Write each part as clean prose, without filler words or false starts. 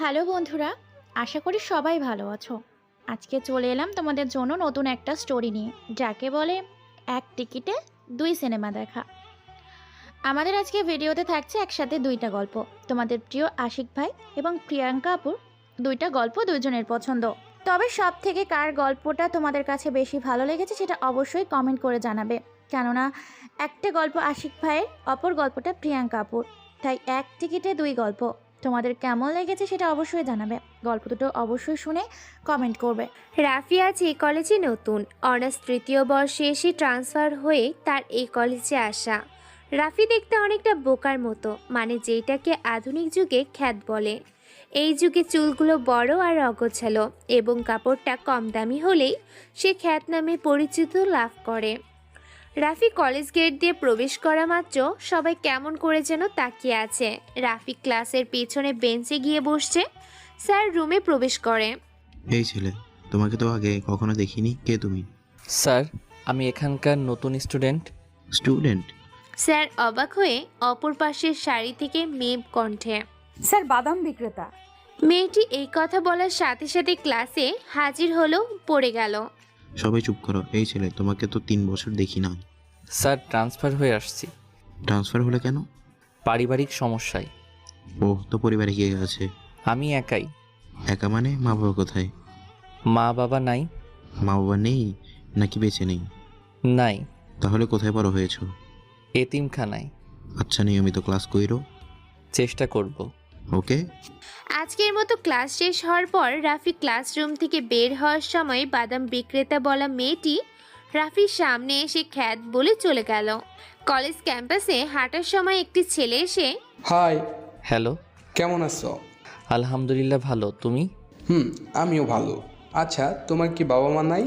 Hello বন্ধুরা, আশা করি সবাই ভালো আছো। আজকে চলে এলাম তোমাদের জন্য নতুন একটা স্টোরি নিয়ে, যাকে বলে এক টিকিটে দুই সিনেমা দেখা। আমাদের আজকে ভিডিওতে থাকছে একসাথে দুইটা গল্প। তোমাদের প্রিয় আশিক ভাই এবং প্রিয়াঙ্কা আপুর দুইটা গল্প দুইজনের পছন্দ। তবে সব থেকে কার গল্পটা তোমাদের কাছে বেশি ভালো লেগেছে সেটা অবশ্যই কমেন্ট করে জানাবে। কেননা একটা গল্প আশিক ভাইয়ের, অপর গল্পটা প্রিয়াঙ্কা আপুর। তাই এক টিকিটে দুই গল্প। তোমাদের কেমন লেগেছে সেটা অবশ্যই জানাবে। গল্প দুটো অবশ্যই শুনে কমেন্ট করবে। রাফি আজ এই কলেজে নতুন অনার্স তৃতীয় বর্ষে এসে ট্রান্সফার হয়ে তার এই কলেজে আসা। রাফি দেখতে অনেকটা বোকার মতো, মানে যেটাকে আধুনিক যুগে খ্যাত বলে। এই যুগে চুলগুলো বড় আর অগোছালো এবং কাপড়টা কম দামি হলেই সে খ্যাত নামে পরিচিত লাভ করে। রাফি কলেজ গেট দিয়ে প্রবেশ করা মাত্র সবাই কেমন করে যেন তাকিয়ে আছে। রাফি ক্লাসের পেছনে বেঞ্চে গিয়ে বসছে। স্যার রুমে প্রবেশ করে। এই ছেলে, তোমাকে তো আগে কখনো দেখিনি। কে তুমি? স্যার, আমি এখানকার নতুন স্টুডেন্ট। স্টুডেন্ট? স্যার অবাক হয়ে অপর পাশের সারি থেকে মেয়ে কণ্ঠে, স্যার বাদাম বিক্রেতা। মেয়েটি এই কথা বলার সাথে সাথে ক্লাসে হাজির হলো, পড়ে গেল। সবাই চুপ করো। এই ছেলে, তোমাকে তো 3 বছর দেখি না। স্যার, ট্রান্সফার হয়ে আসছি ট্রান্সফার হলে কেন? পারিবারিক সমস্যায়। ও, তো পরিবারে কে আছে? আমি একাই। একা মানে? মা বাবা কোথায়? মা বাবা নাই। মা বাবা নেই নাকি বেঁচে নেই? নাই। তাহলে কোথায় বড় হয়েছো? এতিমখানায়। আচ্ছা, নিয়মিত ক্লাস কইরো। চেষ্টা করব। ওকে। আজকের মতো ক্লাস শেষ হওয়ার পর রাফি ক্লাসরুম থেকে বের হওয়ার সময় বাদাম বিক্রেতা বলা মেয়েটি রাফির সামনে এসে খ্যাত বলে চলে গেল। কলেজ ক্যাম্পাসে হাঁটার সময় একটি ছেলে এসে, হাই, হ্যালো। কেমন আছো? আলহামদুলিল্লাহ ভালো, তুমি? আমিও ভালো। আচ্ছা, তোমার কি বাবা মা নাই?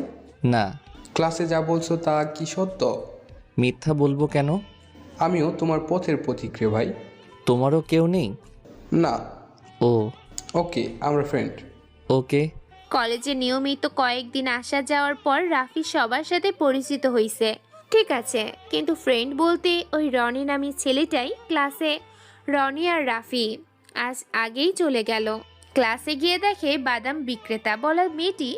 না। ক্লাসে যা বলছো তা কি সত্য? মিথ্যা বলবো কেন? আমিও তোমার পথের প্রতিক্রিয়া ভাই। তোমারও কেউ নেই? না। ও, ওকে, আমরা ফ্রেন্ড। ওকে। কলেজে নিয়মিত কয়েকদিন আসা যাওয়ার পর রাফি সবার সাথে পরিচিত হয়েছে। ঠিক আছে, কিন্তু ফ্রেন্ড বলতে ওই রনি নামী ছেলেটাই। ক্লাসে রনি আর রাফি আজ আগেই চলে গেল। ক্লাসে গিয়ে দেখে বাদাম বিক্রেতা বলা মেয়েটি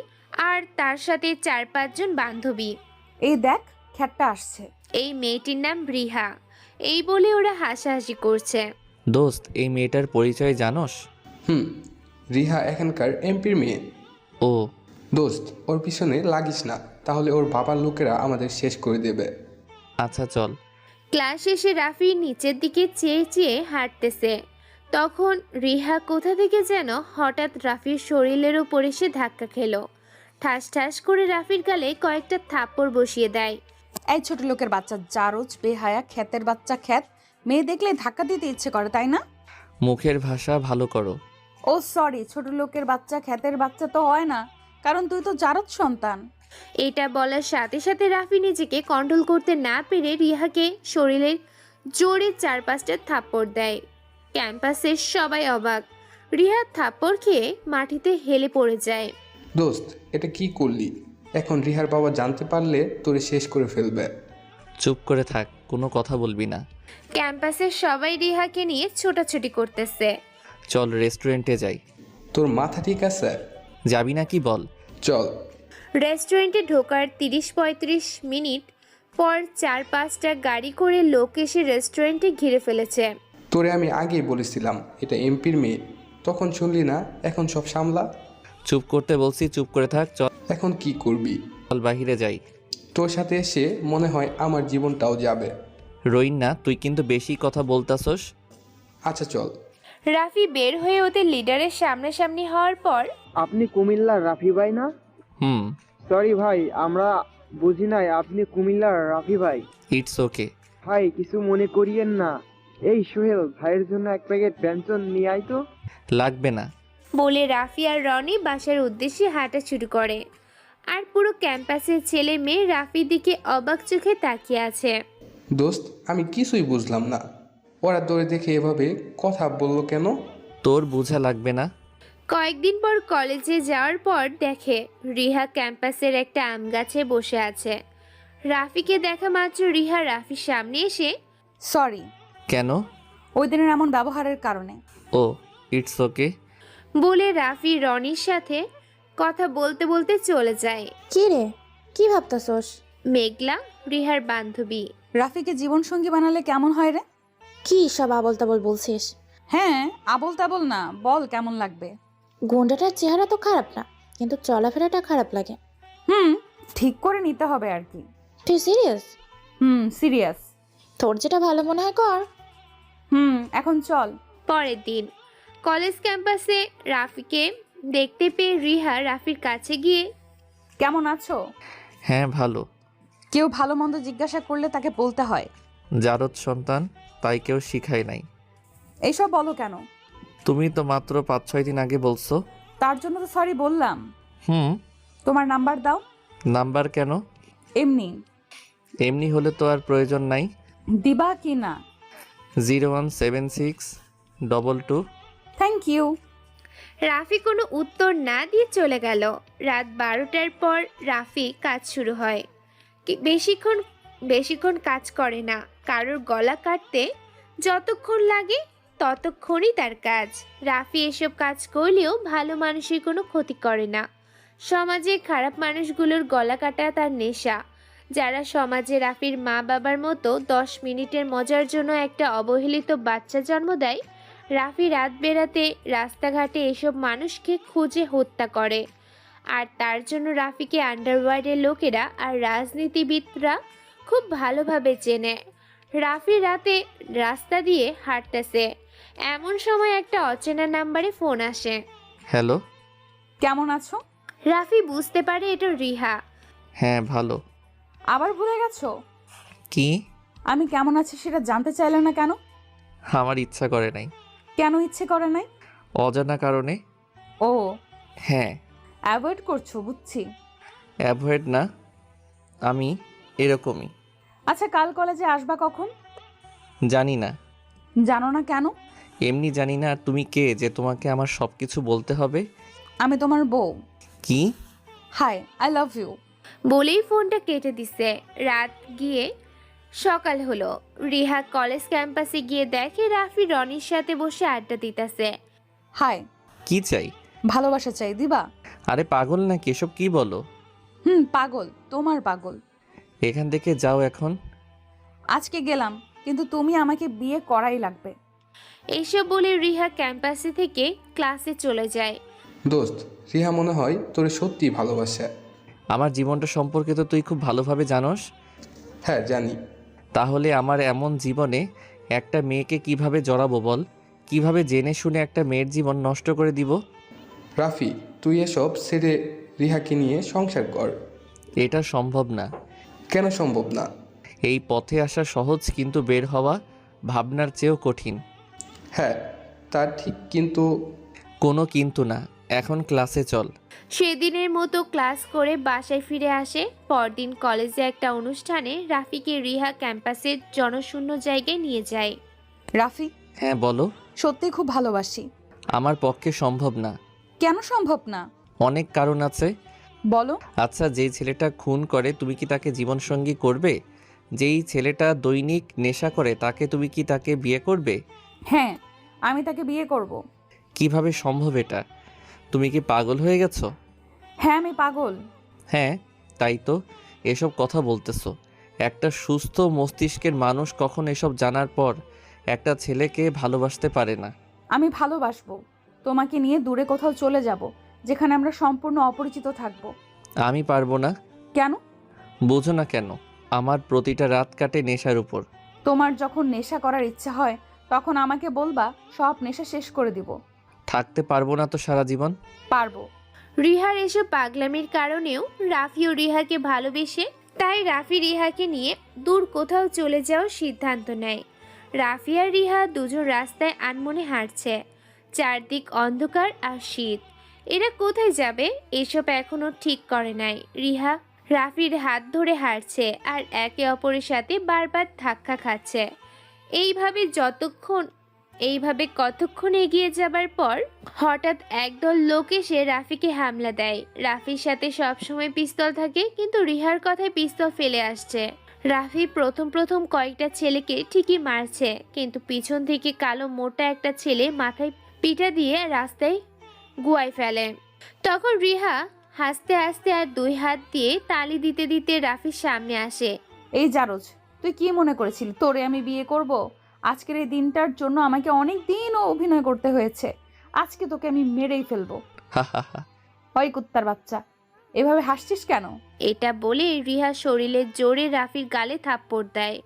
আর তার সাথে 4-5 জন বান্ধবী। এই দেখ, খ্যাটটা আসছে। এই মেয়েটির নাম রিহা। এই বলে ওরা হাসাহাসি করছে। দোস্ত, এই মেয়েটার পরিচয় জানোস? রিহা এখানকার এমপির মেয়ে। ও। দোস্ত, ওর পিছনে লাগিস না, তাহলে ওর বাবার লোকেরা আমাদের শেষ করে দেবে। আচ্ছা চল। ক্লাস শেষে রাফি নিচের দিকে চেয়ে চেয়ে হাঁটতেছে। তখন রিহা কোথা থেকে যেন হঠাৎ রাফির শরীরের উপর এসে ধাক্কা খেলো। ঠাস ঠাস করে রাফির গালে কয়েকটা থাপ্পড় বসিয়ে দেয়। এই ছোট লোকের বাচ্চা, জারজ বেহায়া, খ্যাতের বাচ্চা খ্যাত। মেয়ে দেখলে ধাক্কা দিতে ইচ্ছে করে, তাই না? মুখের ভাষা ভালো করো। ও সরি, ছোট লোকের বাচ্চা খ্যাতের বাচ্চা তো হয় না, কারণ তুই তো জারজ সন্তান। এটা বলার সাথে সাথে রাফি নিজেকে কন্ট্রোল করতে না পেরে রিহাকে শরীরের জোরে 4-5টা থাপ্পড় দেয়। ক্যাম্পাসের সবাই অবাক। রিহা থাপ্পড় খেয়ে মাটিতে হেলে পড়ে যায়। দোস্ত, এটা কি করলি? এখন রিহার বাবা জানতে পারলে তোরে শেষ করে ফেলবে। চুপ করে থাক, কোনো কথা বলবি না। ক্যাম্পাসের সবাই রিহাকে নিয়ে ছোটাছুটি করতেছে। চল রেস্টুরেন্টে যাই। তোর মাথা ঠিক আছে? যাবি নাকি বল? চল। রেস্টুরেন্টে ঢোকার 30-35 মিনিট পর 4-5টা গাড়ি করে লোক এসে রেস্টুরেন্টে ঘিরে ফেলেছে। তোরে আমি আগেই বলেছিলাম এটা এমপির মেয়ে, তখন শুনলি না? এখন সব সামলা। চুপ করতে বলছি, চুপ করে থাক। চল এখন কি করবি? চল বাহিরে যাই। তোর সাথে এসে মনে হয় আমার জীবনটাও যাবে। রইন না, তুই কিন্তু বেশি কথা বলতাছস। আচ্ছা চল। রাফি বের হয়ে ওদের লিডারের সামনাসামনি হওয়ার পর, আপনি কুমিল্লার রাফি ভাই না? হুম। সরি ভাই, আমরা বুঝি নাই আপনি কুমিল্লার রাফি ভাই। It's okay. ভাই কিছু মনে করিয়েন না। এই সোহেল ভাইয়ের জন্য এক প্যাকেট ব্যঞ্জন নিয়ে আয় তো। লাগবে না। বলে রাফি আর রনি বাসার উদ্দেশ্যে হাঁটা শুরু করে। আর পুরো ক্যাম্পাসের ছেলে মেয়ে রাফির দিকে অবাক চোখে তাকিয়ে আছে। দোস্ত, আমি কিছুই বুঝলাম না, ওরা দৌড়ে দেখে এভাবে কথা বললো কেন? তোর বোঝা লাগবে না। কয়েকদিন পর কলেজে যাওয়ার পর দেখে রিহা ক্যাম্পাসের একটা আম গাছে বসে আছে। রাফিকে দেখা মাত্র রিহা রাফির সামনে এসে, সরি কেন? ওই দিনের এমন ব্যবহারের কারণে। ও, ইটস ওকে। বলে রাফি রনির সাথে কথা বলতে বলতে চলে যায়। কি রে, কি ভাবতাছোস? মেঘলা রিহার বান্ধবী। রাফিকে জীবনসঙ্গী বানালে কেমন হয় রে? কি সব আবল তাবল বলছিস? হ্যাঁ, আবল তাবল না, বল কেমন লাগবে। গুন্ডাটার চেহারা তো খারাপ না, কিন্তু চলাফেরাটা খারাপ লাগে। ঠিক করে নিতে হবে আর কি। তুই সিরিয়াস? সিরিয়াস। তোর যেটা ভালো মনে হয় কর। এখন চল। পরের দিন কলেজ ক্যাম্পাসে রাফিকে দেখতে পেয়ে রিহা রাফির কাছে গিয়ে, কেমন আছো? হ্যাঁ ভালো। কেউ ভালো মন্দ জিজ্ঞাসা করলে তাকে বলতে হয়। জারদ সন্তান, তাই কেউ শিখায় নাই। এইসব বলো কেন? তুমি তো মাত্র 5-6 দিন আগে বলছো। তার জন্য তো সরি বললাম। হুম। তোমার নাম্বার দাও। নাম্বার কেন? এমনি। এমনি হলে তো আর প্রয়োজন নাই। দিবা কি না? 0176222। Thank you. রাফি কোনো উত্তর না দিয়ে চলে গেল। রাত 12টার পর রাফি কাজ শুরু হয়। বেশিক্ষণ কাজ করে না। কারোর গলা কাটতে যতক্ষণ লাগে ততক্ষণই তার কাজ। রাফি এসব কাজ করলেও ভালো মানুষের কোনো ক্ষতি করে না। সমাজে খারাপ মানুষগুলোর গলা কাটা তার নেশা। যারা সমাজে রাফির মা বাবার মতো 10 মিনিটের মজার জন্য একটা অবহেলিত বাচ্চা জন্ম দেয়, রাফি রাত বেরাতে রাস্তাঘাটে এসব মানুষকে খুঁজে হত্যা করে। আর তার জন্য রাফিকে আন্ডারওয়ার্ল্ডের লোকেরা আর রাজনীতিবিদরা খুব ভালোভাবে চেনে। রাফি রাতে রাস্তা দিয়ে হাঁটতেছে, এমন সময় একটা অচেনা নাম্বারে ফোন আসে। হ্যালো। কেমন আছো? রাফি বুঝতে পারে এটা রিহা। হ্যাঁ ভালো। আবার ভুলে গেছো? কি? আমি কেমন আছি সেটা জানতে চাইলে না কেন? আমার ইচ্ছা করে নাই। কেন ইচ্ছে করে নাই? অজানা কারণে। ও, হ্যাঁ। অ্যাভয়েড করছো বুঝছি। অ্যাভয়েড না, আমি এরকমই। আচ্ছা, কাল কলেজে আসবা কখন? জানি না। জানো না কেন? এমনি জানি না। আর তুমি কে যে তোমাকে আমার সব কিছু বলতে হবে? আমি তোমার বউ। কি? Hi, I love you. বলেই ফোনটা কেটে দিছে। রাত গিয়ে সকাল হলো। রিহা কলেজ ক্যাম্পাসে গিয়ে দেখে রাফি রনির সাথে বসে আড্ডা দিতেছে। হাই। কি চাই? ভালোবাসা চাই, দিবা? আরে পাগল নাকি? এসব কি বলো? পাগল, তোমার পাগল। এখান থেকে যাও এখন। আজকে গেলাম, কিন্তু তুমি আমাকে বিয়ে করাই লাগবে। এইসব বলে রিহা ক্যাম্পাসে থেকে ক্লাসে চলে যায়। দোস্ত, রিহা মনে হয় তোরে সত্যি ভালোবাসে। আমার জীবনটা সম্পর্কে তো তুই খুব ভালোভাবে জানোস। হ্যাঁ জানি। তাহলে আমার এমন জীবনে একটা মেয়েকে কিভাবে জড়াবো বল? কিভাবে জেনে শুনে একটা মেয়ের জীবন নষ্ট করে দিব? রাফি, তুই এসব ছেড়ে রিহাকে নিয়ে সংসার কর। এটা সম্ভব না। কেন সম্ভব না? এই পথে আসা সহজ, কিন্তু বের হওয়া ভাবনার চেয়েও কঠিন। হ্যাঁ তা ঠিক, কিন্তু কোনো কিন্তু না, এখন ক্লাসে চল। সেদিনের মতো ক্লাস করে বাসায় ফিরে আসে। পরদিন কলেজে একটা অনুষ্ঠানে রাফিকে রিহা ক্যাম্পাসের জনশূন্য জায়গায় নিয়ে যায়। রাফি, হ্যাঁ বলো। সত্যি খুব ভালোবাসি। আমার পক্ষে সম্ভব না। কেন সম্ভব না? অনেক কারণ আছে। বলো। আচ্ছা, যেই ছেলেটা খুন করে তুমি কি তাকে জীবনসঙ্গী করবে? যেই ছেলেটা দৈনিক নেশা করে তুমি কি তাকে বিয়ে করবে? হ্যাঁ, আমি তাকে বিয়ে করব। কিভাবে সম্ভব এটা? তুমি কি পাগল হয়ে গেছো? হ্যাঁ, আমি পাগল। হ্যাঁ তাই তো এসব কথা বলতেছো। একটা সুস্থ মস্তিষ্কের মানুষ কখন এসব জানার পর একটা ছেলেকে ভালোবাসতে পারে না? আমি ভালোবাসবো। তোমাকে নিয়ে দূরে কোথাও চলে যাব, যেখানে আমরা সম্পূর্ণ অপরিচিত থাকব। আমি পারবো না। কেন? বোঝো না কেন? আমার প্রতিটা রাত কাটে নেশার উপর। তোমার যখন নেশা করার ইচ্ছা হয় তখন আমাকে বলবা, সব নেশা শেষ করে দিব। থাকতে পারবো না তো সারা জীবন? পারবো। রিহার এসব পাগলামির কারণেও রাফি ও রিহাকে ভালোবেসে, তাই রাফি রিহাকে নিয়ে দূর কোথাও চলে যাওয়ার সিদ্ধান্ত নেয়। রাফি আর রিহা দুজন রাস্তায় আনমনে হাঁটছে। চারদিক অন্ধকার আর শীত। এরা কোথায় যাবে এসব এখনো ঠিক করে নাই। রিহা রাফির হাত ধরে হাঁটছে আর একে অপরের সাথে বারবার ধাক্কা খাচ্ছে। এইভাবে কতক্ষণ এগিয়ে যাবার পর হঠাৎ একদল লোক এসে রাফিকে হামলা দেয়। রাফির সাথে সবসময় পিস্তল থাকে, কিন্তু রিহার কথায় পিস্তল ফেলে আসছে। রাফি প্রথম কয়েকটা ছেলেকে ঠিকই মারছে, কিন্তু পিছন থেকে কালো মোটা একটা ছেলে মাথায় পিটা দিয়ে রাস্তায় গুয়ায় ফেলে। তখন রিহা হাসতে হাসতে আর 2 হাত দিয়ে তালি দিতে দিতে রাফির সামনে আসে। এই জারজ, তুই কি মনে করেছিলি তোরে আমি বিয়ে করব? আজকের এই দিনটার জন্য আমাকে অনেক দিনও অভিনয় করতে হয়েছে। আজকে তোকে আমি মেরেই ফেলবো। হা হা হা। হয় কুত্তার বাচ্চা, এভাবে হাসছিস কেন? এটা বলে রিহা শরীরে জোরে রাফির গালে থাপ্পড় দেয়।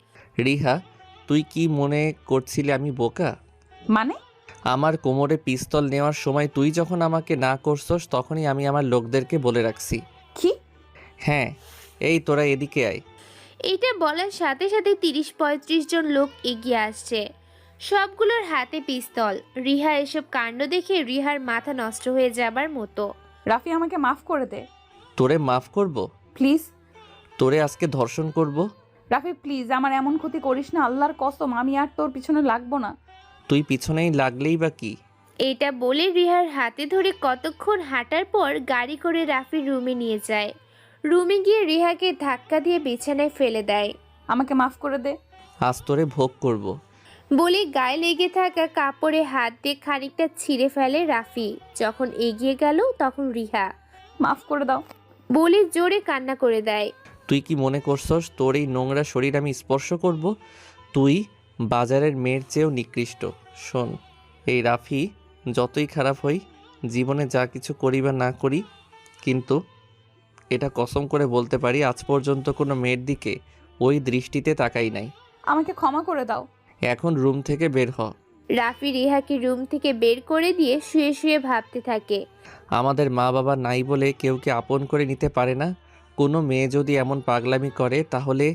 রিহা, তুই কি মনে করছিলি আমি বোকা? মানে? আমার কোমরে পিস্তল নেওয়ার সময় তুই যখন আমাকে না করছস তখনই আমি আমার লোকদেরকে বলে রাখছি। কি? হ্যাঁ, এই তোরা এদিকে আয়। এটা বলার সাথে সাথে 30-35 জন লোক এগিয়ে আসছে, সবগুলোর হাতে পিস্তল। রিহা এসব কাণ্ড দেখে রিহার মাথা নষ্ট হয়ে যাবার মতো। রাফি, আমাকে মাফ করে দে তোরে মাফ করব? প্লিজ। তোরে আজকে ধর্ষণ করব। রাফি প্লিজ, আমার এমন ক্ষতি করিস না, আল্লাহর কসম আমি আর তোর পিছনে লাগবো না। তুই পিছনেই লাগলেই বা কি? এটা বলে রিহার হাতে ধরে কতক্ষণ হাঁটার পর গাড়ি করে রাফির রুমে নিয়ে যায়। রুমে গিয়ে রিহাকে ধাক্কা দিয়ে বিছানায় ফেলে দেয়। আমাকে মাফ করে দে। আজ তোরে ভোগ করব। বলে গায়ে লেগে থাকা কাপড়ে হাত দিয়ে খানিকটা ছিঁড়ে ফেলে রাফি। যখন এগিয়ে গেল তখন রিহা মাফ করে দাও। বলে জোরে কান্না করে দেয়। তুই কি মনে করছস তোর এই নোংরা শরীর আমি স্পর্শ করব? তুই বাজারের মেয়ের চেয়েও নিকৃষ্ট। শোন, এই রাফি যতই খারাপ হই, জীবনে যা কিছু করি বা না করি, কিন্তু এটা কসম করে বলতে পারি আজ পর্যন্ত কোনো মেয়ের দিকে ওই দৃষ্টিতে তাকাই নাই। আমাকে ক্ষমা করে দাও। এখন রুম থেকে বের হ। রাফি রিহাকে রুম থেকে বের করে দিয়ে শুয়ে শুয়ে ভাবতে থাকে। আমাদের মা বাবা নাই বলে কেউ কে আপন করে নিতে পারে না। কোনো মেয়ে যদি এমন পাগলামি করে তাহলে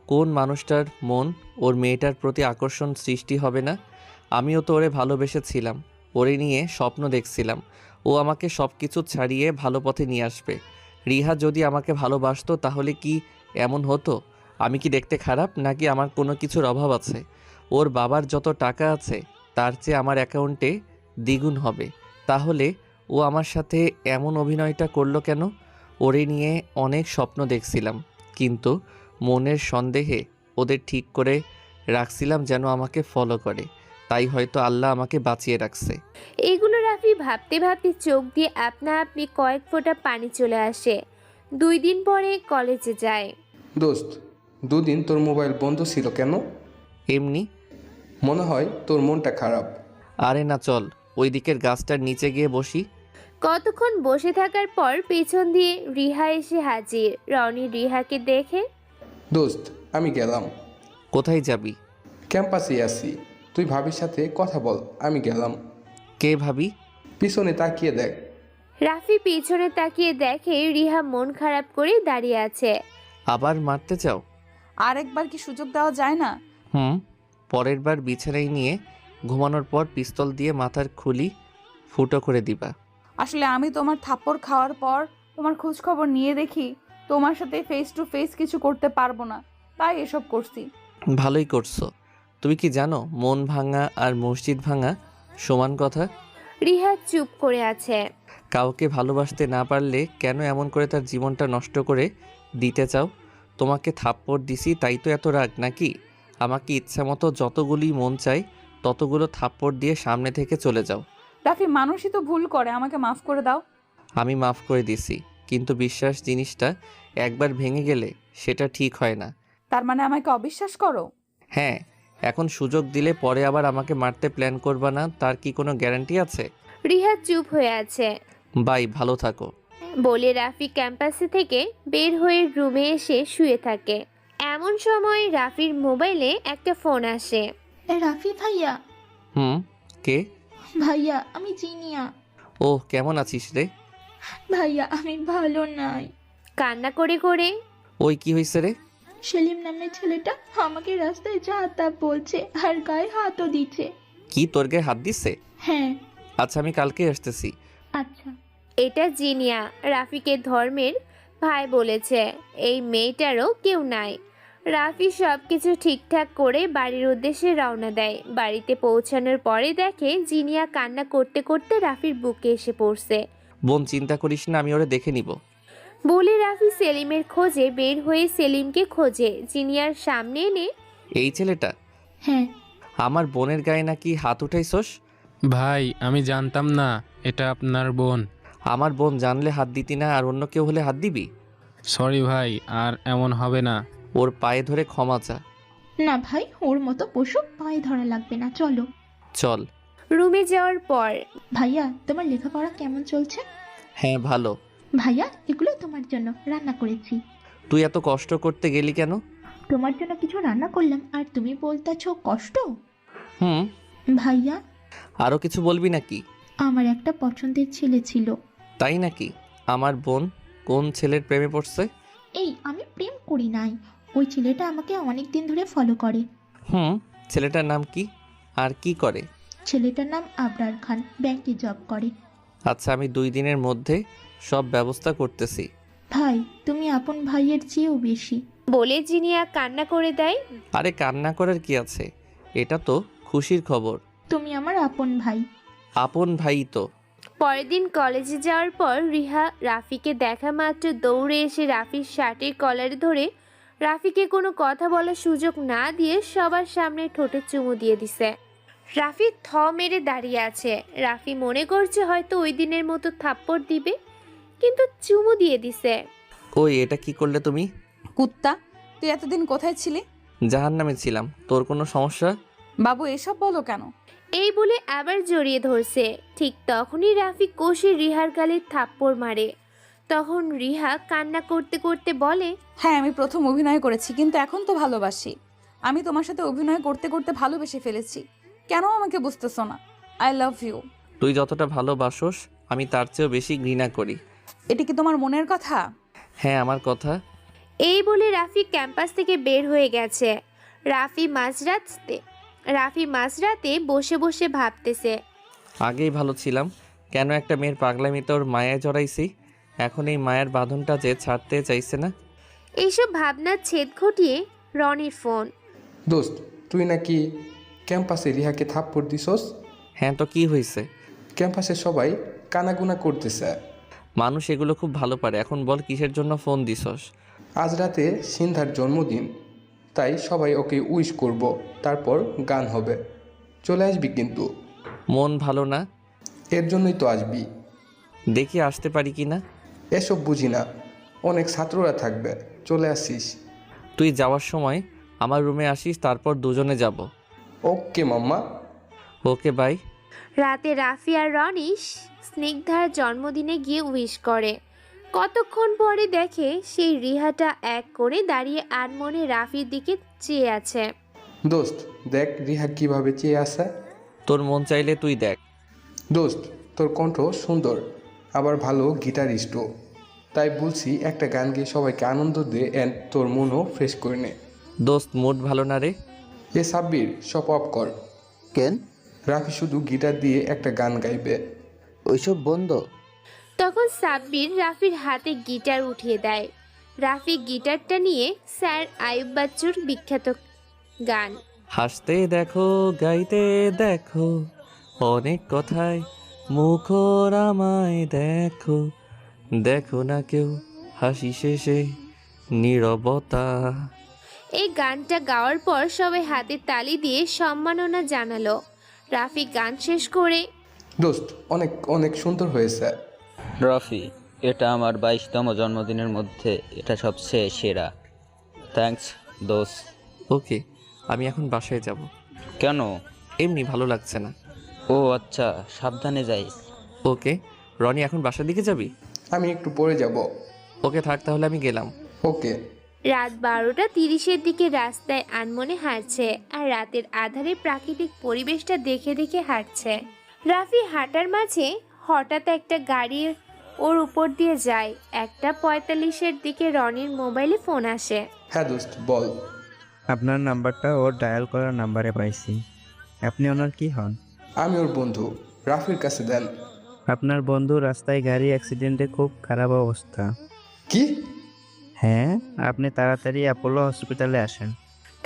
কোন মানুষটার মন ওর মেয়েটার প্রতি আকর্ষণ সৃষ্টি হবে না? আমিও তো ওরে ভালোবেসেছিলাম, ওরে নিয়ে স্বপ্ন দেখছিলাম ও আমাকে সব কিছু ছাড়িয়ে ভালো পথে নিয়ে আসবে। রিহা যদি আমাকে ভালোবাসতো তাহলে কি এমন হতো? আমি কি দেখতে খারাপ, নাকি আমার কোনো কিছুর অভাব আছে? ওর বাবার যত টাকা আছে তার চেয়ে আমার অ্যাকাউন্টে দ্বিগুণ হবে। তাহলে ও আমার সাথে এমন অভিনয়টা করলো কেন? ওরে নিয়ে অনেক স্বপ্ন দেখছিলাম, কিন্তু মনের সন্দেহে ওদের ঠিক করে রাখছিলাম যেন আমাকে ফলো করে। তাই হয়তো আল্লাহ আমাকে বাঁচিয়ে রাখছে। এগুলো রাফি ভাবতে ভাবতে চোখ দিয়ে আপনা আপনি কয়েক ফোঁটা পানি চলে আসে। 2 দিন পরে কলেজে যায়। দোস্ত, 2 দিন তোর মোবাইল বন্ধ ছিল কেন? এমনি। মনে হয় তোর মনটা খারাপ। আরে না, চল ওই দিকের গাছটার নিচে গিয়ে বসি। কতক্ষণ বসে থাকার পর পেছন দিয়ে রিহা এসে হাজির। রনি রিহাকে দেখে, দোস্ত, আমি গেলাম। কোথায় যাবি? ক্যাম্পাসে আছি, তুই ভাবির সাথে কথা বল, আমি গেলাম। কে ভাবি? পিছনে তাকিয়ে দেখ। রাফি পিছনে তাকিয়ে দেখে রিহা মন খারাপ করে দাঁড়িয়ে আছে। আবার মারতে চাও? আরেকবার কি সুযোগ দেওয়া যায় না? পরের বার বিছানায় নিয়ে ঘুমানোর পর পিস্তল দিয়ে মাথার খুলি ফুটো করে দিবা। আসলে আমি তোমার থাপ্পড় খাওয়ার পর তোমার খোঁজ খবর নিয়ে দেখি তোমার সাথে ফেস টু ফেস কিছু করতে পারবো না, তাই এসব করছি। ভালোই করছো। তুমি কি জানো মন ভাঙা আর মসজিদ ভাঙা সমান কথা? রিহা চুপ করে আছে। কাউকে ভালোবাসতে না পারলে কেন এমন করে তার জীবনটা নষ্ট করে দিতে চাও? তোমাকে থাপ্পড় দিছি তাই তো এত রাগ নাকি? আমাকে ইচ্ছা মতো যতগুলি মন চাই ততগুলো থাপ্পড় দিয়ে সামনে থেকে চলে যাও। রাফি, মানুষই তো ভুল করে, আমাকে মাফ করে দাও। আমি মাফ করে দিছি, কিন্তু বিশ্বাস জিনিসটা একবার ভেঙে গেলে সেটা ঠিক হয় না। তার মানে আমাকে অবিশ্বাস করো? হ্যাঁ, এখন সুযোগ দিলে পরে আবার আমাকে মারতে প্ল্যান করবা না, তার কি কোনো গ্যারান্টি আছে? রিহা চুপ হয়ে আছে। বাই, ভালো থাকো। বলে রাফি ক্যাম্পাসে থেকে বের হয়ে রুমে এসে শুয়ে থাকে। এমন সময় রাফির মোবাইলে একটা ফোন আসে। রাফি ভাইয়া। কে? ভাইয়া, আমি জিনিয়া। ও, কেমন আছিস রে? ভাইয়া, আমি ভালো নাই। কান্না করে করে, ওই কি হয়েছে রে? সেলিম নামের ছেলেটা আমাকে রাস্তায় যা তা বলছে আর গায়ে হাতও দিচ্ছে। কি, তোর গায়ে হাত দিচ্ছে? হ্যাঁ। আচ্ছা, আমি কালকে আসতেছি। আচ্ছা। এটা জিনিয়া, রাফিকে ধর্মের ভাই বলেছে। এই মেয়েটারও কেউ নাই। রাফি সব কিছু ঠিকঠাক করে বাড়ির উদ্দেশ্যে রওনা দেয়। বাড়িতে পৌঁছানোর পরে দেখে জিনিয়া কান্না করতে করতে রাফির বুকে এসে পড়ছে। বোন, চিন্তা করিস না, আমি ওরে দেখে নিব। বলে রাফি সেলিমের খোঁজে বের হয়ে সেলিমকে খোঁজে জিনিয়ার সামনে এনে। এই ছেলেটা? হ্যাঁ। আমার বোনের গায়ে নাকি হাত উঠাইছস? ভাই, আমি জানতাম না এটা আপনার বোন। আমার বোন জানলে হাত দিতি না, আর অন্য কেউ হলে হাত দিবি? সরি ভাই, আর এমন হবে না। ওর পায়ে ধরে ক্ষমা চা। না ভাই, ওর মতো পশু পায়ে ধরা লাগবে না, চলো। চল। রুমে যাওয়ার পর ভাইয়া, তোমার লেখাপড়া কেমন চলছে? হ্যাঁ ভালো। ভাইয়া, এগুলো তোমার জন্য রান্না করেছি। তুই এত কষ্ট করতে গেলি কেন? তোমার জন্য কিছু রান্না করলাম আর তুমি বলতেছো কষ্ট। হুম। ভাইয়া, আরও কিছু বলবি নাকি? আমার একটা পছন্দের ছেলে ছিল। তাই নাকি? আমার বোন কোন ছেলের প্রেমে পড়ছে? এই, আমি প্রেম করি নাই, ওই ছেলেটা আমাকে অনেক দিন ধরে ফলো করে। হুম। ছেলেটার নাম কি আর কি করে? ছেলেটার নাম আবরার খান, ব্যাংকে জব করে। আচ্ছা, আমি 2 দিনের মধ্যে সব ব্যবস্থা করতেছি। ভাই, তুমি আপন ভাইয়ের চেয়েও বেশি। বলে জিনিয়া কান্না করে দেয়। আরে কান্না করার কি আছে, এটা তো খুশির খবর। তুমি আমার আপন ভাই। আপন ভাই তো। পরের দিন কলেজে যাওয়ার পর রিহা রাফিকে দেখা মাত্র দৌড়ে এসে রাফির শার্টের কলারে ধরে রাফিকে কোনো কথা বলার সুযোগ না দিয়ে সবার সামনে ঠোঁটে চুমু দিয়ে দিছে। রাফি থ মেরে দাঁড়িয়ে আছে। রাফি মনে করছে হয়তো ওই দিনের মতো থাপ্পড় দিবে, কিন্তু চুমু দিয়ে দিছে। ওই, এটা কি করলে তুমি? কুত্তা, তুই এতদিন কোথায় ছিলি? জাহান্নামে ছিলাম। তোর কোনো সমস্যা? বাবু, এসব বলো কেন? এই বলে আবার জড়িয়ে ধরছে। ঠিক তখনই রাফি কষে রিহার গালে থাপ্পড় মারে। তখন রিহা কান্না করতে করতে বলে, হ্যাঁ, আমি প্রথম অভিনয় করেছি, কিন্তু এখন তো ভালোবাসি। আমি তোমার সাথে অভিনয় করতে করতে ভালোবেসে ফেলেছি। কেন আমাকে বুঝতেছো না? I love you. তুই যতটা ভালোবাসোস আমি তার চেয়েও বেশি ঘৃণা করি। এটা কি তোমার মনের কথা? হ্যাঁ, আমার কথা। এই বলে রাফি ক্যাম্পাস থেকে বের হয়ে গেছে। রাফি মাঝরাতে বসে বসে ভাবতেছে, আগেই ভালো ছিলাম, কেন একটা মেয়ের পাগলামিতে ওর মায়ায় জড়াইছি। এখন এই মায়ের বাঁধনটা যে ছাড়তে চাইছে না। এইসব ভাবনার ছেদ ঘটিয়ে রনির ফোন। দোস্ত, তুই নাকি ক্যাম্পাসে রিহাকে থাপ্পড় দিছস? হ্যাঁ, তো কি হয়েছে? ক্যাম্পাসে সবাই কানাগুনা করতেছে। মানুষ এগুলো খুব ভালো পারে। এখন বল, কিসের জন্য ফোন দিছস? আজ রাতে সিন্ধার জন্মদিন, তাই সবাই ওকে উইশ করব, তারপর গান হবে। চলে আসবি কিন্তু। মন ভালো না। এর জন্যই তো আসবি। দেখি আসতে পারি কি না। এসব বুঝি না, অনেক ছাত্ররা থাকবে, চলে আসিস। তুই যাওয়ার সময় আমার রুমে আসিস, তারপর দুজনে যাব। ওকে মাম্মা। ওকে, বাই। রাতে রাফি আর রনি স্নিগ্ধার জন্মদিনে গিয়ে উইশ করে। কতক্ষণ পরে দেখে সেই রিহাটা এক করে দাঁড়িয়ে আনমনে রাফির দিকে চেয়ে আছে। দোস্ত, দেখ রিহা কিভাবে চেয়ে আসে। তোর মন চাইলে তুই দেখ। দোস্ত, তোর কণ্ঠ সুন্দর, আবার ভালো গিটারিস্টও। তাই বলছি একটা গান গিয়ে সবাইকে আনন্দ দে, অ্যান্ড তোর মনও ফ্রেশ করে নে। দোস্ত, মুড ভালো না রে। এ সাব্বির, সব অফ কর। কেন? রাফি শুধু গিটার দিয়ে একটা গান গাইবে। ওইসব বন্ধ। তখন সাব্বির রাফির হাতে গিটার উঠিয়ে দেয়। রাফি গিটারটা নিয়ে স্যার আয়ুব বাচ্চুর বিখ্যাত গান হাসতে দেখো, গাইতে দেখো, অনেক কথায় মুখর আমায় দেখো, দেখো না কেউ হাসি শেষে নীরবতা। এই গানটা গাওয়ার পর সবাই হাতে তালি দিয়ে সম্মাননা জানালো। রাফি গান শেষ করে, দোস্ত, অনেক অনেক সুন্দর হয়েছে। রফি, এটা আমার 22তম জন্মদিনের মধ্যে এটা সবচেয়ে সেরা। থ্যাঙ্কস দোস্ত। ওকে, আমি এখন বাসায় যাব। কেন? এমনি ভালো লাগছে না। ও আচ্ছা, সাবধানে যাইস। ওকে। রনি, এখন বাসার দিকে যাবি? আমি একটু পরে যাব। ওকে, থাক তাহলে, আমি গেলাম। ওকে। রাত 12:30-এর দিকে রাস্তায় আনমনে হাঁটছে আর রাতের আধারে প্রাকৃতিক পরিবেশটা দেখে দেখে হাঁটছে। রাফি হাঁটার মাঝে হঠাৎ একটা গাড়ি ওর উপর দিয়ে যায়। 1:45-এর দিকে রনির মোবাইলে ফোন আসে। হ্যাঁ দোস্ত, বল। আপনার নাম্বারটা ওর ডায়াল করার নাম্বারে পাইছি। আপনি ওনার কি হন? আমি ওর বন্ধু। রাফির কাছে দেন। আপনার বন্ধু রাস্তায় গাড়ি অ্যাক্সিডেন্টে খুব খারাপ অবস্থা। কি? হ্যাঁ, আপনি তাড়াতাড়ি অ্যাপোলো হসপিটালে আসেন।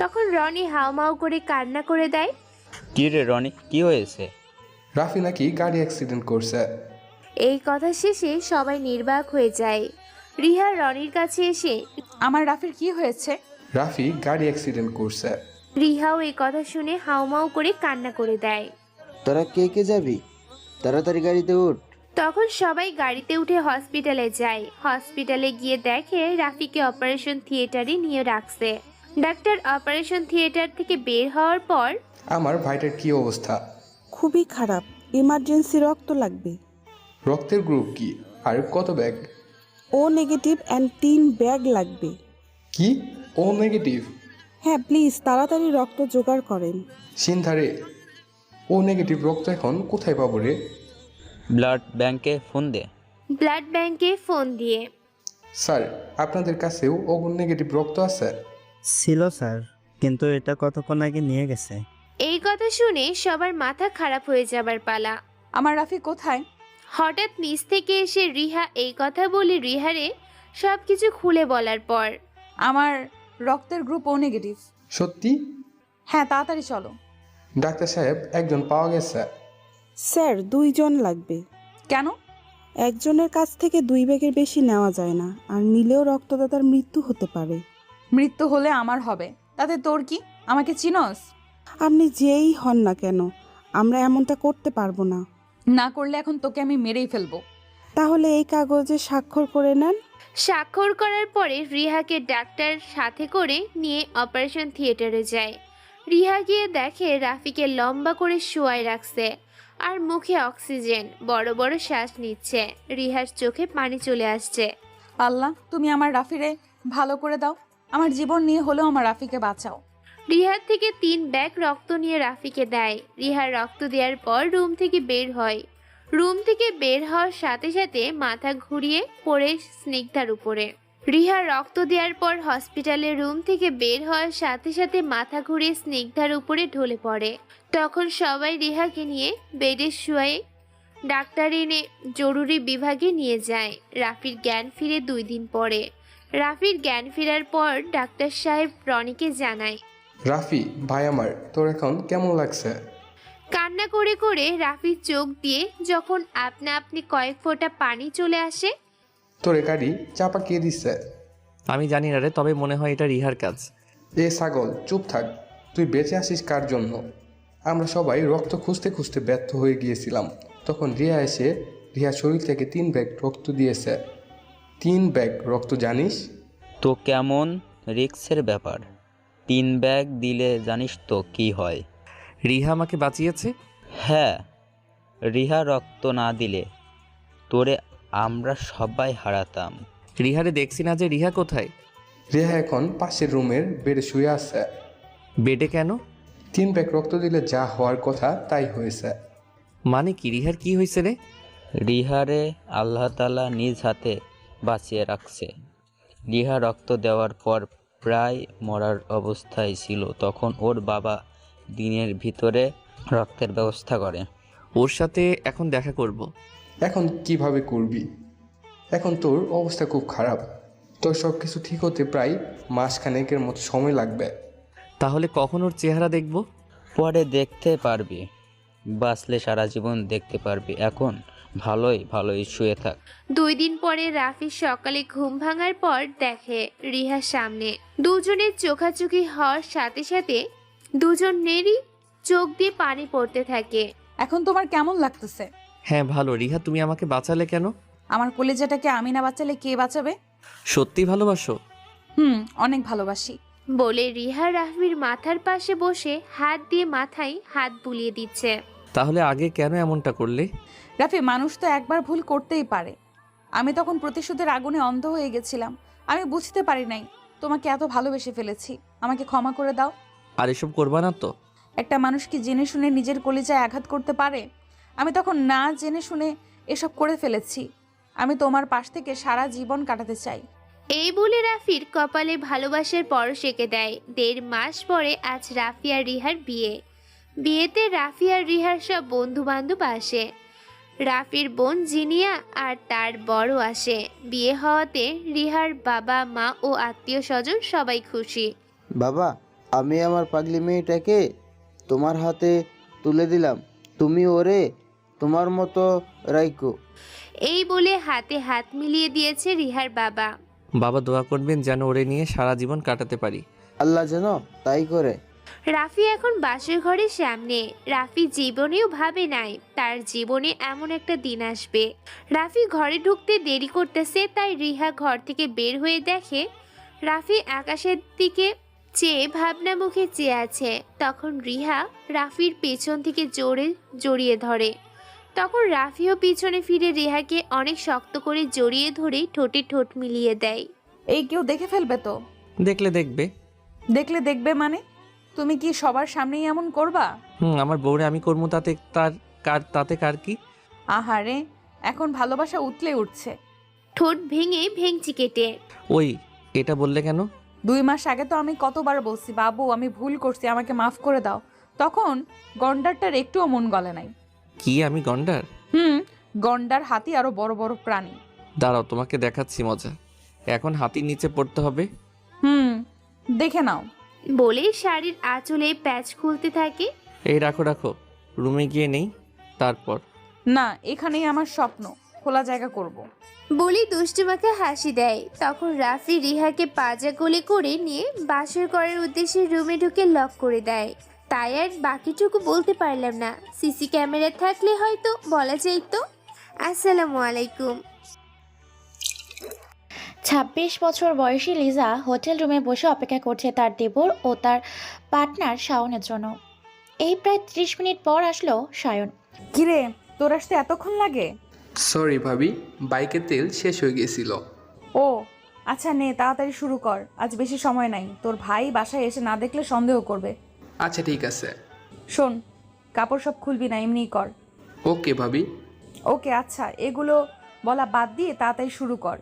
তখন রনি হাউমাউ করে কান্না করে দেয়। কি রে রনি, কি হয়েছে? রাফি নাকি গাড়ি অ্যাক্সিডেন্ট করছে। এই কথা শেষে সবাই নির্বাক হয়ে যায়। রিহা রনির কাছে এসে, আমার রাফির কি হয়েছে? রাফি গাড়ি অ্যাক্সিডেন্ট করছে। রিহাও এই কথা শুনে হাউমাউ করে কান্না করে দেয়। তোরা কে কে যাবি? তাড়াতাড়ি গাড়িতে উঠ। তখন সবাই গাড়িতে উঠে হসপিটালে যায়। হসপিটালে গিয়ে দেখে রাফিকে অপারেশন থিয়েটারে নিয়ে রাখছে। ডাক্তার অপারেশন থিয়েটার থেকে বের হওয়ার পর, আমার ভাইটার কি অবস্থা? খুবই খারাপ, ইমার্জেন্সি রক্ত লাগবে। রক্তের গ্রুপ কি আর কত bag? O negative and 3 bag লাগবে। কি ও নেগেটিভ? হ্যাঁ প্লিজ তাড়াতাড়ি রক্ত জোগাড় করেন। সিনথারে, ও নেগেটিভ রক্ত এখন কোথায় পাবো রে? ব্লাড ব্যাংকে ফোন দে। ব্লাড ব্যাংকে ফোন দিয়ে, স্যার, আপনাদের কাছেও ও নেগেটিভ রক্ত আছে? ছিল স্যার, কিন্তু এটা কতক্ষণ আগে নিয়ে গেছে। এই কথা শুনে সবার মাথা খারাপ হয়ে যাবার পালা। আমার রাফি কোথায়? হঠাৎ নিচ থেকে এসে রিহা এই কথা বলে রিহারে সবকিছু খুলে বলার পর, আমার রক্তের গ্রুপ ও নেগেটিভ। সত্যি? হ্যাঁ, তাড়াতাড়ি চলো। ডাক্তার সাহেব, একজন পাওয়া গেছে। স্যার 2 জন লাগবে। কেন? একজনের কাছ থেকে 2 ব্যাগের বেশি নেওয়া যায় না, আর নিলেও রক্তদাতার মৃত্যু হতে পারে। মৃত্যু হলে আমার হবে, তাতে তোর কি? আমাকে চিনস? আপনি যেই হন না কেন, আমরা এমনটা করতে পারবো না। না করলে এখন তোকে আমি মেরেই ফেলবো। তাহলে এই কাগজে স্বাক্ষর করে নেন। স্বাক্ষর করার পরে রিহাকে ডাক্তার সাথে করে নিয়ে অপারেশন থিয়েটারে যায়। রিহা গিয়ে দেখে রাফিকে লম্বা করে শোয়ায় রাখছে, আর মুখে অক্সিজেন, বড় বড় শ্বাস নিচ্ছে। রিহার চোখে পানি চলে আসছে। আল্লাহ, তুমি আমার রাফিরে ভালো করে দাও। আমার জীবন নিয়ে হলেও আমার রাফিকে বাঁচাও। রিহার থেকে 3 ব্যাগ রক্ত নিয়ে রাফিকে দেয়। রিহার রক্ত দেওয়ার পর রুম থেকে বের হয়। রুম থেকে বের হওয়ার সাথে সাথে মাথা ঘুরিয়ে পড়ে স্নিগ্ধার উপরে। রিহার রক্ত দেওয়ার পর হসপিটালের রুম থেকে বের হওয়ার সাথে সাথে মাথা ঘুরিয়ে স্নিগ্ধার উপরে ঢলে পড়ে। তখন সবাই রিহাকে নিয়ে বেডে শুয়ে ডাক্তার এনে জরুরি বিভাগে নিয়ে যায়। রাফির জ্ঞান ফিরে 2 দিন পরে। রাফির জ্ঞান ফেরার পর ডাক্তার সাহেব রনিকে জানায়, রাফি ভাই আমার, তোর এখন কেমন লাগছে? কান্না করে করে রাফির চোখ দিয়ে যখন আপনা আপনি কয়েক ফোঁটা পানি চলে আসে। তোরে গাড়ি চাপা কে দিচ্ছে? আমি জানি না রে, তবে মনে হয় এটা রিহার কাজ। এ ছাগল, চুপ থাক। তুই বেঁচে আসিস কার জন্য? আমরা সবাই রক্ত খুঁজতে খুঁজতে ব্যর্থ হয়ে গিয়েছিলাম। তখন রিয়া এসে রিয়ার শরীর থেকে 3 ব্যাগ রক্ত দিয়েছে। 3 ব্যাগ রক্ত, জানিস তো কেমন রিক্সের ব্যাপার? 3 ব্যাগ দিলে জানিস তো কি হয়? রিহা আমাকে বাঁচিয়েছে। হ্যাঁ, রিহা রক্ত না দিলে তোরে আমরা সবাই হারাতাম। রিহারে দেখছি না যে, রিহা কোথায়? রিয়া এখন পাশের রুমের বেডে শুয়ে আছে। বেডে কেন? 3 ব্যাগ রক্ত দিলে যা হওয়ার কথা তাই হয়েছে। মানে কি? রিহার কি হয়েছে রে? রিহারে আল্লাহ তাআলা নিজ হাতে বাঁচিয়ে রাখছে। রিহা রক্ত দেওয়ার পর প্রায় মরার অবস্থায় ছিল, তখন ওর বাবা দিনের ভিতরে রক্তের ব্যবস্থা করে। ওর সাথে এখন দেখা করব। এখন কিভাবে করবি? এখন তোর অবস্থা খুব খারাপ। তোর সব কিছু ঠিক হতে প্রায় মাসখানেকের মতো সময় লাগবে। তাহলে কখন ওর চেহারা দেখব? পরে দেখতে পারবি, বাঁচলে সারা জীবন দেখতে পারবি। এখন ভালোই ভালোই শুয়ে থাক। 2 দিন পরে রাফি সকালে ঘুম ভাঙার পর দেখে রিহার সামনে। দুজনের চোখাচোখি হওয়ার সাথে সাথে দুজনেরই চোখ দিয়ে পানি পড়তে থাকে। এখন তোমার কেমন লাগতেছে? হ্যাঁ ভালো। রিহা, তুমি আমাকে বাঁচালে কেন? আমার কলেজাটাকে আমি না বাঁচালে কে বাঁচাবে? সত্যি ভালোবাসো? অনেক ভালোবাসি। বলে রিহা রাফির মাথার পাশে বসে হাত দিয়ে মাথায় হাত বুলিয়ে দিচ্ছে। তাহলে আগে কেন এমনটা করলে? রাফি, মানুষ তো একবার ভুল করতেই পারে। আমি তখন প্রতিশোধের আগুনে অন্ধ হয়ে গেছিলাম। আমি বুঝতে পারি নাই তোমাকে এত ভালোবেসে ফেলেছি। আমাকে ক্ষমা করে দাও। আর এসব করবা না তো? একটা মানুষ কি জেনে শুনে নিজের কলিজায় আঘাত করতে পারে? আমি তখন না জেনে শুনে এসব করে ফেলেছি। আমি তোমার পাশ থেকে সারা জীবন কাটাতে চাই। এই বলে রাফির কপালে ভালোবাসার পরশ এঁকে দেয়। 1.5 মাস পরে আজ রাফি আর রিহার বিয়ে। বিয়েতে রাফি আর রিহার সব বন্ধু বান্ধব আসে। রাফির বোন জিনিয়া আর তার বড় আসে। বিয়ে হওয়াতে রিহার বাবা মা ও আত্মীয় স্বজন সবাই খুশি। বাবা, আমি আমার পাগলি মেয়েটাকে তোমার হাতে তুলে দিলাম। তুমি ওরে তোমার মতো রাইকো। এই বলে হাতে হাত মিলিয়ে দিয়েছে রিহার বাবা। বাবা দোয়া করবেন যেন ওরে নিয়ে সারা জীবন কাটাতে পারি। আল্লাহ যেন তাই করে। রাফি এখন বাসর ঘরের সামনে। রাফি জীবনেও ভাবে নাই তার জীবনে এমন একটা দিন আসবে। রাফি ঘরে ঢুকতে দেরি করতেছে, তাই রিহা ঘর থেকে বের হয়ে দেখে রাফি আকাশের দিকে চেয়ে ভাবনা মুখে চেয়ে আছে। তখন রিহা রাফির পেছন থেকে জোরে জড়িয়ে ধরে। তখন রাফিও পিছনে ফিরে রিহাকে অনেক শক্ত করে জড়িয়ে ধরে ঠোঁটে ঠোঁট মিলিয়ে দেয়। এই কেউ দেখে ফেলবে তো? দেখলে দেখবে। দেখলে দেখবে মানে? তুমি কি সবার সামনেই এমন করবা? আমার বউরে আমি করবো, তাতে কার কি? আহারে, এখন ভালোবাসা উতলে উঠছে। ঠোঁট ভেঙে ভেঙচি কেটে। ওই, এটা বললে কেন? 2 মাস আগে তো আমি কতবার বলছি, বাবু আমি ভুল করছি, আমাকে মাফ করে দাও। তখন গন্ডারটার একটুও মন গলে নাই। কি আমি গন্ডার? গন্ডার হাতি আরো বড় বড় প্রাণী। দাঁড়াও, তোমাকে দেখাচ্ছি মজা। এখন হাতির নিচে পড়তে হবে। দেখে নাও। বলে শাড়ির আঁচলে প্যাচ খুলতে থাকে। এই রাখো রাখো, রুমে গিয়ে নেই তারপর। না, এখানেই আমার স্বপ্ন, খোলা জায়গা করব। বলি দুষ্টুমাকে হাসি দেয়। তখন রাফি রিহাকে পাজা কোলে করে নিয়ে বাসর ঘরের উদ্দেশ্যে রুমে ঢুকে লক করে দেয়। তাই আর বাকিটুকু বলতে পারলাম না। সিসি ক্যামেরা থাকলে হয়তো বলা যাইতো। আসসালামু আলাইকুম। 26 বছর বয়সী লিজা হোটেল রুমে বসে অপেক্ষা করছে তার দেবর ও তার পার্টনার শাওনের জন্য। এই প্রায় 30 মিনিট পর আসলো শায়ন। কিরে, তোর আসতে এতক্ষণ লাগে? সরি ভাবি, বাইকের তেল শেষ হয়ে গিয়েছিল। ও আচ্ছা, নে তাড়াতাড়ি শুরু কর, আজ বেশি সময় নাই। তোর ভাই বাসায় এসে না দেখলে সন্দেহ করবে। আচ্ছা ঠিক আছে। শোন, কাপড় সব খুলবি না, এমনিই কর। ওকে ভাবি। ওকে আচ্ছা, এগুলো বলা বাদ দিয়ে তাড়াতাড়ি শুরু কর।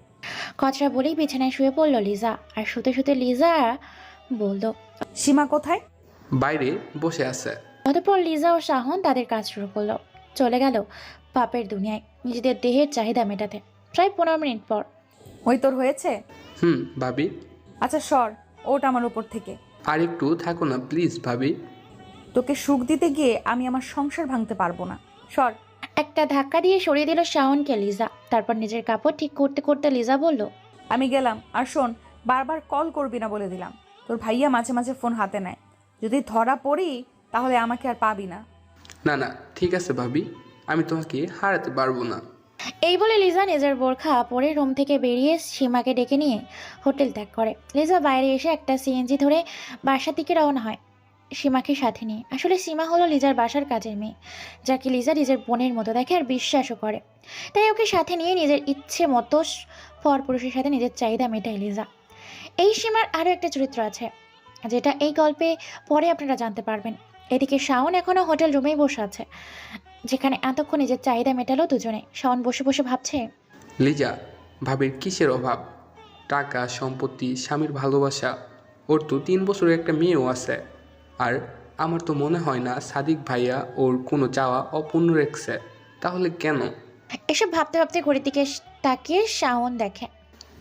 কথাটা বলেই বিছানায় শুয়ে পড়লো লিজা। আর শুতে শুতে লিজা বলল, সীমা কোথায়? বাইরে বসে আছে। অতঃপর লিজা ও শাহন তাদের কাজ শুরু করলো। চলে গেল পাপের দুনিয়ায় নিজেদের দেহের চাহিদা মেটাতে। প্রায় 15 মিনিট পর, ওই তোর হয়েছে? ভাবি। আচ্ছা সর, ওটা আমার উপর থেকে। আর একটু থাকো না প্লিজ ভাবি। তোকে সুখ দিতে গিয়ে আমি আমার সংসার ভাঙতে পারবো না, সর। একটা ধাক্কা দিয়ে সরিয়ে দিল শাওনকে লিজা। তারপর নিজের কাপড় ঠিক করতে করতে লিজা বলল, আমি গেলাম। আর শোন, বারবার কল করবি না বলে দিলাম। তোর ভাইয়া মাঝে মাঝে ফোন হাতে নেয়, যদি ধরা পড়ি তাহলে আমাকে আর পাবি না। না না ঠিক আছে ভাবি, আমি তোমাকে হারাতে পারবো না। এই বলে লিজা নিজের বোরখা পরে রুম থেকে বেরিয়ে সীমাকে ডেকে নিয়ে হোটেল ত্যাগ করে। লিজা বাইরে এসে একটা সিএনজি ধরে বাসার দিকে রওনা হয় সীমাকে সাথে নিয়ে। আসলে সীমা হলো লিজার বাসার কাজের মেয়ে, যাকে লিজা নিজের বোনের মতো দেখে আর বিশ্বাসও করে। তাই ওকে সাথে নিয়ে নিজের ইচ্ছে মতো পরপুরুষের সাথে নিজের চাহিদা মেটায় লিজা। এই সীমার আরও একটা চরিত্র আছে, যেটা এই গল্পে পরে আপনারা জানতে পারবেন। এদিকে শাওন এখনও হোটেল রুমেই বসে আছে, যেখানে এতক্ষণ নিজের চাহিদা মেটালো দুজনে। শাওন বসে বসে ভাবছে, লিজা, ভাবির কিসের অভাব? টাকা, সম্পত্তি, স্বামীর ভালোবাসা। ওর তো 3 বছরের একটা মেয়েও আছে। আর আমার তো মনে হয় না সাদিক ভাইয়া ওর কোনো চাওয়া অপূর্ণ রেখেছে। তাহলে কেন? এসব ভাবতে ভাবতে ঘড়ির দিকে তাকিয়ে শাওন দেখে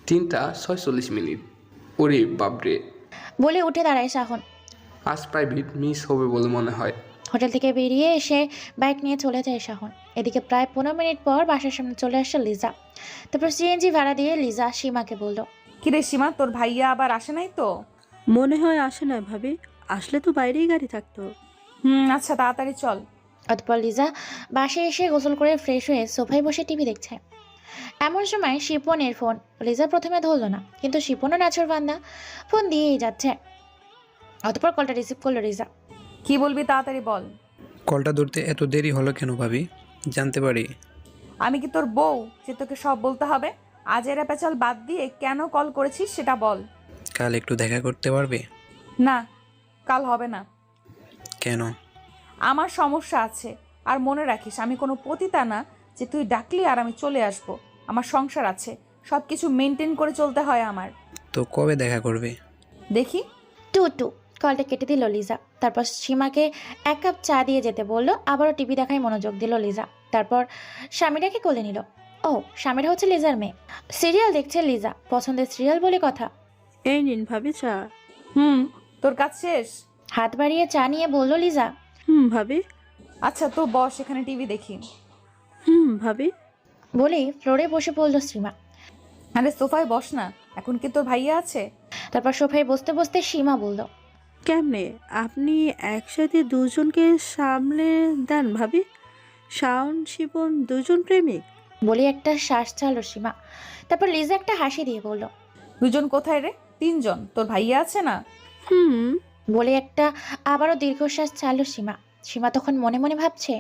3:46। ওরে বাবরে, বলে উঠে দাঁড়ায় শাওন। আজ প্রাইভেট মিস হবে বলে মনে হয়। হোটেল থেকে বেরিয়ে এসে বাইক নিয়ে চলে যায় শাওন। এদিকে প্রায় 15 মিনিট পর বাসার সামনে চলে আসে লিজা। তারপর সিএনজি ভাড়া দিয়ে লিজা সীমাকে বলল, কিরে সীমা, তোর ভাইয়া আবার আসে নাই তো? মনে হয় আসে না ভাবি, আসলে তো বাইরেই গাড়ি থাকতো। আচ্ছা তাড়াতাড়ি চল। অতঃপর লিজা বাসায় এসে গোসল করে ফ্রেশ হয়ে সোফায় বসে টিভি দেখছে। এমন সময় শিপনের ফোন। লিজা প্রথমে ধরলো না, কিন্তু শিপনও নাছর বান্দা, ফোন দিয়েই যাচ্ছে। অতঃপর কলটা রিসিভ করলো লিজা। কি বলবি তাড়াতাড়ি বল। কলটা ধরতে এত দেরি হলো কেন ভাবি, জানতে পারি? আমি কি তোর বউ যে তোকে সব বলতে হবে? আজ এরা পেঁচাল বাদ দিয়ে কেন কল করেছিস সেটা বল। কাল একটু দেখা করতে পারবে? না, কাল হবে না। কেন? আমার সমস্যা আছে। আর মনে রাখিস, আমি কোনো পতিতা না যে তুই ডাকলি আর আমি চলে আসব। আমার সংসার আছে, সব কিছু মেনটেন করে চলতে হয় আমার। তো কবে দেখা করবে? দেখি। টু কলটা কেটে দিল লিজা। তারপর সীমাকে 1 কাপ চা দিয়ে যেতে বলল। আবারও টিভি দেখায় মনোযোগ দিল লিজা। তারপর স্বামীটাকে কোলে নিল। ও, স্বামীরা হচ্ছে লিজার মেয়ে। সিরিয়াল দেখছে লিজা, পছন্দের সিরিয়াল বলে কথা। এই নিন ভাবি চা। তোর কাজ শেষ? হাত বাড়িয়ে চা নিয়ে বলল লিজা। ভাবি। আচ্ছা তো বস, এখানে টিভি দেখি। ভাবি। বলেই ফ্লোরে বসে পড়ল সীমা। আরে সোফায় বস না, এখন কি তোর ভাইয়া আছে? তারপর সোফায় বসতে বসতে সীমা বলল, কেমনে আপনি একসাথে দুজনকে সামলে দেন ভাবি? শাওন শিবন দুজন প্রেমিক? বলে একটা শ্বাস ছাড়লো সীমা। তারপর লিজা একটা হাসি দিয়ে বলল, দুজন কোথায় রে? তিনজন, তোর ভাইয়া আছে না? হুম। বলে একটা আবারও দীর্ঘশ্বাস ছাড়লো সীমা। সীমা তখন মনে মনে ভাবছে,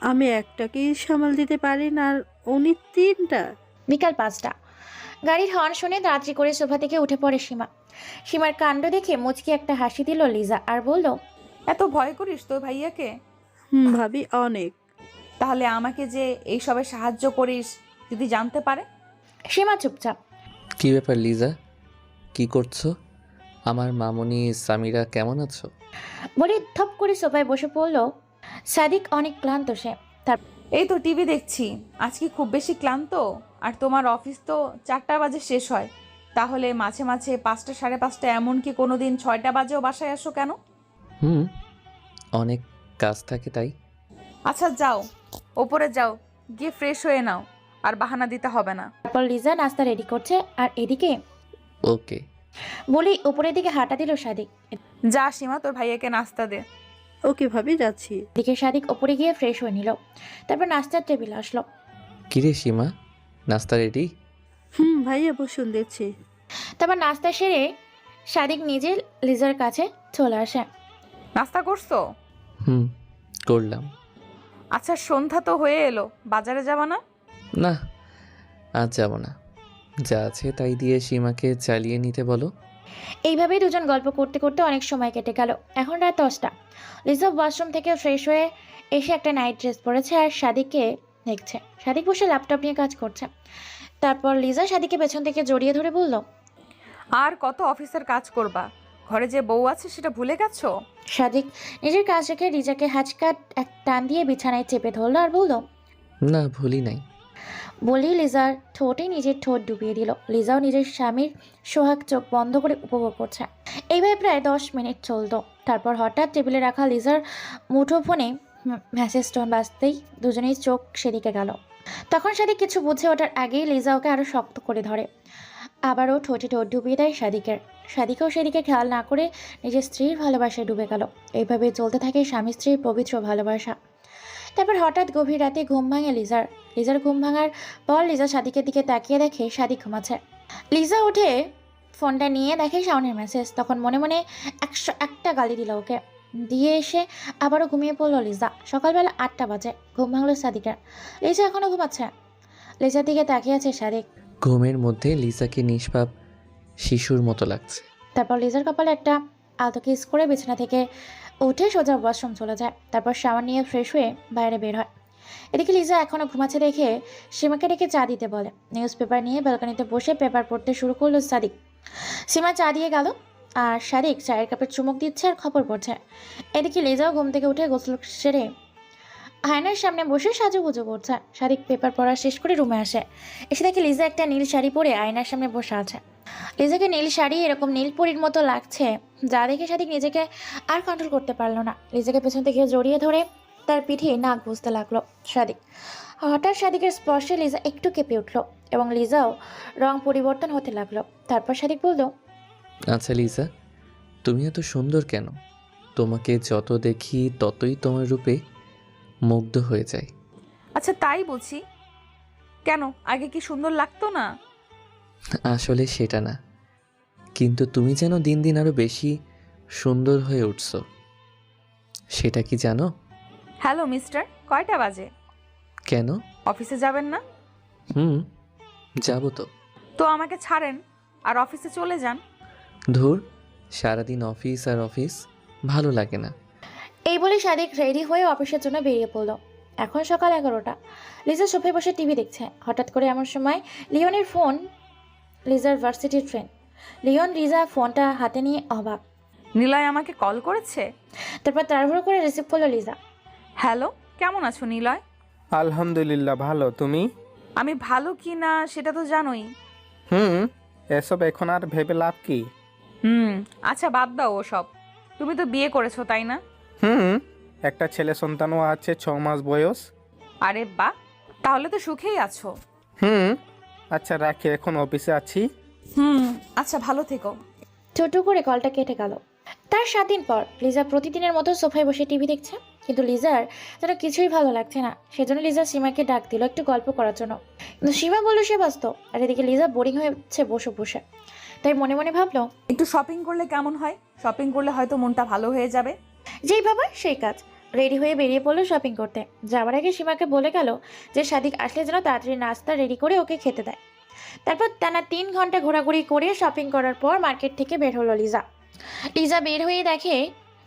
আমি একটাকেই সামাল দিতে পারি না, আর উনি তিনটা। বিকাল 5টা। গাড়ির হর্ন শুনে তাড়াতাড়ি করে সোফা থেকে উঠে পড়ে সীমা। সীমার কাণ্ড দেখে মুচকি একটা হাসি দিল লিজা আর বলল, এত ভয় করিস তোর ভাইয়াকে? ভাবি অনেক। তাহলে আমাকে যে এইসবে সাহায্য করিস যদি জানতে পারে? সীমা চুপচাপ। কি ব্যাপার লিজা, কি করছো? আমার মামনি সামিরা কেমন আছো? বলে থপ করে সোফায় বসে পড়ল সাদিক। অনেক ক্লান্ত সে। তার এই তো টিভি দেখছি। আজকে খুব বেশি ক্লান্ত? আর তোমার অফিস তো 4টা বাজে শেষ হয়, তাহলে মাঝে মাঝে 5টা, 5:30, এমনকি কোনো দিন 6টা বাজেও বাসায় আসো কেন? অনেক কাজ থাকে তাই। আচ্ছা যাও, ওপরে যাও, গিয়ে ফ্রেশ হয়ে নাও, আর বাহানা দিতে হবে না। তারপর লিজা নাস্তা রেডি করছে আর এদিকে ওকে বলেই উপরের দিকে হাঁটা দিল সাদিক। যা সীমা, তোর ভাইয়াকে নাস্তা দে। ওকে ভাবি, যাচ্ছি। এদিকে সাদিক উপরে গিয়ে ফ্রেশ হয়ে নিল। তারপর নাস্তার টেবিল আসলো। কিরে সীমা, নাস্তা রেডি? ভাইয়া বসুন, দিচ্ছি। তারপর নাস্তা সেরে সাদিক নিজে লিজার কাছে চলে আসে। নাস্তা করছো? করলাম। আচ্ছা সন্ধ্যা তো হয়ে এলো, বাজারে যাবা না? না, আজ যাব না। যা আছে তাই দিয়ে সীমাকে চালিয়ে নিতে বলো। এইভাবেই দুজন গল্প করতে করতে অনেক সময় কেটে গেল। এখন রাত 10টা। লিজা ওয়াশরুম থেকে ফ্রেশ হয়ে এসে একটা নাইট ড্রেস পরেছে আর সাদিককে দেখছে। সাদিক বসে ল্যাপটপ নিয়ে কাজ করছে। তারপর লিজা সাদিককে পেছন থেকে জড়িয়ে ধরে বলল, আর কত অফিসের কাজ করবা? ঘরে যে বউ আছে সেটা ভুলে গেছো? সাদিক নিজের কাজ রেখে লিজাকে হাঁচকাট এক টান দিয়ে বিছানায় চেপে ধরলো আর বলল, না, ভুলি নাই। বলেই লিজার ঠোঁটে নিজের ঠোঁট ডুবিয়ে দিল। লিজাও নিজের স্বামীর সোহাগ চোখ বন্ধ করে উপভোগ করছে। এইভাবে প্রায় 10 মিনিট চলতো। তারপর হঠাৎ টেবিলে রাখা লিজার মুঠোফোনে মেসেজ টোন বাজতেই দুজনেই চোখ সেদিকে গেল। তখন সাদিক কিছু বুঝে ওঠার আগেই লিজা ওকে আরো শক্ত করে ধরে আবারও ঠোঁটে ঠোঁট ডুবিয়ে দেয় সাদিকের। সাদিকও সেদিকে খেয়াল না করে নিজের স্ত্রীর ভালোবাসায় ডুবে গেল। এইভাবে চলতে থাকে স্বামী স্ত্রীর পবিত্র ভালোবাসা। তারপর হঠাৎ গভীর রাতে ঘুম ভাঙে লিজার ঘুম ভাঙার পর লিজা সাদিকের দিকে তাকিয়ে দেখে সাদিক ঘুমাচ্ছে। লিজা উঠে ফোনটা নিয়ে দেখে শাওনের মেসেজ। তখন মনে মনে 101টা গালি দিল ওকে। দিয়ে এসে আবারও ঘুমিয়ে পড়লো লিজা। সকালবেলা 8টা বাজে। ঘুম ভাঙলো সাদিকের। লিজা এখনো ঘুমাচ্ছে। লিজার দিকে তাকিয়ে আছে সাদিক। ঘুমের মধ্যে লিজাকে নিষ্পাপ শিশুর মতো লাগছে। তারপর লিজার কপালে একটা আলতো কিস করে বিছানা থেকে উঠে সোজা ওয়াশরুম চলে যায়। তারপর শাওয়ার নিয়ে ফ্রেশ হয়ে বাইরে বের হয়। এদিকে লিজা এখনো ঘুমাচ্ছে দেখে সীমাকে ডেকে চা দিতে বলে। নিউজ পেপার নিয়ে ব্যালকনিতে বসে পেপার পড়তে শুরু করলো সাদিক। সীমা চা দিয়ে গেল আর সাদিক চায়ের কাপে চুমুক দিচ্ছে আর খবর পড়ছে। এদিকে লিজাও ঘুম থেকে উঠে গোসল সেরে আয়নার সামনে বসে সাজুগুজু করছে। সাদিক পেপার পড়া শেষ করে রুমে আসে। এসে দেখে লিজা একটা নীল শাড়ি পরে আয়নার সামনে বসে আছে। লিজাকে নীল শাড়ি এরকম নীল পরীর মতো লাগছে যা দেখে সাদিক নিজেকে আর কন্ট্রোল করতে পারলো না। লিজাকে পেছন থেকে জড়িয়ে ধরে তার পিঠে নাক বুঝতে লাগলো সাদিক। হঠাৎ সাদিকের স্পর্শে লিজা একটু কেঁপে উঠলো এবং লিজাও রং পরিবর্তন হতে লাগলো। তারপর সাদিক বলল, আচ্ছা লিজা, তুমি এত সুন্দর কেন? তোমাকে যত দেখি ততই তোমার রূপে মুগ্ধ হয়ে যায়। আচ্ছা তাই বুঝি? কেন, আগে কি সুন্দর লাগতো না? আসলে সেটা না, কিন্তু তুমি যেন দিন দিন আরো বেশি সুন্দর হয়ে উঠছো। সেটা কি জানো? হ্যালো মিস্টার, কয়টা বাজে? কেন? অফিসে যাবেন না? যাবো তো। তো আমাকে ছাড়েন আর অফিসে চলে যান। ধুর, সারাদিন অফিস আর অফিস, ভালো লাগে না। এই বলে সাদিক রেডি হয়ে অফিসের জন্য বেরিয়ে পড়লো। এখন সকাল 11টা। লিজা সোফায় বসে টিভি দেখছে। হঠাৎ করে এমন সময় লিওনের ফোন। লিজার ভার্সিটির ফ্রেন্ড লিওন। লিজা ফোনটা হাতে নিয়ে অবাক। নিলয় আমাকে কল করেছে। তারপর তাড়াহুড়ো করে রিসিভ করলো লিজা। হ্যালো, কেমন আছো নিলয়? আলহামদুলিল্লাহ, ভালো। তুমি? আমি ভালো কি না সেটা তো জানোই। এসব এখন আর ভেবে লাভ কি? আচ্ছা বাদ দাও ওসব। তুমি তো বিয়ে করেছো তাই না? একটা ছেলে সন্তানও আছে, 6 মাস বয়স। আরে বাহ, তাহলে তো সুখেই আছো। আচ্ছা রাখি, এখন অফিসে আছি। আচ্ছা ভালো থেকো। ছোট করে কলটা কেটে গেল। তার 7 দিন পর লিজা প্রতিদিনের মতো সোফায় বসে টিভি দেখছে, কিন্তু লিজার যেন কিছুই ভালো লাগছে না। সেজন্য লিজা সীমাকে ডাক দিল একটু গল্প করার জন্য, কিন্তু সীমা বলল সে ব্যস্ত। আর এদিকে লিজা বোরিং হয়েছে বসে বসে, তাই মনে মনে ভাবলো একটু শপিং করলে কেমন হয়? শপিং করলে হয়তো মনটা ভালো হয়ে যাবে। যেই ভাবা সেই কাজ। রেডি হয়ে বেরিয়ে পড়লো শপিং করতে। যাওয়ার আগে সীমাকে বলে গেল যে সাদিক আসলে যেন তাড়াতাড়ি নাস্তা রেডি করে ওকে খেতে দেয়। তারপর টানা 3 ঘন্টা ঘোরাঘুরি করে শপিং করার পর মার্কেট থেকে বের হলো লিজা। লিজা বের হয়ে দেখে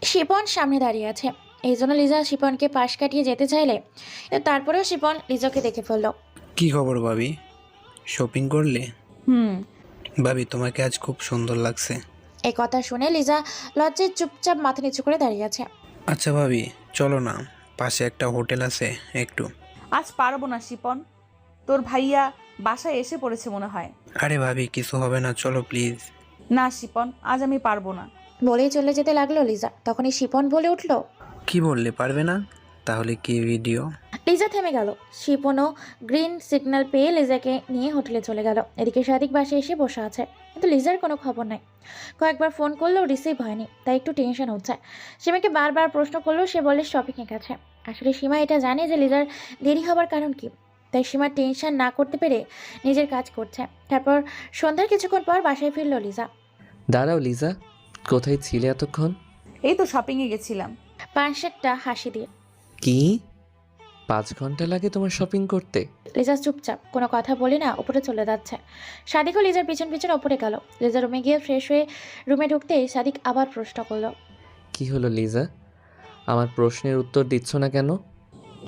শিপন সামনে দাঁড়িয়ে আছে। এই জন্য লিজা শিপনকে পাশ কাটিয়ে যেতে চাইলে তারপরেও শিপন লিজাকে দেখে ফেললো। কি খবর ভাবি, শপিং করলে? হুম। ভাবি তোমাকে আজ খুব সুন্দর লাগছে। এই কথা শুনে লিজা লজ্জায় চুপচাপ মাথা নিচু করে দাঁড়িয়ে আছে। আচ্ছা ভাবি, চলো না, পাশে একটা হোটেল আছে, একটু। আজ পারবো না শিপন, তোর ভাইয়া বাসায় এসে পড়েছে মনে হয়। আরে ভাবি কিছু হবে না, চলো প্লিজ। না শিপন, আজ আমি পারবো না। বলেই চলে যেতে লাগলো লিজা। তখনই শিপন বলে উঠলো, কি বললে পারবে না? তাহলে কি ভিডিও? লিজা থেমে গেল। শিপনও গ্রিন সিগন্যাল পেয়ে লিজাকে নিয়ে হোটেলে চলে গেল। এদিকে সাদিক বাসে এসে বসে আছে, কিন্তু লিজার কোনো খবর নাই। কয়েকবার ফোন করলেও রিসিভ হয়নি, তাই একটু টেনশন হচ্ছে। সীমাকে বারবার প্রশ্ন করলেও সে বলে শপিংয়ে গেছে। আসলে সীমা এটা জানে যে লিজার দেরি হবার কারণ কি, তাই সীমা টেনশন না করতে পেরে নিজের কাজ করছে। তারপর সন্ধ্যার কিছুক্ষণ পর বাসায় ফিরল লিজা। দাঁড়াও লিজা, কোথায় ছিলে এতক্ষণ? এই তো শপিংয়ে গেছিলাম। পাঁচটা হাসি দিয়ে। কি 5 ঘন্টা লাগে তোমার শপিং করতে? লিজা চুপচাপ কোনো কথা বলে না উপরে চলে যাচ্ছে। সাদিকও লিজার পিছন পিছন উপরে গেল। লিজা রুমে গিয়ে ফ্রেশ হয়ে রুমে ঢুকতেই সাদিক আবার প্রশ্ন করলো, কি হলো লিজা, আমার প্রশ্নের উত্তর দিচ্ছ না কেন?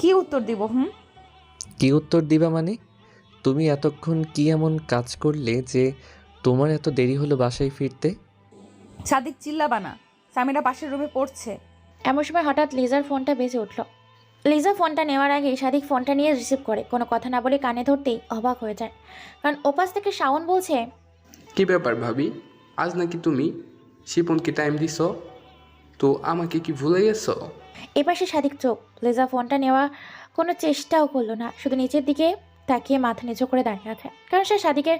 কি উত্তর দিব? কি উত্তর দিবা মানে? তুমি এতক্ষণ কি এমন কাজ করলে যে তোমার এত দেরি হলো বাসায় ফিরতে? সাদিক চিল্লাবা না, সামিরা পাশের রুমে পড়ছে। এমন সময় হঠাৎ লিজার ফোনটা বেজে উঠল। লিজা ফোনটা নেওয়ার আগে সাদিক ফোনটা নিয়ে রিসিভ করে। কোনো কথা না বলে কানে ধরতেই অবাক হয়ে যায়, কারণ ওপাশ থেকে শাওন বলছে, কি ব্যাপার ভাবি, আজ নাকি তুমি শিপনকে টাইম দিছ? তো আমাকে কি ভুলে গেছো? এপাশে সাদিক চোখ। লিজা ফোনটা নেওয়া কোনো চেষ্টাও করলো না, শুধু নিচের দিকে তাকিয়ে মাথা নিচু করে দাঁড়িয়ে আছে, কারণ সে সাদিকের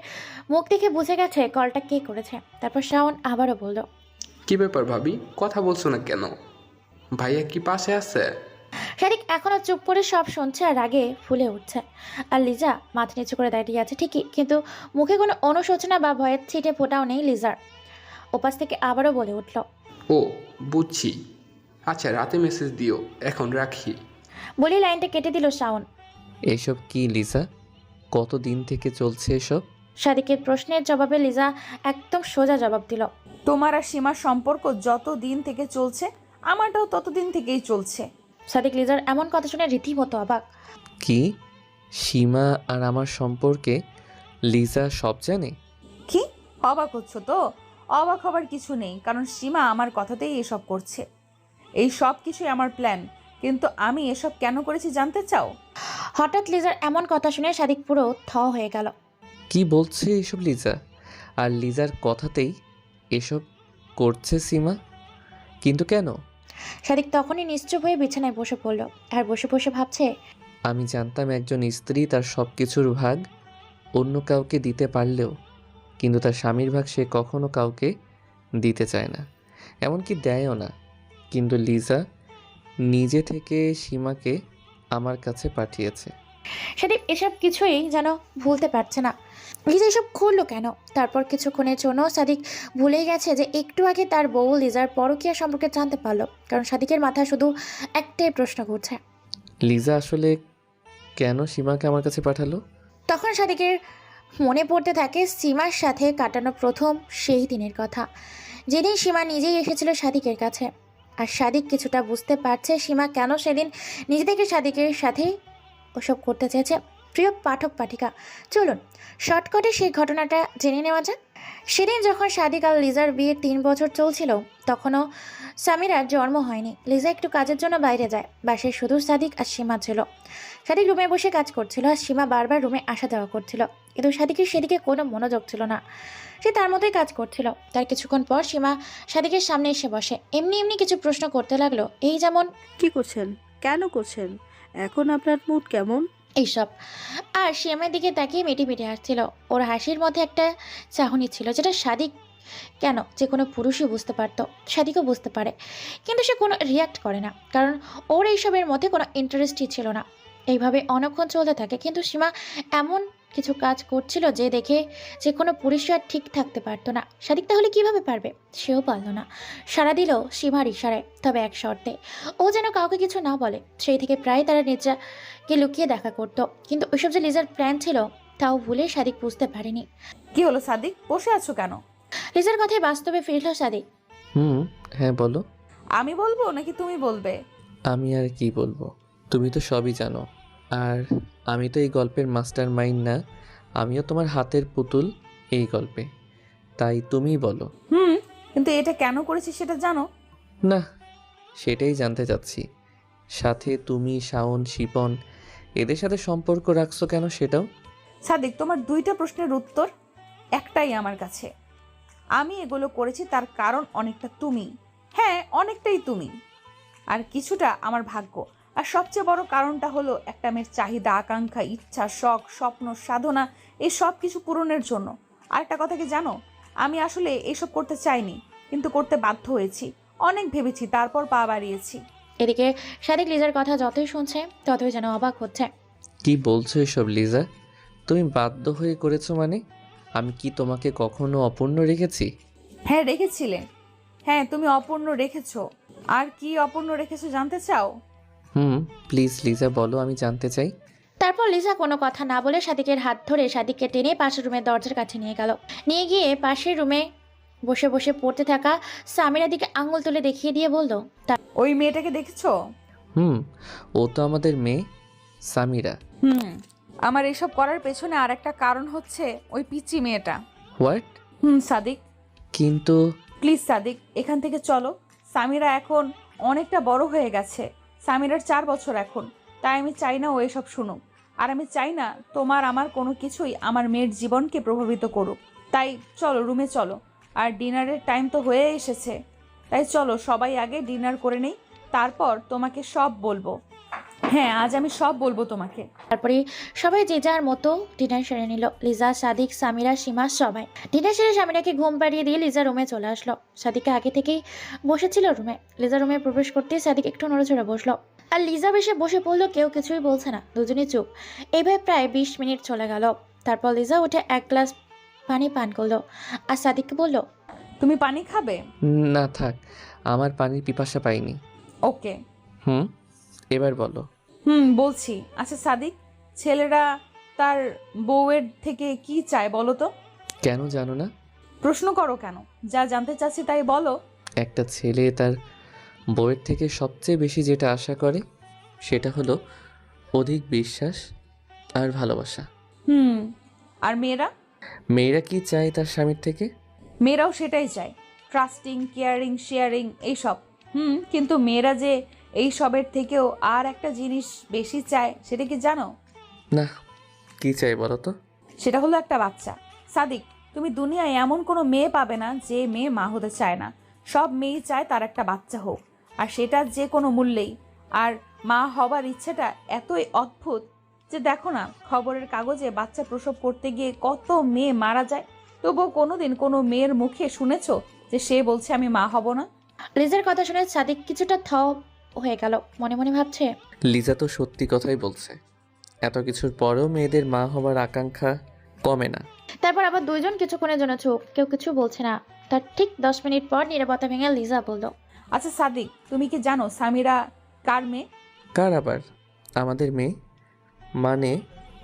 মুখ দেখে বুঝে গেছে কলটা কে করেছে। তারপর শাওন আবারও বলল, কি ব্যাপার ভাবি, কথা বলছো না কেন? ভাইয়া কি পাশে আছে? সাদিক এখনো চুপ করে সব শুনছে আর রাগে ফুলে উঠছে। আর লিজা মাথা নিচু করে দাঁড়িয়ে আছে ঠিকই, কিন্তু মুখে কোনো অনুশোচনা বা ভয়ের ছিটে ফোটাও নেই লিজার। ওপাশ থেকে আবারও বলে উঠল, ও বুঝছি, আচ্ছা রাতে মেসেজ দিও, এখন রাখি। বলি লাইনটা কেটে দিল শাওন। এসব কি লিজা, কতদিন থেকে চলছে এসব? সাদিকের প্রশ্নের জবাবে লিজা একদম সোজা জবাব দিল, তোমার আর সীমার সম্পর্ক যত দিন থেকে চলছে আমারটাও ততদিন থেকেই চলছে। সাদিক লিজার এমন কথা শুনে রীতিমতো অবাক। কি সীমা আর আমার সম্পর্কে লিজা সব জানে? কি অবাক হচ্ছ তো? অবাক হবার কিছু নেই, কারণ সীমা আমার কথাতেই এসব করছে। এই সব কিছুই আমার প্ল্যান, কিন্তু আমি এসব কেন করেছি জানতে চাও? হঠাৎ লিজার এমন কথা শুনে সাদিক পুরো থ হয়ে গেল। কি বলছে এসব লিজা? আর লিজার কথাতেই এসব করছে সীমা, কিন্তু কেন? সাদিক তখনই নিশ্চুপ হয়ে বিছানায় বসে পড়ল আর বসে বসে ভাবছে, আমি জানতাম একজন স্ত্রী তার সব কিছুর ভাগ অন্য কাউকে দিতে পারলেও কিন্তু তার স্বামীর ভাগ সে কখনো কাউকে দিতে চায় না, এমনকি দেয়ও না। কিন্তু লিজা নিজে থেকে সীমাকে আমার কাছে পাঠিয়েছে। সাদিক এসব কিছুই যেন ভুলতে পারছে না। লিজা এসব খুললো কেন? তারপর কিছুক্ষণের জন্য সাদিক ভুলে গেছে যে একটু আগে তার বউ লিজার পরকীয়া সম্পর্কে জানতে পারলো, কারণ সাদিকের মাথায় শুধু একটাই প্রশ্ন ঘুরছে, লিজা আসলে কেন সীমাকে আমার কাছে পাঠালো? তখন সাদিকের মনে পড়তে থাকে সীমার সাথে কাটানো প্রথম সেই দিনের কথা, যেদিন সীমা নিজেই এসেছিল সাদিকের কাছে। আর সাদিক কিছুটা বুঝতে পারছে সীমা কেন সেদিন নিজে থেকে সাদিকের সাথে ওসব করতে চেয়েছে। প্রিয় পাঠক পাঠিকা, চলুন শর্টকাটে সেই ঘটনাটা জেনে নেওয়া যাক। সেদিন যখন সাদিক আর লিজার বিয়ের 3 বছর চলছিল, তখনও সামিরার জন্ম হয়নি। লিজা একটু কাজের জন্য বাইরে যায়, বাসায় শুধু সাদিক আর সীমা ছিল। সাদিক রুমে বসে কাজ করছিল আর সীমা বারবার রুমে আসা যাওয়া করছিল, কিন্তু সাদিকের সেদিকে কোনো মনোযোগ ছিল না। সে তার মতোই কাজ করছিল। তার কিছুক্ষণ পর সীমা সাদিকের সামনে এসে বসে, এমনি এমনি কিছু প্রশ্ন করতে লাগলো, এই যেমন, কি করছেন, কেন করছেন, এখন আপনার মুড কেমন, এইসব। আর সীমার দিকে তাকিয়ে মেটে মেটে হাসছিল। ওর হাসির মধ্যে একটা চাহনি ছিল যেটা সাদিক কেন, যে কোনো পুরুষই বুঝতে পারতো, সাদিকও বুঝতে পারে, কিন্তু সে কোনো রিয়াক্ট করে না, কারণ ওর এইসবের মধ্যে কোনো ইন্টারেস্টই ছিল না। এইভাবে অনেকক্ষণ চলতে থাকে, কিন্তু সীমা এমন কিছু কাজ করছিল যে দেখে যে কোনো পুরুষ আর ঠিক থাকতে পারতো না। সাদিক তাহলে কিভাবে পারবে? সেও পারল না। সারা দিল সীমার ইশারায়, তবে এক শর্তে, ও যেন কাউকে কিছু না বলে। সেই থেকে প্রায় তারা লিজাকে লুকিয়ে দেখা করতো, কিন্তু ওইসব যে লিজার প্ল্যান ছিল তাও ভুলে সাদিক বুঝতে পারেনি। কি হলো সাদিক, বসে আছো কেন? লিজার কথায় বাস্তবে ফিরল সাদিক। হ্যাঁ বলো। আমি বলবো নাকি তুমি বলবে? আমি আর কি বলবো, তুমি তো সবই জানো। আর আমি তো এই গল্পের মাস্টার মাইন্ড না, আমিও তোমার হাতের পুতুল এই গল্পে, তাই তুমিই বলো। কিন্তু এটা কেন করেছি সেটা জানো? না, সেটাই জানতে চাচ্ছি। সাথে তুমি, শাওন, শিপন এদের সাথে সম্পর্ক রাখছো কেন সেটাও। সাদিক, তোমার দুইটা প্রশ্নের উত্তর একটাই আমার কাছে। আমি এগুলো করেছি তার কারণ অনেকটা তুমি, হ্যাঁ অনেকটাই তুমি, আর কিছুটা আমার ভাগ্য। আর সবচেয়ে বড় কারণটা হলো একটা মেয়ের চাহিদা, আকাঙ্ক্ষা, ইচ্ছা, শখ, স্বপ্ন, সাধনা, এই সব কিছু পূরণের জন্য। আরেকটা কথা কি জানো, আমি আসলে এইসব করতে চাইনি, কিন্তু করতে বাধ্য হয়েছি। অনেক ভেবেছি, তারপর পা বাড়িয়েছি। এদিকে সাদিক লিজার কথা যতই শুনছে ততই যেন অবাক হচ্ছে। কি বলছো এসব লিজা? তুমি বাধ্য হয়ে করেছো মানে? আমি কি তোমাকে কখনো অপূর্ণ রেখেছি? হ্যাঁ রেখেছিলে, হ্যাঁ তুমি অপূর্ণ রেখেছো। আর কি অপূর্ণ রেখেছো জানতে চাও? প্লিজ লিজা বলো, আমি জানতে চাই। তারপর লিজা কোনো কথা না বলে সাদিকের হাত ধরে সাদিককে টেনে পাশের রুমের দরজার কাছে নিয়ে গেল। নিয়ে গিয়ে পাশের রুমে বসে বসে পড়তে থাকা সামিরার দিকে আঙুল তুলে দেখিয়ে দিয়ে বলল, ওই মেয়েটাকে দেখেছো? ও তো আমাদের মেয়ে সামিরা। আমার এসব করার পেছনে আর একটা কারণ হচ্ছে ওই পিচ্চি মেয়েটা। হোয়াট? সাদিক, কিন্তু প্লিজ সাদিক, এখান থেকে চলো। সামিরা এখন অনেকটা বড় হয়ে গেছে, সামিরার 4 বছর এখন। তাই আমি চাই না ও এসব শুনুক, আর আমি চাই না তোমার আমার কোনো কিছুই আমার মেয়ের জীবনকে প্রভাবিত করুক। তাই চলো রুমে চলো, আর ডিনারের টাইম তো হয়ে এসেছে। তাই চলো সবাই আগে ডিনার করে নেই, তারপর তোমাকে সব বলবো। হ্যাঁ, আজ আমি সব বলবো তোমাকে। তারপরে সবাই যে যার মতো ডিনার সেরে নিল। লিজা, সাদিক, সামিরা, সীমা সবাই ডিনার সেরে সামিরাকে ঘুম পাড়িয়ে দিয়ে লিজা রুমে চলে আসলো। সাদিকা আগে থেকেই বসেছিল রুমে। লিজা রুমে প্রবেশ করতে সাদিক একটু নড়েচড়ে বসলো, আর লিজা বেশে বসে পড়লো। কেউ কিছুই বলছে না, দুজনেই চুপ। এইভাবে প্রায় 20 মিনিট চলে গেল। তারপর লিজা উঠে 1 গ্লাস পানি পান করলো, আর সাদিককে বলল, তুমি পানি খাবে? না থাক, আমার পানির পিপাসা পাইনি। ওকে। এবার বলো। বলছি। আচ্ছা সাদিক, ছেলেরা তার বউয়ের থেকে কি চায় বলো তো? কেন জানো না? প্রশ্ন করো কেন? যা জানতে চাচ্ছি তাই বলো। একটা ছেলে তার বউয়ের থেকে সবচেয়ে বেশি যেটা আশা করে সেটা হলো অধিক বিশ্বাস আর ভালোবাসা। আর মেয়েরা? মেয়েরা কি চায় তার স্বামীর থেকে? মেয়েরাও সেটাই চায়, ট্রাস্টিং, কেয়ারিং, শেয়ারিং, এইসব। কিন্তু মেয়েরা যে এই সবের থেকেও আর একটা জিনিস বেশি চায়, সেটা কি জানো? না, কি চাই বলো তো? সেটা হলো একটা বাচ্চা। সাদিক, তুমি দুনিয়ায় এমন কোনো মেয়ে পাবে না যে মেয়ে মা হতে চায় না। সব মেয়েই চায় তার একটা বাচ্চা হোক, আর সেটা যে কোনো মূল্যেই। আর মা হবার ইচ্ছেটা এতই অদ্ভুত যে দেখো না, খবরের কাগজে বাচ্চা প্রসব করতে গিয়ে কত মেয়ে মারা যায়, তবুও কোনোদিন কোনো মেয়ের মুখে শুনেছো যে সে বলছে আমি মা হব না? লিজার কথা শুনে সাদিক কিছুটা হয়ে গেল। মনে মনে ভাবছে, লিজা তো সত্যি কথাই বলছে। এত কিছুর পরেও মেয়েদের মা হবার আকাঙ্ক্ষা কমে না। তারপর আবার দুইজন কিছুক্ষণের জন্য চুপ, কেউ কিছু বলছে না। তার ঠিক 10 মিনিট পর নীরবতা ভেঙে লিজা বলল, আচ্ছা সাদিক, তুমি কি জানো সামিরা কার মেয়ে? কার আবার? আমাদের মেয়ে মানে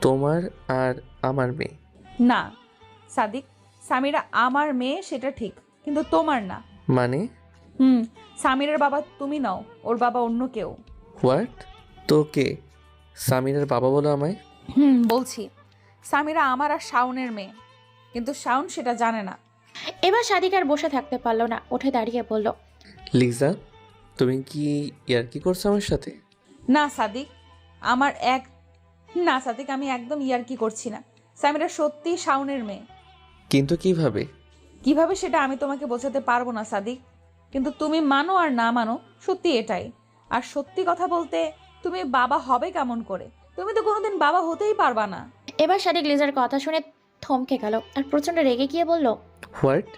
তোমার আর আমার মেয়ে? না সাদিক, সামিরা আমার মেয়ে সেটা ঠিক, কিন্তু তোমার না। মানে? সামিরার বাবা তুমি নও, ওর বাবা অন্য কেউ। হোয়াট? তো কে? সামিরার বাবা বলো আমায়। বলছি, সামিরা আমার আর শাওনের মেয়ে, কিন্তু শাওন সেটা জানে না। এবার সাদিক আর বসে থাকতে পারলো না, উঠে দাঁড়িয়ে বলল, লিজা, তুমি কি ইয়ার্কি করছো আমার সাথে? না সাদিক, না সাদিক, আমি একদম ইয়ার্কি করছি না। সামিরা সত্যি শাওনের মেয়ে। কিন্তু কিভাবে? কিভাবে সেটা আমি তোমাকে বোঝাতে পারবো না সাদিক, কিন্তু তুমি মানো আর না মানো, সত্যি এটাই। আর সত্যি কথা বলতে, তুমি বাবা হবে কেমন করে? তুমি তো কোনোদিন বাবা হতেই পারবা না। এবার সাদিক লিজার কথা শুনে থমকে গেল আর প্রচন্ড রেগে গিয়ে বলল, what?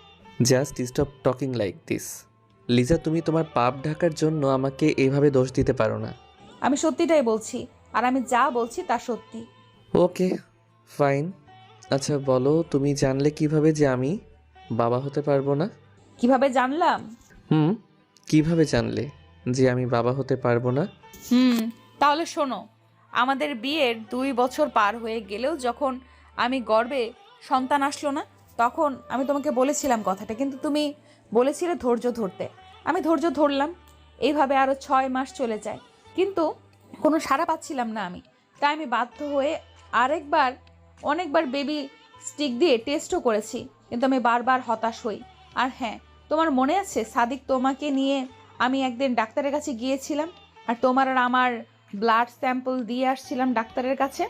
Just stop talking like this. Liza, তুমি তোমার পাপ ঢাকার জন্য আমাকে এভাবে দোষ দিতে পারো না। আমি সত্যিটাই বলছি, আর আমি যা বলছি তা সত্যি। Okay fine. আচ্ছা বলো, তুমি জানলে কিভাবে যে আমি বাবা হতে পারবো না? কিভাবে জানলাম? কিভাবে জানলে যে আমি বাবা হতে পারবো না? তাহলে শোনো, আমাদের বিয়ের 2 বছর পার হয়ে গেলেও যখন আমি গর্ভে সন্তান আসলো না, তখন আমি তোমাকে বলেছিলাম কথাটা, কিন্তু তুমি বলেছিলে ধৈর্য ধরতে। আমি ধৈর্য ধরলাম। এইভাবে আরও 6 মাস চলে যায়, কিন্তু কোনো সাড়া পাচ্ছিলাম না আমি। তাই আমি বাধ্য হয়ে অনেকবার বেবি স্টিক দিয়ে টেস্টও করেছি, কিন্তু আমি বারবার হতাশ হই। আর হ্যাঁ, তোমার মনে আছে সাদিক তোমাকে নিয়ে আমি একদিন ডাক্তারের কাছে গিয়েছিলাম, আর তোমার আর আমার ব্লাড স্যাম্পল দিয়ে আসছিলাম ডাক্তারের কাছে।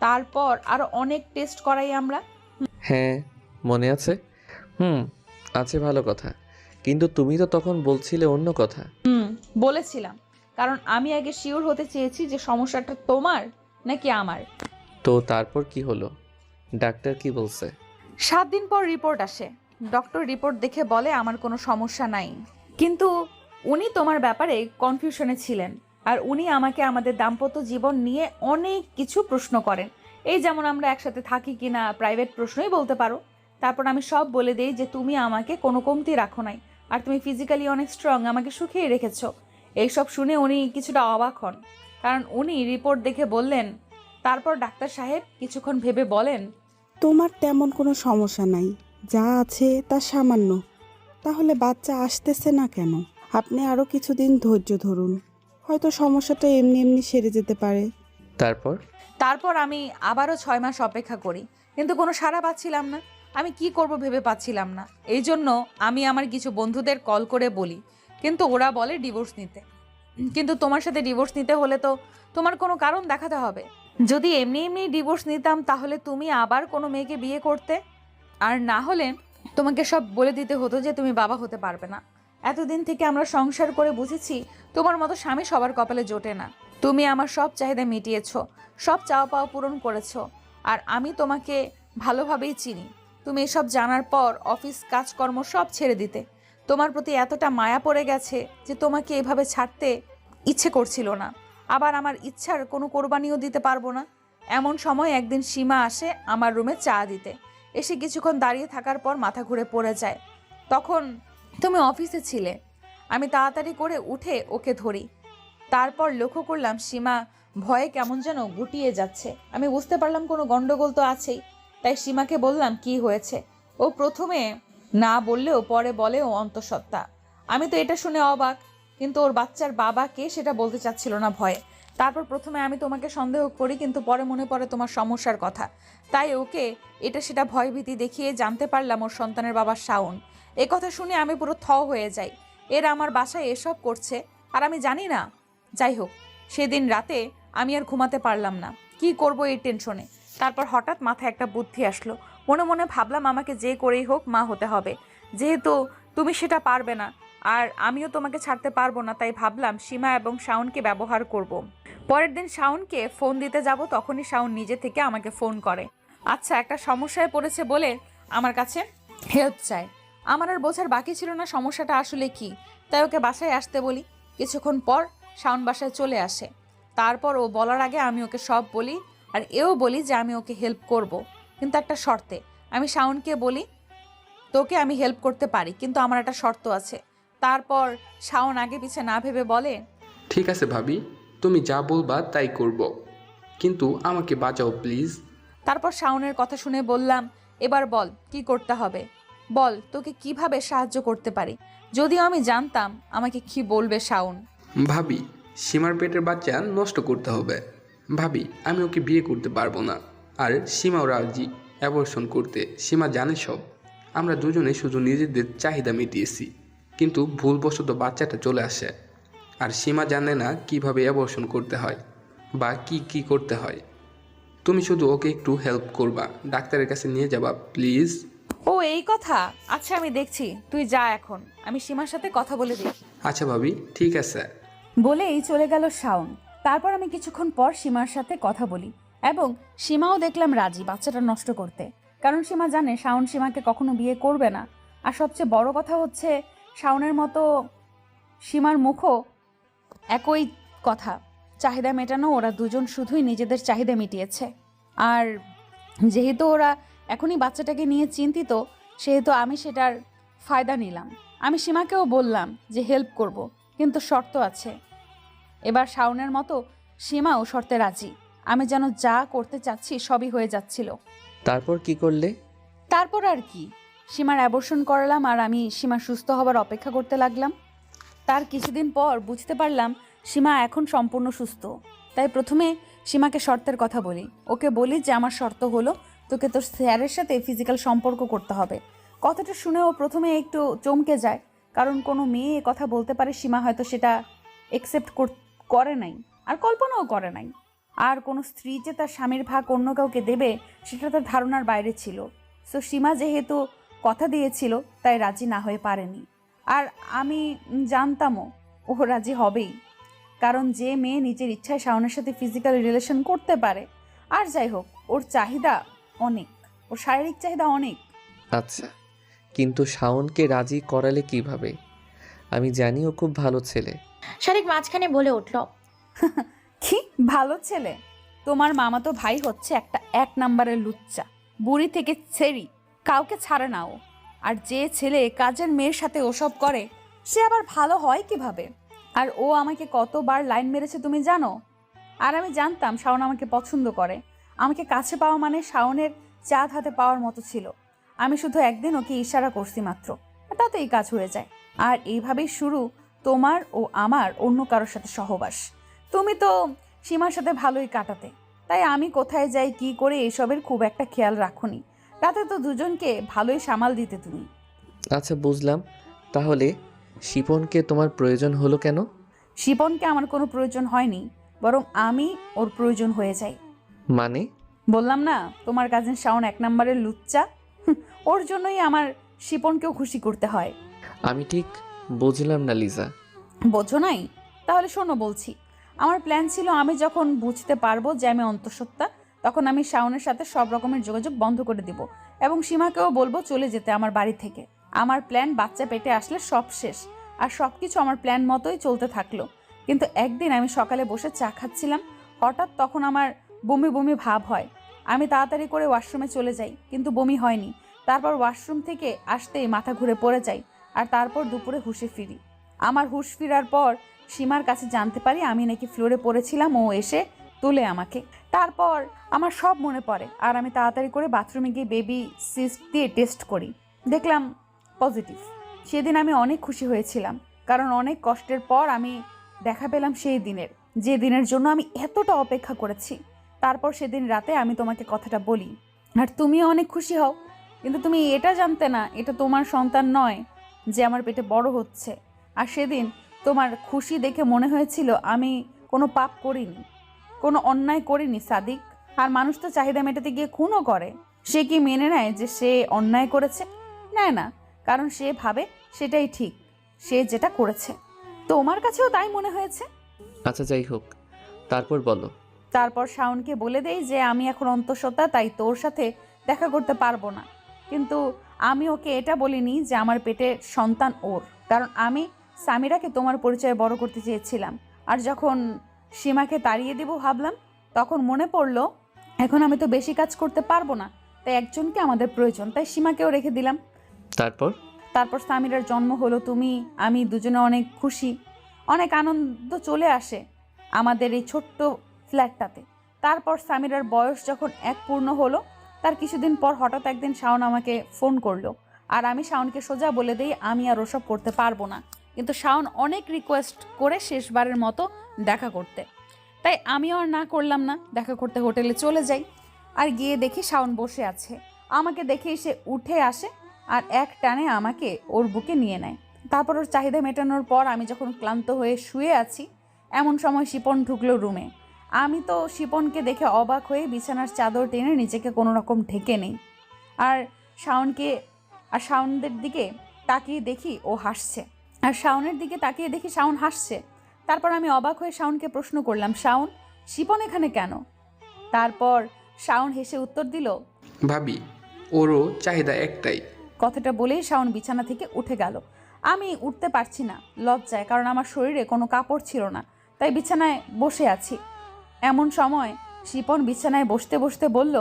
তারপর আরও অনেক টেস্ট করাই আমরা। হ্যাঁ মনে আছে। আছে, ভালো কথা, কিন্তু তুমি তো তখন বলছিলে অন্য কথা। বলেছিলাম, কারণ আমি আগে শিওর হতে চেয়েছি যে সমস্যাটা তোমার নাকি আমার। তো তারপর কি হলো? ডাক্তার কি বলছে? 7 দিন পর রিপোর্ট আসে। ডক্টর রিপোর্ট দেখে বলে আমার কোনো সমস্যা নাই, কিন্তু উনি তোমার ব্যাপারে কনফিউশনে ছিলেন। আর উনি আমাকে আমাদের দাম্পত্য জীবন নিয়ে অনেক কিছু প্রশ্ন করেন, এই যেমন আমরা একসাথে থাকি কিনা, প্রাইভেট প্রশ্নই বলতে পারো। তারপর আমি সব বলে দিই যে তুমি আমাকে কোনো কমতি রাখো নাই, আর তুমি ফিজিক্যালি অনেক স্ট্রং, আমাকে সুখেই রেখেছো। এইসব শুনে উনি কিছুটা অবাক হন, কারণ উনি রিপোর্ট দেখে বললেন। তারপর ডাক্তার সাহেব কিছুক্ষণ ভেবে বলেন, তোমার তেমন কোনো সমস্যা নাই, যা আছে তা সামান্য। তাহলে বাচ্চা আসতেছে না কেন? আপনি আরও কিছুদিন ধৈর্য ধরুন, হয়তো সমস্যাটা এমনি এমনি সেরে যেতে পারে। তারপর আমি আবারও 6 মাস অপেক্ষা করি, কিন্তু কোনো সাড়া পাচ্ছিলাম না। আমি কি করব ভেবে পাচ্ছিলাম না। এই জন্য আমি আমার কিছু বন্ধুদের কল করে বলি, কিন্তু ওরা বলে ডিভোর্স নিতে। কিন্তু তোমার সাথে ডিভোর্স নিতে হলে তো তোমার কোনো কারণ দেখাতে হবে। যদি এমনি এমনি ডিভোর্স নিতাম তাহলে তুমি আবার কোনো মেয়েকে বিয়ে করতে, আর না হলে তোমাকে সব বলে দিতে হতো যে তুমি বাবা হতে পারবে না। এতদিন থেকে আমরা সংসার করে বুঝেছি তোমার মতো স্বামী সবার কপালে জোটে না। তুমি আমার সব চাহিদা মিটিয়েছো, সব চাওয়া পাওয়া পূরণ করেছো, আর আমি তোমাকে ভালোভাবেই চিনি। তুমি এসব জানার পর অফিস কাজকর্ম সব ছেড়ে দিতে। তোমার প্রতি এতটা মায়া পড়ে গেছে যে তোমাকে এভাবে ছাড়তে ইচ্ছে করছিল না। আবার আমার ইচ্ছার কোনো কোরবানিও দিতে পারবো না। এমন সময় একদিন সীমা আসে আমার রুমে চা দিতে। এসে কিছুক্ষণ দাঁড়িয়ে থাকার পর মাথা ঘুরে পড়ে যায়। তখন তুমি অফিসে ছিলে। আমি তাড়াতাড়ি করে উঠে ওকে ধরি। তারপর লক্ষ্য করলাম সীমা ভয়ে কেমন যেন গুটিয়ে যাচ্ছে। আমি বুঝতে পারলাম কোনো গন্ডগোল তো আছেই। তাই সীমাকে বললাম কি হয়েছে। ও প্রথমে না বললেও পরে বলে ও অন্তঃসত্ত্বা। আমি তো এটা শুনে অবাক, কিন্তু ওর বাচ্চার বাবা কে সেটা বলতে চাচ্ছিল না ভয়ে। তারপর প্রথমে আমি তোমাকে সন্দেহ করি, কিন্তু পরে মনে পড়ে তোমার সমস্যার কথা। তাই ওকে এটা সেটা ভয়ভীতি দেখিয়ে জানতে পারলাম ওর সন্তানের বাবা শাওন। এ কথা শুনে আমি পুরো থ হয়ে যাই। এর আমার বাসায় এসব করছে আর আমি জানি না। যাই হোক, সেদিন রাতে আমি আর ঘুমাতে পারলাম না, কি করব এই টেনশনে। তারপর হঠাৎ মাথায় একটা বুদ্ধি আসলো। মনে মনে ভাবলাম আমাকে যে করেই হোক মা হতে হবে, যেহেতু তুমি সেটা পারবে না আর আমিও তোমাকে ছাড়তে পারবো না। তাই ভাবলাম সীমা এবং শাওনকে ব্যবহার করব। পরের দিন শাওনকে ফোন দিতে যাব, তখনই শাওন নিজে থেকে আমাকে ফোন করে। আচ্ছা, একটা সমস্যায় পড়েছে বলে আমার কাছে হেল্প চায়। আমার আর বোঝার বাকি ছিল না সমস্যাটা আসলে কি, তাই ওকে বাসায় আসতে বলি। কিছুক্ষণ পর শাওন বাসায় চলে আসে। তারপর ও বলার আগে আমি ওকে সব বলি, আর এও বলি যে আমি ওকে হেল্প করব, কিন্তু একটা শর্তে। আমি শাওনকে বলি তোকে আমি হেল্প করতে পারি, কিন্তু আমার একটা শর্ত আছে। তারপর শাওন আগে পিছে না ভেবে বলে, ঠিক আছে ভাবি, তুমি যা বলবা তাই করব, কিন্তু আমাকে বাঁচাও প্লিজ। তারপর শাওনের কথা শুনে বললাম, এবার বল কি করতে হবে, বল তোকে কিভাবে সাহায্য করতে পারি। যদিও আমি জানতাম আমাকে কি বলবে শাওন। ভাবি, সীমার পেটের বাচ্চা নষ্ট করতে হবে। ভাবি, আমি ওকে বিয়ে করতে পারবো না, আর সীমাও রাজি অ্যাবর্শন করতে। সীমা জানে সব। আমরা দুজনে শুধু নিজেদের চাহিদা মিটিয়েছি, কিন্তু ভুলবশত বাচ্চাটা চলে আসে। আর সীমা জানে না কিভাবে অ্যাবর্শন করতে হয় বা কি করতে হয়। তুমি শুধু ওকে একটু হেল্প করবা, ডাক্তারের কাছে নিয়ে যাবা প্লিজ। ও এই কথা, আচ্ছা আমি দেখছি, তুই যা এখন, আমি সীমার সাথে কথা বলে দিই। আচ্ছা ভাবি, ঠিক আছে। বলেই চলে গেল শাওন। তারপর আমি কিছুক্ষণ পর সীমার সাথে কথা বলি, এবং সীমাও দেখলাম রাজি বাচ্চাটা নষ্ট করতে, কারণ সীমা জানে শাওন সীমাকে কখনো বিয়ে করবে না। আর সবচেয়ে বড় কথা হচ্ছে শাওনের মতো সীমার মুখও একই কথা, চাহিদা মেটানো। ওরা দুজন শুধুই নিজেদের চাহিদা মিটিয়েছে। আর যেহেতু ওরা এখনই বাচ্চাটাকে নিয়ে চিন্তিত, সেহেতু আমি সেটার ফায়দা নিলাম। আমি সীমাকেও বললাম যে হেল্প করব, কিন্তু শর্ত আছে। এবার শাওনের মতো সীমাও শর্তে রাজি। আমি যেন যা করতে চাচ্ছি সবই হয়ে যাচ্ছিল। তারপর কি করলে? তারপর আর কি, সীমার অ্যাবর্শন করালাম আর আমি সীমা সুস্থ হবার অপেক্ষা করতে লাগলাম। তার কিছুদিন পর বুঝতে পারলাম সীমা এখন সম্পূর্ণ সুস্থ। তাই প্রথমে সীমাকে শর্তের কথা বলি। ওকে বলি যে আমার শর্ত হলো তোকে তোর স্যারের সাথে ফিজিক্যাল সম্পর্ক করতে হবে। কথাটা শুনে ও প্রথমে একটু চমকে যায়, কারণ কোনো মেয়ে কথা বলতে পারে সীমা হয়তো সেটা একসেপ্ট করে নাই, আর কল্পনাও করে নাই। আর কোনো স্ত্রী যে তার স্বামীর ভাগ অন্য কাউকে দেবে সেটা তার ধারণার বাইরে ছিল। সো সীমা যেহেতু কথা দিয়েছিল তাই রাজি না হয়ে পারেনি। আর আমি জানতামও ও রাজি হবেই, কারণ যে মেয়ে নিজের ইচ্ছায় শাওনের সাথে ফিজিক্যাল রিলেশন করতে পারে, আর যাই হোক ওর চাহিদা অনেক, ওর শারীরিক চাহিদা অনেক। আচ্ছা, কিন্তু শাওনকে রাজি করালে কিভাবে? আমি জানি ও খুব ভালো ছেলে। শারিক মাঝখানে বলে উঠল, কি ভালো ছেলে? তোমার মামাতো ভাই হচ্ছে একটা 1 নাম্বারের লুচ্চা, বুড়ি থেকে ছেড়ি, কাউকে ছাড়ে না ও। আর যে ছেলে কাজের মেয়ের সাথে ওসব করে সে আবার ভালো হয় কিভাবে? আর ও আমাকে কতবার লাইন মেরেছে তুমি জানো? আর আমি জানতাম শাওন আমাকে পছন্দ করে। আমাকে কাছে পাওয়া মানে শাওনের চাঁদ হাতে পাওয়ার মতো ছিল। আমি শুধু একদিন ওকে ইশারা করছি মাত্র, তাতেই কাজ হয়ে যায়। আর এইভাবেই শুরু তোমার ও আমার অন্য কারোর সাথে সহবাস। তুমি তো সীমার সাথে ভালোই কাটাতে, তাই আমি কোথায় যাই কি করে এসবের খুব একটা খেয়াল রাখুনি। রাতে তো দুজনকে ভালোই সামাল দিতে তুমি। আচ্ছা, বুঝলাম। তাহলে শিপনকে তোমার প্রয়োজন হলো কেন? শিপনকে আমার কোনো প্রয়োজন হয়নি, বরং আমি ওর প্রয়োজন হয়ে যাই। মানে? বললাম না তোমার কাজিন শাওন 1 নাম্বারের লুচ্চা, ওর জন্যই আমার শিপনকেও খুশি করতে হয়। আমি ঠিক বুঝলাম না লিজা। বোঝো নাই? তাহলে শোনো বলছি। আমার প্ল্যান ছিল আমি যখন বুঝতে পারবো যে আমি অন্তঃসত্ত্বা, তখন আমি শাওনের সাথে সব রকমের যোগাযোগ বন্ধ করে দিব এবং সীমাকেও বলবো চলে যেতে আমার বাড়ি থেকে। আমার প্ল্যান বাচ্চা পেটে আসলে সব শেষ, আর সব কিছু আমার প্ল্যান মতোই চলতে থাকলো। কিন্তু একদিন আমি সকালে বসে চা খাচ্ছিলাম, হঠাৎ তখন আমার বমি বমি ভাব হয়। আমি তাড়াতাড়ি করে ওয়াশরুমে চলে যাই, কিন্তু বমি হয়নি। তারপর ওয়াশরুম থেকে আসতেই মাথা ঘুরে পড়ে যাই, আর তারপর দুপুরে হুঁশে ফিরি। আমার হুঁশ ফিরার পর সীমার কাছে জানতে পারি আমি নাকি ফ্লোরে পড়েছিলাম, ও এসে তুলে আমাকে। তারপর আমার সব মনে পড়ে, আর আমি তাড়াতাড়ি করে বাথরুমে গিয়ে বেবি সিস্ট দিয়ে টেস্ট করি, দেখলাম পজিটিভ। সেদিন আমি অনেক খুশি হয়েছিলাম, কারণ অনেক কষ্টের পর আমি দেখা পেলাম সেই দিনের, যে দিনের জন্য আমি এতটা অপেক্ষা করেছি। তারপর সেদিন রাতে আমি তোমাকে কথাটা বলি, আর তুমিও অনেক খুশি হও। কিন্তু তুমি এটা জানতে না এটা তোমার সন্তান নয়, যে আমার পেটে বড় হচ্ছে। আর সেদিন তোমার খুশি দেখে মনে হয়েছিল আমি কোনো পাপ করিনি, কোনো অন্যায় করিনি সাদিক। আর মানুষ তো চাহিদা মেটাতে গিয়ে খুনও করে। সে কি মেনে নেয় যে সে অন্যায় করেছে? নেয় না, কারণ সে ভাবে সেটাই ঠিক, সে যেটা করেছে। তোমার কাছেও তাই মনে হয়েছে। আচ্ছা, যাই হোক, তারপর বলো। তারপর শাওনকে বলে দেই যে আমি এখন অন্তঃসত্ত্বা, তাই তোর সাথে দেখা করতে পারবো না। কিন্তু আমি ওকে এটা বলিনি যে আমার পেটে সন্তান ওর, কারণ আমি সামিরাকে তোমার পরিচয়ে বড় করতে চেয়েছিলাম। আর যখন সীমাকে তাড়িয়ে দেব ভাবলাম, তখন মনে পড়লো এখন আমি তো বেশি কাজ করতে পারবো না, তাই একজনকে আমাদের প্রয়োজন, তাই সীমাকেও রেখে দিলাম। তারপর সামিরার জন্ম হলো, তুমি আমি দুজনে অনেক খুশি, অনেক আনন্দ চলে আসে আমাদের এই ছোট্ট ফ্ল্যাটটাতে। তারপর সামিরার বয়স যখন 1 পূর্ণ হলো, তার কিছুদিন পর হঠাৎ একদিন শাওন আমাকে ফোন করলো, আর আমি শাওনকে সোজা বলে দিই আমি আর ওসব করতে পারবো না। কিন্তু শাওন অনেক রিকোয়েস্ট করে শেষবারের মতো দেখা করতে, তাই আমিও আর না করলাম না, দেখা করতে হোটেলে চলে যাই। আর গিয়ে দেখি শাওন বসে আছে। আমাকে দেখেই সে উঠে আসে আর এক টানে আমাকে ওর বুকে নিয়ে নেয়। তারপর ওর চাহিদা মেটানোর পর আমি যখন ক্লান্ত হয়ে শুয়ে আছি, এমন সময় শিপন ঢুকলো রুমে। আমি তো শিপনকে দেখে অবাক হয়ে বিছানার চাদর টেনে নিজেকে কোনো রকম ঢেকে নেই, আর শাওনদের দিকে তাকিয়ে দেখি ও হাসছে, আর শাওনের দিকে তাকিয়ে দেখি শাওন হাসছে। তারপর আমি অবাক হয়ে শাওনকে প্রশ্ন করলাম, শাওন, শিপন এখানে কেন? তারপর শাওন হেসে উত্তর দিল, ভাবি ওরও চাহিদা একটাই। কথাটা বলেই শাওন বিছানা থেকে উঠে গেল। আমি উঠতে পারছি না লজ্জায়, কারণ আমার শরীরে কোনো কাপড় ছিল না, তাই বিছানায় বসে আছি। এমন সময় শিপন বিছানায় বসতে বসতে বলল,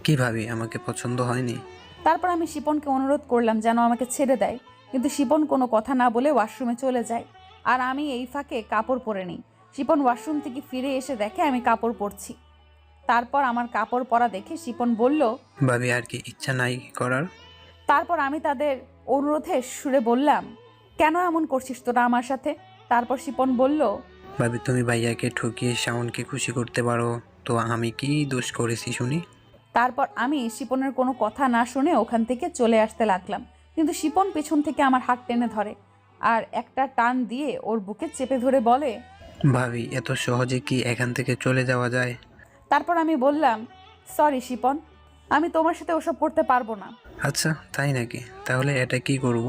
কি ভাবি, আমাকে পছন্দ হয়নি? তারপর আমি শিপনকে অনুরোধ করলাম যেন আমাকে ছেড়ে দেয়, কিন্তু শিপন কোনো কথা না বলে ওয়াশরুমে চলে যায়। আর আমি এই ফাঁকে কাপড় পরে নিই। শিপন ওয়াশরুম থেকে ফিরে এসে দেখে আমি কাপড় পরছি। তারপর আমার কাপড় পরা দেখে শিপন বলল, ভাবি আর কি ইচ্ছা নাই করার? তারপর আমি তাদের অনুরোধের সুরে বললাম, কেন এমন করছিস তোরা আমার সাথে? তারপর শিপন বলল, ভাবি তুমি ভাইয়াকে ঠকিয়ে শাওনকে খুশি করতে পারো, তো আমি কি দোষ করেছি শুনি? তারপর আমি শিপনের কোনো কথা না শুনে ওখান থেকে চলে আসতে লাগলাম, কিন্তু শিপন পেছন থেকে আমার হাত টেনে ধরে আর একটা টান দিয়ে ওর বুকে চেপে ধরে বলে, ভাবি এত সহজে কি এখান থেকে চলে যাওয়া যায়? তারপর আমি বললাম, সরি শিপন, আমি তোমার সাথে ওসব করতে পারবো না। আচ্ছা তাই নাকি, তাহলে এটা কি করব?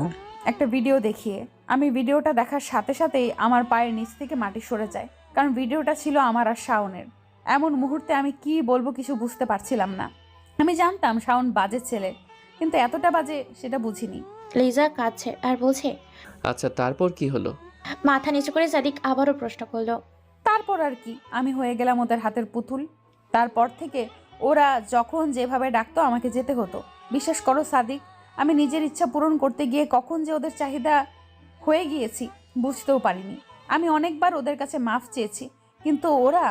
একটা ভিডিও দেখিয়ে। আমি ভিডিওটা দেখার সাথে সাথেই আমার পায়ের নিচ থেকে মাটি সরে যায়, কারণ ভিডিওটা ছিল আমার আর শাওনের। এমন মুহূর্তে আমি কি বলবো কিছু বুঝতে পারছিলাম না। আমি জানতাম শাওন বাজে ছেলে, কিন্তু এতটা বাজে সেটা বুঝিনি। লিজা কাঁদছে আর বলছে, আচ্ছা তারপর কি হলো? মাথা নিচু করে সাদিক আবারও প্রশ্ন করলো। তারপর আর কি, আমি হয়ে গেলাম ওদের হাতের পুতুল। তারপর থেকে ওরা যখন যেভাবে ডাকতো আমাকে যেতে হতো। বিশ্বাস করো সাদিক, আমি নিজের ইচ্ছা পূরণ করতে গিয়ে কখন যে ওদের চাহিদা হয়ে গিয়েছি বুঝতেও পারিনি। আমি অনেকবার ওদের কাছে মাফ চেয়েছি, কিন্তু ওরা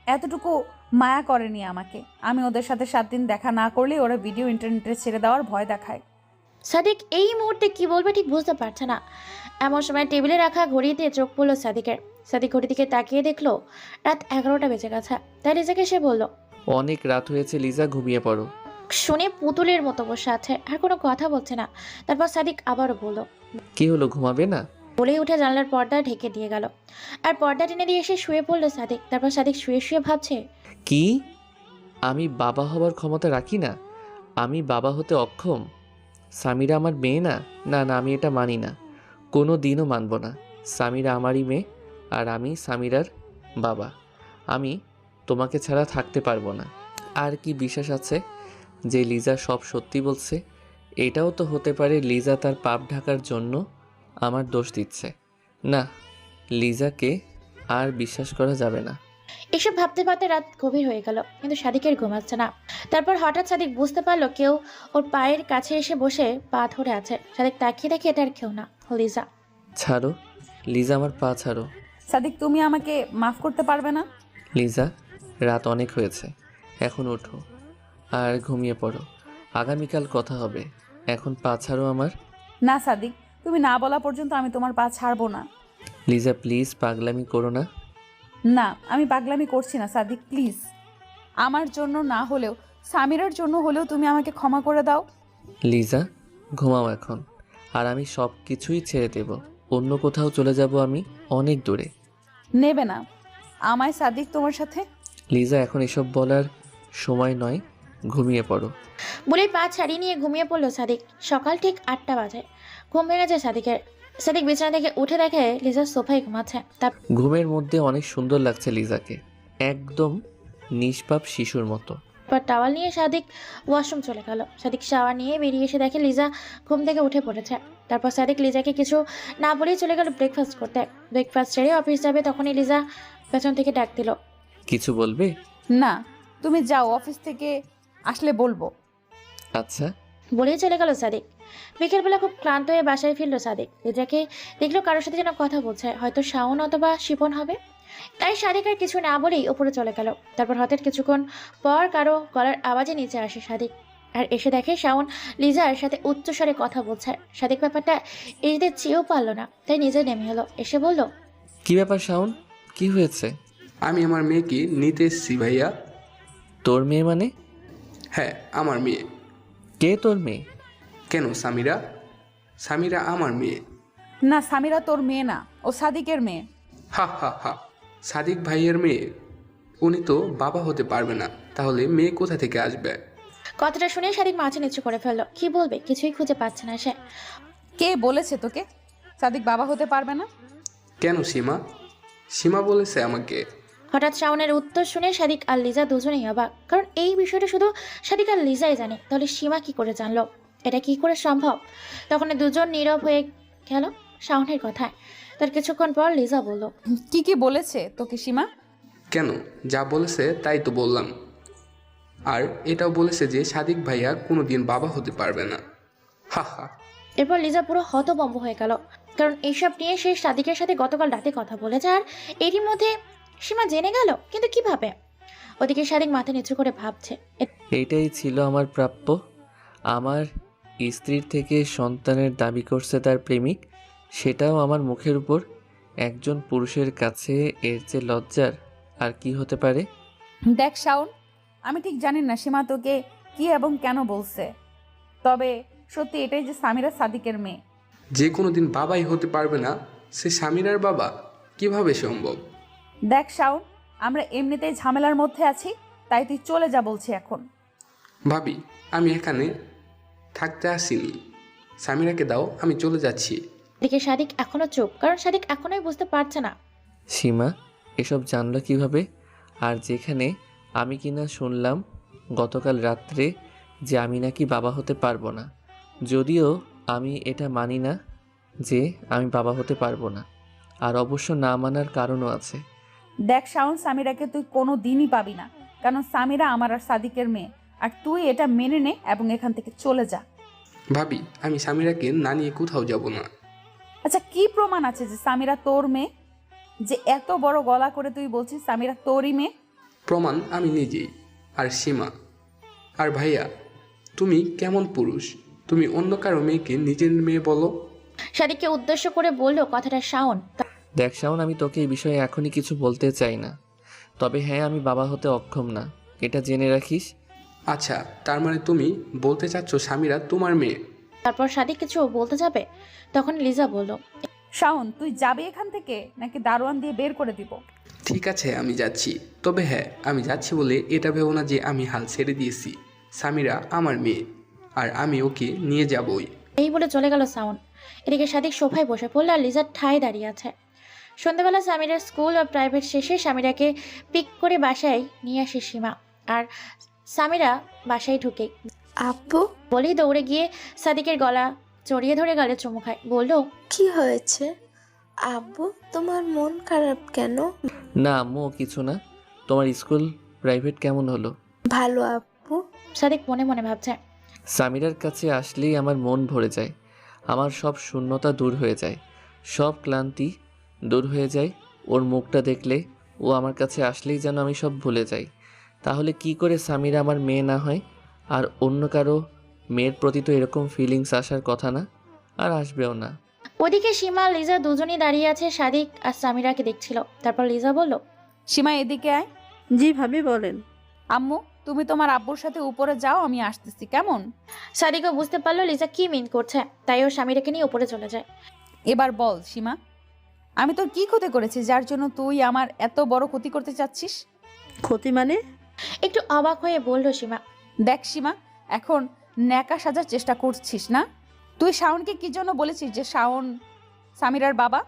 এতটুকু মায়া করেনি আমাকে। আমি ওদের সাথে 7 দিন দেখা না করলে ওরা ভিডিও ইন্টারনেটে ছেড়ে দেওয়ার ভয় দেখায়। সাদিক এই মুহূর্তে কি বলবে ঠিক বুঝতে পারছে না। এমন সময় টেবিলে রাখা ঘড়িতে চোখ পড়লো সাদিকের। সাদিক ঘড়ির দিকে তাকিয়ে দেখলো রাত 11টা বেজে গেছে। তাই লিজাকে সে বলল, অনেক রাত হয়েছে লিজা, ঘুমিয়ে পড়ো। শুনে পুতুলের মতো বসে আছে, আর কোনো কথা বলছে না। তারপর সাদিক আবারও বলল, কি হলো, ঘুমাবে না? বলেই উঠে জানলার পর্দা ঢেকে দিয়ে গেল আর পর্দা টেনে দিয়ে এসে শুয়ে পড়লো সাদিক। তারপর সাদিক শুয়ে শুয়ে ভাবছে, কি আমি বাবা হবার ক্ষমতা রাখি না? আমি বাবা হতে অক্ষম? সামিরা আমার মেয়ে না? না না, আমি এটা মানি না, কোনো দিনও মানব না। সামিরা আমারই মেয়ে আর আমি সামিরার বাবা। আমি তোমাকে ছাড়া থাকতে পারবো না। আর কি বিশ্বাস আছে যে লিজা সব সত্যি বলছে? এটাও তো হতে পারে লিজা তার পাপ ঢাকার জন্য আমার দোষ দিচ্ছে। না, লিজাকে আর বিশ্বাস করা যাবে না। এসব ভাবতে ভাবতে রাত গভীর হয়ে গেল, কিন্তু সাদিকের ঘুমাচ্ছে না। তারপর হঠাৎ সাদিক বুঝতে পারলো কেউ ওর পায়ের কাছে এসে বসে পা ধরে আছে। সাদিক তাকিয়ে দেখে এটা আর কেউ না, লিজা। ছাড়ো লিজা, আমার পা ছাড়ো। সাদিক, তুমি আমাকে মাফ করতে পারবে না? লিজা, রাত অনেক হয়েছে, এখন ওঠো আর ঘুমিয়ে পড়ো। আগামীকাল কথা হবে, এখন পা ছাড়ো আমার। না সাদিক, তুমি না বলা পর্যন্ত আমি তোমার পা ছাড়বো না। লিজা প্লিজ, পাগলামি করো না। না, আমি পাগলামি করছি না সাদিক, প্লিজ। আমার জন্য না হলেও সামিরার জন্য হলেও তুমি আমাকে ক্ষমা করে দাও। লিজা ঘুমাও এখন, আর আমি সব কিছুই ছেড়ে দেব। অন্য কোথাও চলে যাব, আমি অনেক দূরে। নেবে না আমায় সাদিক তোমার সাথে? লিজা এখন এসব বলার সময় নয়, ঘুমিয়ে পড়ো। বলে পা ছাড়িয়ে নিয়ে ঘুমিয়ে পড়লো সাদিক। সকাল ঠিক 8টা বাজে। ঘুম ভেঙে যায় সাদিকের। সাদিক বিছানা থেকে উঠে দেখে লিজা সোফায় ঘুমাচ্ছে। ঘুমের মধ্যে অনেক সুন্দর লাগছে লিজাকে, একদম নিষ্পাপ শিশুর মতো। তারপর টাওয়াল নিয়ে সাদিক ওয়াশরুম চলে গেল। সাদিক শাওয়ার নিয়ে বেরিয়ে এসে দেখে লিজা ঘুম থেকে উঠে পড়েছে। তারপর সাদিক লিজাকে কিছু না বলেই চলে গেল ব্রেকফাস্ট করতে। ব্রেকফাস্ট সেরে অফিস যাবে, তখনই লিজা পেছন থেকে ডাক দিল, কিছু বলবে? না, তুমি যাও, অফিস থেকে আসলে বলবো। আচ্ছা। বলেই চলে গেল সাদিক। বিকেলবেলা খুব ক্লান্ত হয়ে বাসায় ফিরলো সাদিক। লিজাকে দেখলো কারোর সাথে যেন কথা বলছে, হয়তো শাওন অথবা শিপন হবে। তাই সাদিক আর কিছু না বলেই উপরে চলে গেল। তারপর হঠাৎ কিছুক্ষণ পর কারো গলার আওয়াজে নিচে আসে সাদিক, আর এসে দেখে শাওন লিজার সাথে উচ্চস্বরে কথা বলছে। সাদিক ব্যাপারটা এসে চেয়েও পারলো না, তাই নিজে নেমে এলো। এসে বলল, কি ব্যাপার শাওন, কি হয়েছে? আমি আমার মেয়েকে নিতে এসেছি ভাইয়া। তোর মেয়ে মানে? হ্যাঁ, আমার মেয়ে। কে তোর মেয়ে? কেন সামিরা? সামিরা আমার মেয়ে। না, সামিরা তোর মেয়ে না, ও সাদিকের মেয়ে। হা হা হা, সাদিক ভাইয়ের মেয়ে? উনি তো বাবা হতে পারবে না, তাহলে মেয়ে কোথা থেকে আসবে? কথাটা শুনে সাদিক মাথা নিচু করে ফেললো। কি বলবে কিছুই খুঁজে পাচ্ছে না সে। কে বলেছে তোকে সাদিক বাবা হতে পারবে না? কেন সীমা? সীমা বলেছে আমাকে। হঠাৎ শাওনের উত্তর শুনে সাদিক আর লিজা দুজনেই অবাক, কারণ এই বিষয়টা শুধু সাদিক আর লিজাই জানে। তাহলে সীমা কি করে জানলো? এটা কি করে সম্ভব? তখন দুজন নীরব হয়ে গেল শাওনের কথায়। তার কিছুক্ষণ পর লিজা বলল, কি কি বলেছে তোকে সীমা? কেন, যা বলেছে তাই তো বললাম। আর এটাও বলেছে যে সাদিক ভাইয়া কোনোদিন বাবা হতে পারবে না। হা হা। এরপর লিজা পুরো হতভম্ব হয়ে গেল, কারণ এইসব নিয়ে সে সাদিকের সাথে গতকাল রাতে কথা বলেছে, আর এরই মধ্যে সীমা জেনে গেল। কিন্তু কিভাবে? ওদিকে সাদিক মাথা নিচু করে ভাবছে, এইটাই ছিল আমার প্রাপ্য। আমার স্ত্রীর থেকে সন্তানের দাবি করছে তার প্রেমিক, সেটাও আমার মুখের উপর। একজন পুরুষের কাছে এর যে লজ্জার আর কি হতে পারে? দেখ শাওন, আমি ঠিক জানি না সীমা তোকে কি এবং কেন বলছে, তবে সত্যি এটাই যে সামিরা সাদিকের মেয়ে। যে কোনোদিন বাবাই হতে পারবে না, সে সামিরার বাবা কিভাবে সম্ভব? দেখ শাওন, আমরা এমনিতেই ঝামেলার মধ্যে আছি, তাই তুই চলে যা বলছি এখন। ভাবি, আমি এখানে থাকতে আসিনি। সামিরাকে দাও, আমি চলে যাচ্ছি। এদিকে সাদিক এখনো চুপ, কারণ সাদিক এখনোই বুঝতে পারছে না সীমা এসব জানলো কিভাবে? আর যেখানে আমি কিনা শুনলাম গতকাল রাত্রে যে আমি নাকি বাবা হতে পারবো না। যদিও আমি এটা মানি না যে আমি বাবা হতে পারবো না, আর অবশ্য না মানার কারণও আছে। দেখ শাওন, সামিরাকে তুই কোনো দিনই পাবি না, কারণ সামিরা আমার আর সাদিকের মেয়ে, আর তুই এটা মেনে নে এবং এখান থেকে চলে যা। ভাবি, আমি সামিরাকে না নিয়ে কোথাও যাব না। আচ্ছা, কি প্রমাণ আছে যে সামিরা তোর মেয়ে? যে এত বড় গলা করে তুই বলছিস সামিরা তোরই মেয়ে? প্রমাণ আমি নিজেই, আর সীমা। আর ভাইয়া, তুমি কেমন পুরুষ? তুমি অন্য কারো মেয়েকে নিজের মেয়ে বলো? সাদিককে উদ্দেশ্য করে বলল কথাটা শাওন। দেখ শাওন, আমি তোকে এই বিষয়ে এখনই কিছু বলতে চাই না, তবে হ্যাঁ, আমি বাবা হতে অক্ষম না, এটা জেনে রাখিস। আচ্ছা, তার মানে তুমি বলতে চাচ্ছ সামিরা তোমার মেয়ে? তারপর সাদিক কিছু বলতে যাবে, তখন লিজা বলল, শাওন, তুই যাবি এখান থেকে নাকি দারোয়ান দিয়ে বের করে দিব? ঠিক আছে, আমি যাচ্ছি। তবে হ্যাঁ, আমি যাচ্ছি বলে এটা ভেবো না যে আমি হাল ছেড়ে দিয়েছি। সামিরা আমার মেয়ে, আর আমি ওকে নিয়ে যাবই। এই বলে চলে গেল শাওন। এদিকে সাদিক সোফায় বসে পড়ল আর লিজার ঠায় দাঁড়িয়ে আছে। সন্ধ্যাবেলা সামিরার স্কুল আর প্রাইভেট শেষে সামিরাকে পিক করে বাসায় নিয়ে আসে সীমা। আর সামিরা বাসায় ঢুকে আপু, বলেই দৌড়ে গিয়ে সাদিকের গলা জড়িয়ে ধরে গালে চুমু খায়। বলল, কি হয়েছে আব্বু, তোমার মন খারাপ কেন? না আম্মু, কিছু না। তোমার স্কুল প্রাইভেট কেমন হলো? ভালো আপু। সাদিক মনে মনে ভাবছে, সামিরার কাছে আসলেই আমার মন ভরে যায়, আমার সব শূন্যতা দূর হয়ে যায়, সব ক্লান্তি দূর হয়ে যায়। ওর মুখটা দেখলে, ও আমার কাছে আসলেই যেন আমি সব ভুলে যাই। তাহলে কি করে সামিরা আমার মেয়ে না হয়? আর অন্য কারো মেয়ের প্রতি তো এরকম ফিলিংস আসার কথা না, আর আসবেও না। ওদিকে সীমা লিজা দুজনই দাঁড়িয়ে আছে, সাদিক আর সামিরাকে দেখছিল। তারপর লিজা বলল, সীমা, এদিকে আয়। জি ভাবি, বলেন। আম্মু, তুমি তোমার আব্বুর সাথে উপরে যাও, আমি আসতেছি, কেমন? সাদিকও বুঝতে পারলো লিজা কি মিন করছে, তাই ও সামিরাকে নিয়ে উপরে চলে যায়। এবার বল সীমা, আমি তোর কি ক্ষতি করেছি যার জন্য তুই আমার এত বড় ক্ষতি করতে চাচ্ছিস? ক্ষতি মানে? একটু অবাক হয়ে বলল সীমা। দেখ সীমা, এখন ন্যাকা সাজার চেষ্টা করছিস না? তুই শাওনকে কি জন্য বলেছিস যে শাওন সামিরার বাবা?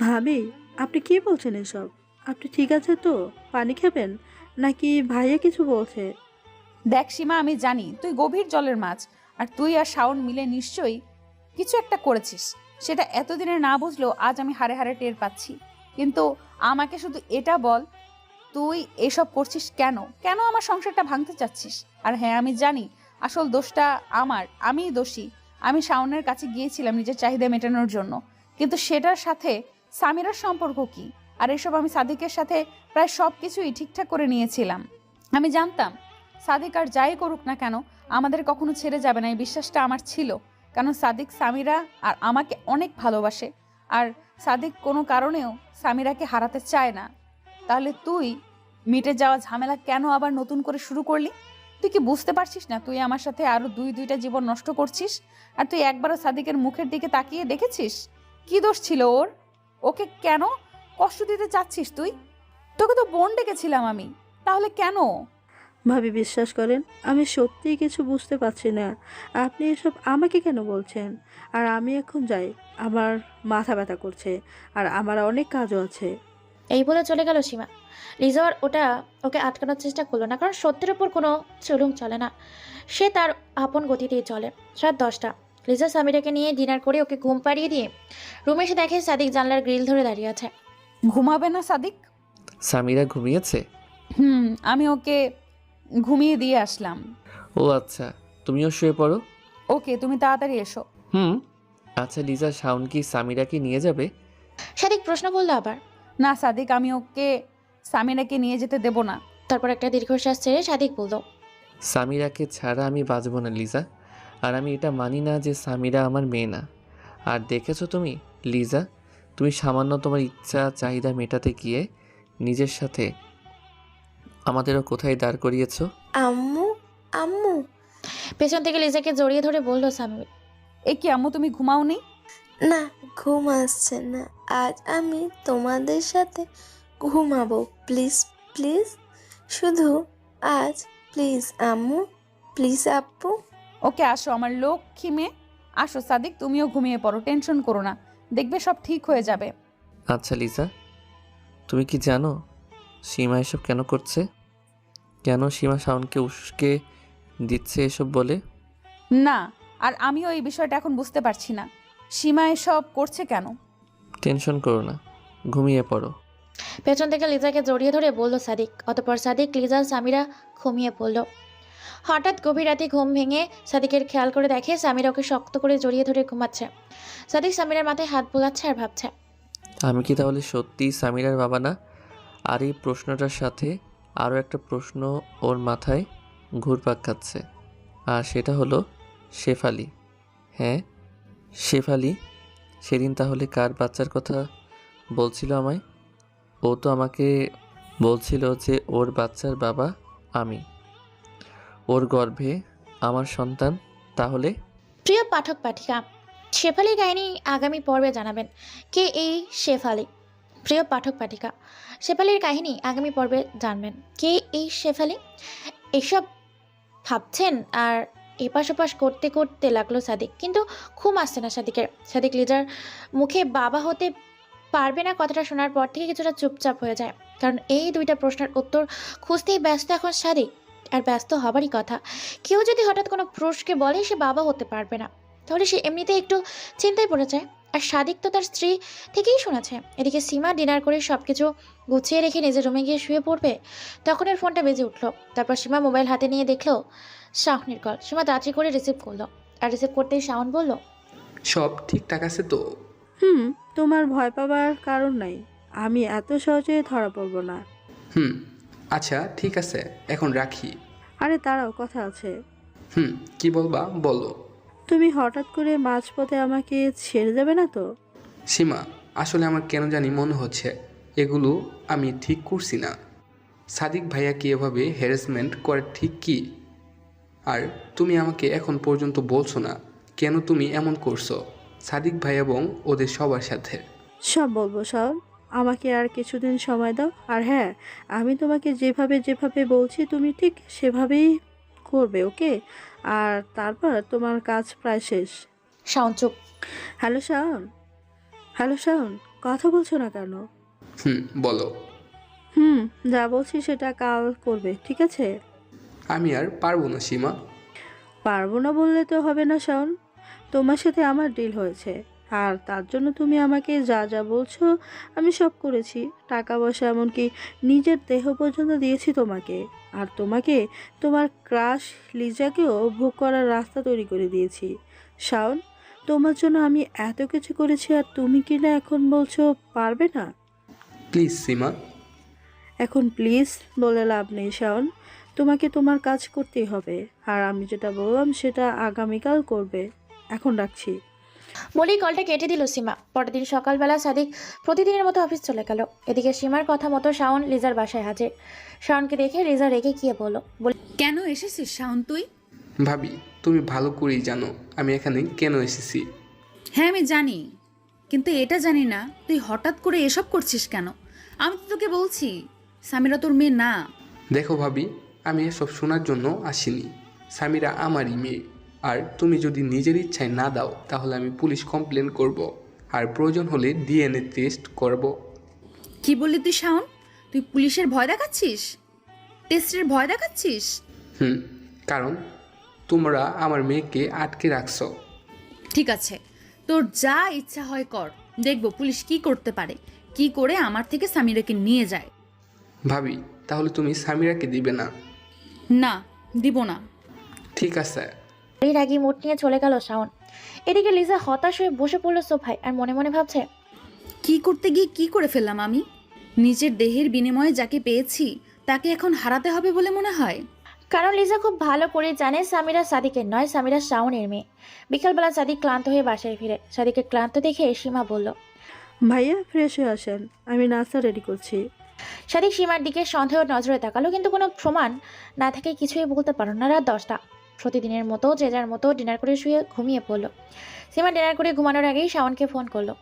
ভাবি, আপনি কি বলছেন এসব? আপনি ঠিক আছে তো? পানি খাবেন নাকি ভাইয়া কিছু বলছে? দেখ সীমা, আমি জানি তুই গভীর জলের মাছ, আর তুই আর শাওন মিলে নিশ্চয়ই কিছু একটা করেছিস। সেটা এতদিনে না বুঝলেও আজ আমি হাড়ে হাড়ে টের পাচ্ছি। কিন্তু আমাকে শুধু এটা বল, তুই এসব করছিস কেন? কেন আমার সংসারটা ভাঙতে চাচ্ছিস? আর হ্যাঁ, আমি জানি আসল দোষটা আমার, আমিই দোষী। আমি শাওনের কাছে গিয়েছিলাম নিজের চাহিদা মেটানোর জন্য, কিন্তু সেটার সাথে সামিরার সম্পর্ক কি? আর এসব আমি সাদিকের সাথে প্রায় সব কিছুই ঠিকঠাক করে নিয়েছিলাম। আমি জানতাম সাদিক আর যাই করুক না কেন আমাদের কখনো ছেড়ে যাবে না, এই বিশ্বাসটা আমার ছিল। কারণ সাদিক সামিরা আর আমাকে অনেক ভালোবাসে, আর সাদিক কোনো কারণেও সামিরাকে হারাতে চায় না। তাহলে তুই মিটে যাওয়া ঝামেলা কেন আবার নতুন করে শুরু করলি? তুই কি বুঝতে পারছিস না তুই আমার সাথে আরো দুইটা জীবন নষ্ট করছিস? আর তুই একবারও সাদিকের মুখের দিকে তাকিয়ে দেখেছিস? কি দোষ ছিল ওর? ওকে কেন কষ্ট দিতে চাচ্ছিস তুই? তোকে তো বোন ডেকেছিলাম আমি, তাহলে কেন? ভাবি, বিশ্বাস করেন, আমি সত্যিই কিছু বুঝতে পারছি না। আপনি এসব আমাকে কেন বলছেন? আর আমি এখন যাই, আমার মাথা ব্যথা করছে, আর আমার অনেক কাজও আছে। এই বলে চলে গেল সীমা। লিজা ওকে আটকানোর চেষ্টা করলো না, কারণ সত্যের ওপর কোনো চুলুম চলে না, সে তার আপন গতিতেই চলে। রাত 10টা। লিজা সামিরাকে নিয়ে ডিনার করে ওকে ঘুম পাড়িয়ে দিয়ে রুমে এসে দেখে সাদিক জানলার গ্রিল ধরে দাঁড়িয়ে আছে। ঘুমাবে না সাদিক? সামিরা ঘুমিয়েছে? আমি ওকে ঘুমিয়ে দিয়ে আসলাম। ও আচ্ছা, তুমিও শুয়ে পড়ো। ওকে, তুমি তাড়াতাড়ি এসো। আচ্ছা লিজা, শাওন কি সামিরাকে নিয়ে যাবে? সাদিক প্রশ্ন করলো আবার। না সাদিক, আমি ওকে সামিরাকে নিয়ে যেতে দেব না। তারপর একটা দীর্ঘশ্বাস ছেড়ে সাদিক বলল, সামিরাকে ছাড়া আমি বাঁচবো না লিজা, আর আমি এটা মানি না যে সামিরা আমার মেয়ে না। আর দেখেছো তুমি লিজা, তুমি সামান্য তোমার ইচ্ছা চাহিদা মেটাতে গিয়ে নিজের সাথে আমাদেরও কোথায় দাঁড় করিয়েছো। আম্মু আম্মু। পেছন থেকে লিজাকে জড়িয়ে ধরে বলল সামির। এ কি আম্মু, তুমি ঘুমাওনি? না, ঘুম আসছে না। আজ আমি তোমাদের সাথে ঘুমাবো। প্লিজ প্লিজ, শুধু আজ প্লিজ আম্মু, প্লিজ আব্বু। ওকে আসো আমার লক্ষ্মী মেয়ে, আসো সাদিক, তুমিও ঘুমিয়ে পড়ো, টেনশন করো না, দেখবে সব ঠিক হয়ে যাবে। আচ্ছা লিজা, তুমি কি জানো সীমা এসব কেন করছে? কেন সীমা শাওনকে উস্কে দিচ্ছে এসব বলে? না, আর আমিও এই বিষয়টা এখন বুঝতে পারছি না, সীমা এসব করছে কেন। টেনশন করো না, ঘুমিয়ে পড়ো। পেছন থেকে লিজাকে জড়িয়ে ধরে বলল সাদিক। অতঃপর সাদিক, লিজা, সামিরা ঘুমিয়ে পড়ল। হঠাৎ গভীর রাতে ঘুম ভেঙে সাদিকের খেয়াল করে দেখে সামিরা ওকে শক্ত করে জড়িয়ে ধরে ঘুমাচ্ছে। সাদিক সামিরার মাথায় হাত বোলাচ্ছে আর ভাবছে, আমি কি তাহলে সত্যিই সামিরার বাবা না? আর এই প্রশ্নটার সাথে আরও একটা প্রশ্ন ওর মাথায় ঘুরপাক খাচ্ছে, আর সেটা হলো শেফালি। হ্যাঁ শেফালি সেদিন তাহলে কার বাচ্চার কথা বলছিল আমায়? ও তো আমাকে বলছিল যে ওর বাচ্চার বাবা আমি, ওর গর্ভে আমার সন্তান। তাহলে প্রিয় পাঠক পাঠিকা, শেফালির কাহিনী আগামী পর্বে জানাবেন কে এই শেফালি। প্রিয় পাঠক পাঠিকা, শেফালির কাহিনী আগামী পর্বে জানবেন কে এই শেফালি। এসব ভাবছেন আর এপাশ ওপাশ করতে করতে লাগলো সাদিক, কিন্তু ঘুম আসছে না সাদিকের। সাদিক লিজার মুখে বাবা হতে পারবে না কথাটা শোনার পর থেকে কিছুটা চুপচাপ হয়ে যায়, কারণ এই দুইটা প্রশ্নের উত্তর খুঁজতেই ব্যস্ত এখন সাদিক। আর ব্যস্ত হবারই কথা, কেউ যদি হঠাৎ কোনো পুরুষকে বলে সে বাবা হতে পারবে না, তাহলে সে এমনিতে একটু চিন্তায় পড়ে যায়। আর সাদিক তো তার স্ত্রী থেকেই শোনাছে। এদিকে সীমা ডিনার করে সব কিছু গুছিয়ে রেখে নিজের রুমে গিয়ে শুয়ে পড়বে, তখন এর ফোনটা বেজে উঠলো। তারপর সীমা মোবাইল হাতে নিয়ে দেখলো শাওনের কল। সীমা তাড়াতাড়ি করে রিসিভ করলো, আর রিসিভ করতেই শাওন বলল, সব ঠিকঠাক আছে তো? তোমার ভয় পাবার কারণ নাই, আমি এত সহজে ধরা পড়বো না। আচ্ছা ঠিক আছে, এখন রাখি। আরে দাঁড়াও, কথা আছে। কি বলবা বলো। তুমি হঠাৎ করে মাঝপথে আমাকে ছেড়ে দেবে না তো? সীমা, আসলে আমার কেন জানি মনে হচ্ছে এগুলো আমি ঠিক করছি না। সাদিক ভাইয়াকে এভাবে হ্যারাসমেন্ট করা ঠিক কি? আর তুমি আমাকে এখন পর্যন্ত বলছো না কেন তুমি এমন করছো সাদিক ভাই এবং ওদের সবার সাথে। সব বলবো শাওন, আমাকে আর কিছুদিন সময় দাও। আর হ্যাঁ, আমি তোমাকে যেভাবে যেভাবে বলছি তুমি ঠিক সেভাবেই করবে, ওকে? আর তারপর তোমার কাজ প্রায় শেষ। শাওন চুপ। হ্যালো শাওন, হ্যালো শাওন, কথা বলছো না কেন? বলো। যা বলছি সেটা কাল করবে, ঠিক আছে? আমি আর পারবো না সীমা। পারবো না বললে তো হবে না শাওন, তোমার সাথে আমার ডিল হয়েছে, আর তার জন্য তুমি আমাকে যা যা বলছো আমি সব করেছি। টাকা পয়সা এমনকি নিজের দেহ পর্যন্ত দিয়েছি তোমাকে। আর তোমাকে তোমার ক্রাশ লিজাকেও ভোগ করার রাস্তা তৈরি করে দিয়েছি। শাওন, তোমার জন্য আমি এত কিছু করেছি, আর তুমি কি না এখন বলছো পারবে না? প্লিজ সীমা। এখন প্লিজ বলে লাভ নেই শাওন, তোমাকে তোমার কাজ করতেই হবে। আর আমি যেটা বললাম সেটা আগামীকাল করবে। এখন রাখছি। বলেই কলটা কেটে দিল সীমা। পরের দিন সকালবেলা সাদিক প্রতিদিনের মতো অফিস চলে গেল। এদিকে সীমার কথা মতো শাওন লিজার বাসায় হাজির। শাওনকে দেখে লিজা রেগে গিয়ে বলল, কেন এসেছিস শাওন তুই? ভাবি, তুমি ভালো করেই জানো আমি এখানে কেন এসেছি। হ্যাঁ আমি জানি, কিন্তু এটা জানি না তুই হঠাৎ করে এসব করছিস কেন। আমি তো তোকে বলছি সামিরা তোর মেয়ে না। দেখো ভাবি, আমি এসব শোনার জন্য আসিনি। সামিরা আমারই মেয়ে, আর তুমি যদি নিজের ইচ্ছায় না দাও তাহলে আমি পুলিশ কমপ্লেন করব, আর প্রয়োজন হলে ডিএনএ টেস্ট করব। কি বললি তুই শাওন? তুই তুই পুলিশের ভয় দেখাচ্ছিস, টেস্টের ভয় দেখাচ্ছিস? কারণ তোমরা আমার মেয়েকে আটকে রাখছো। ঠিক আছে, তোর যা ইচ্ছা হয় কর, দেখবো পুলিশ কি করতে পারে, কি করে আমার থেকে সামিরাকে নিয়ে যায়। ভাবি, তাহলে তুমি সামিরাকে দিবে না? না, দিব না। ঠিক আছে। এই রাগী মুড নিয়ে চলে গেল শাওন। এদিকে লিজা হতাশ হয়ে বসে পড়লো সোফায় আর মনে মনে ভাবছে, কি করতে গিয়ে কি করে ফেললাম আমি? নিজের দেহের বিনিময়ে যাকে পেয়েছি তাকে এখন হারাতে হবে বলে মনে হয়। কারণ লিজা খুব ভালো করে জানে সামিরা সাদিকের নয়, সামিরা শাওনের মেয়ে। বিকালবেলা সাদিক ক্লান্ত হয়ে বাসায় ফিরে। সাদিকে ক্লান্ত দেখে সীমা বলল, ভাইয়া ফ্রেশ হয়ে আসেন, আমি নাস্তা রেডি করছি। সাদিক সীমার দিকে সন্দেহ নজরে তাকালো, কিন্তু কোনো প্রমাণ না থেকে কিছুই বলতে পারল না। রাত 10টা। প্রতিদিনের মতো যে যার মতো ডিনার করে শুয়ে ঘুমিয়ে পড়লো। সীমা ডিনার করে ঘুমানোর আগেই শাওনকে ফোন করলো।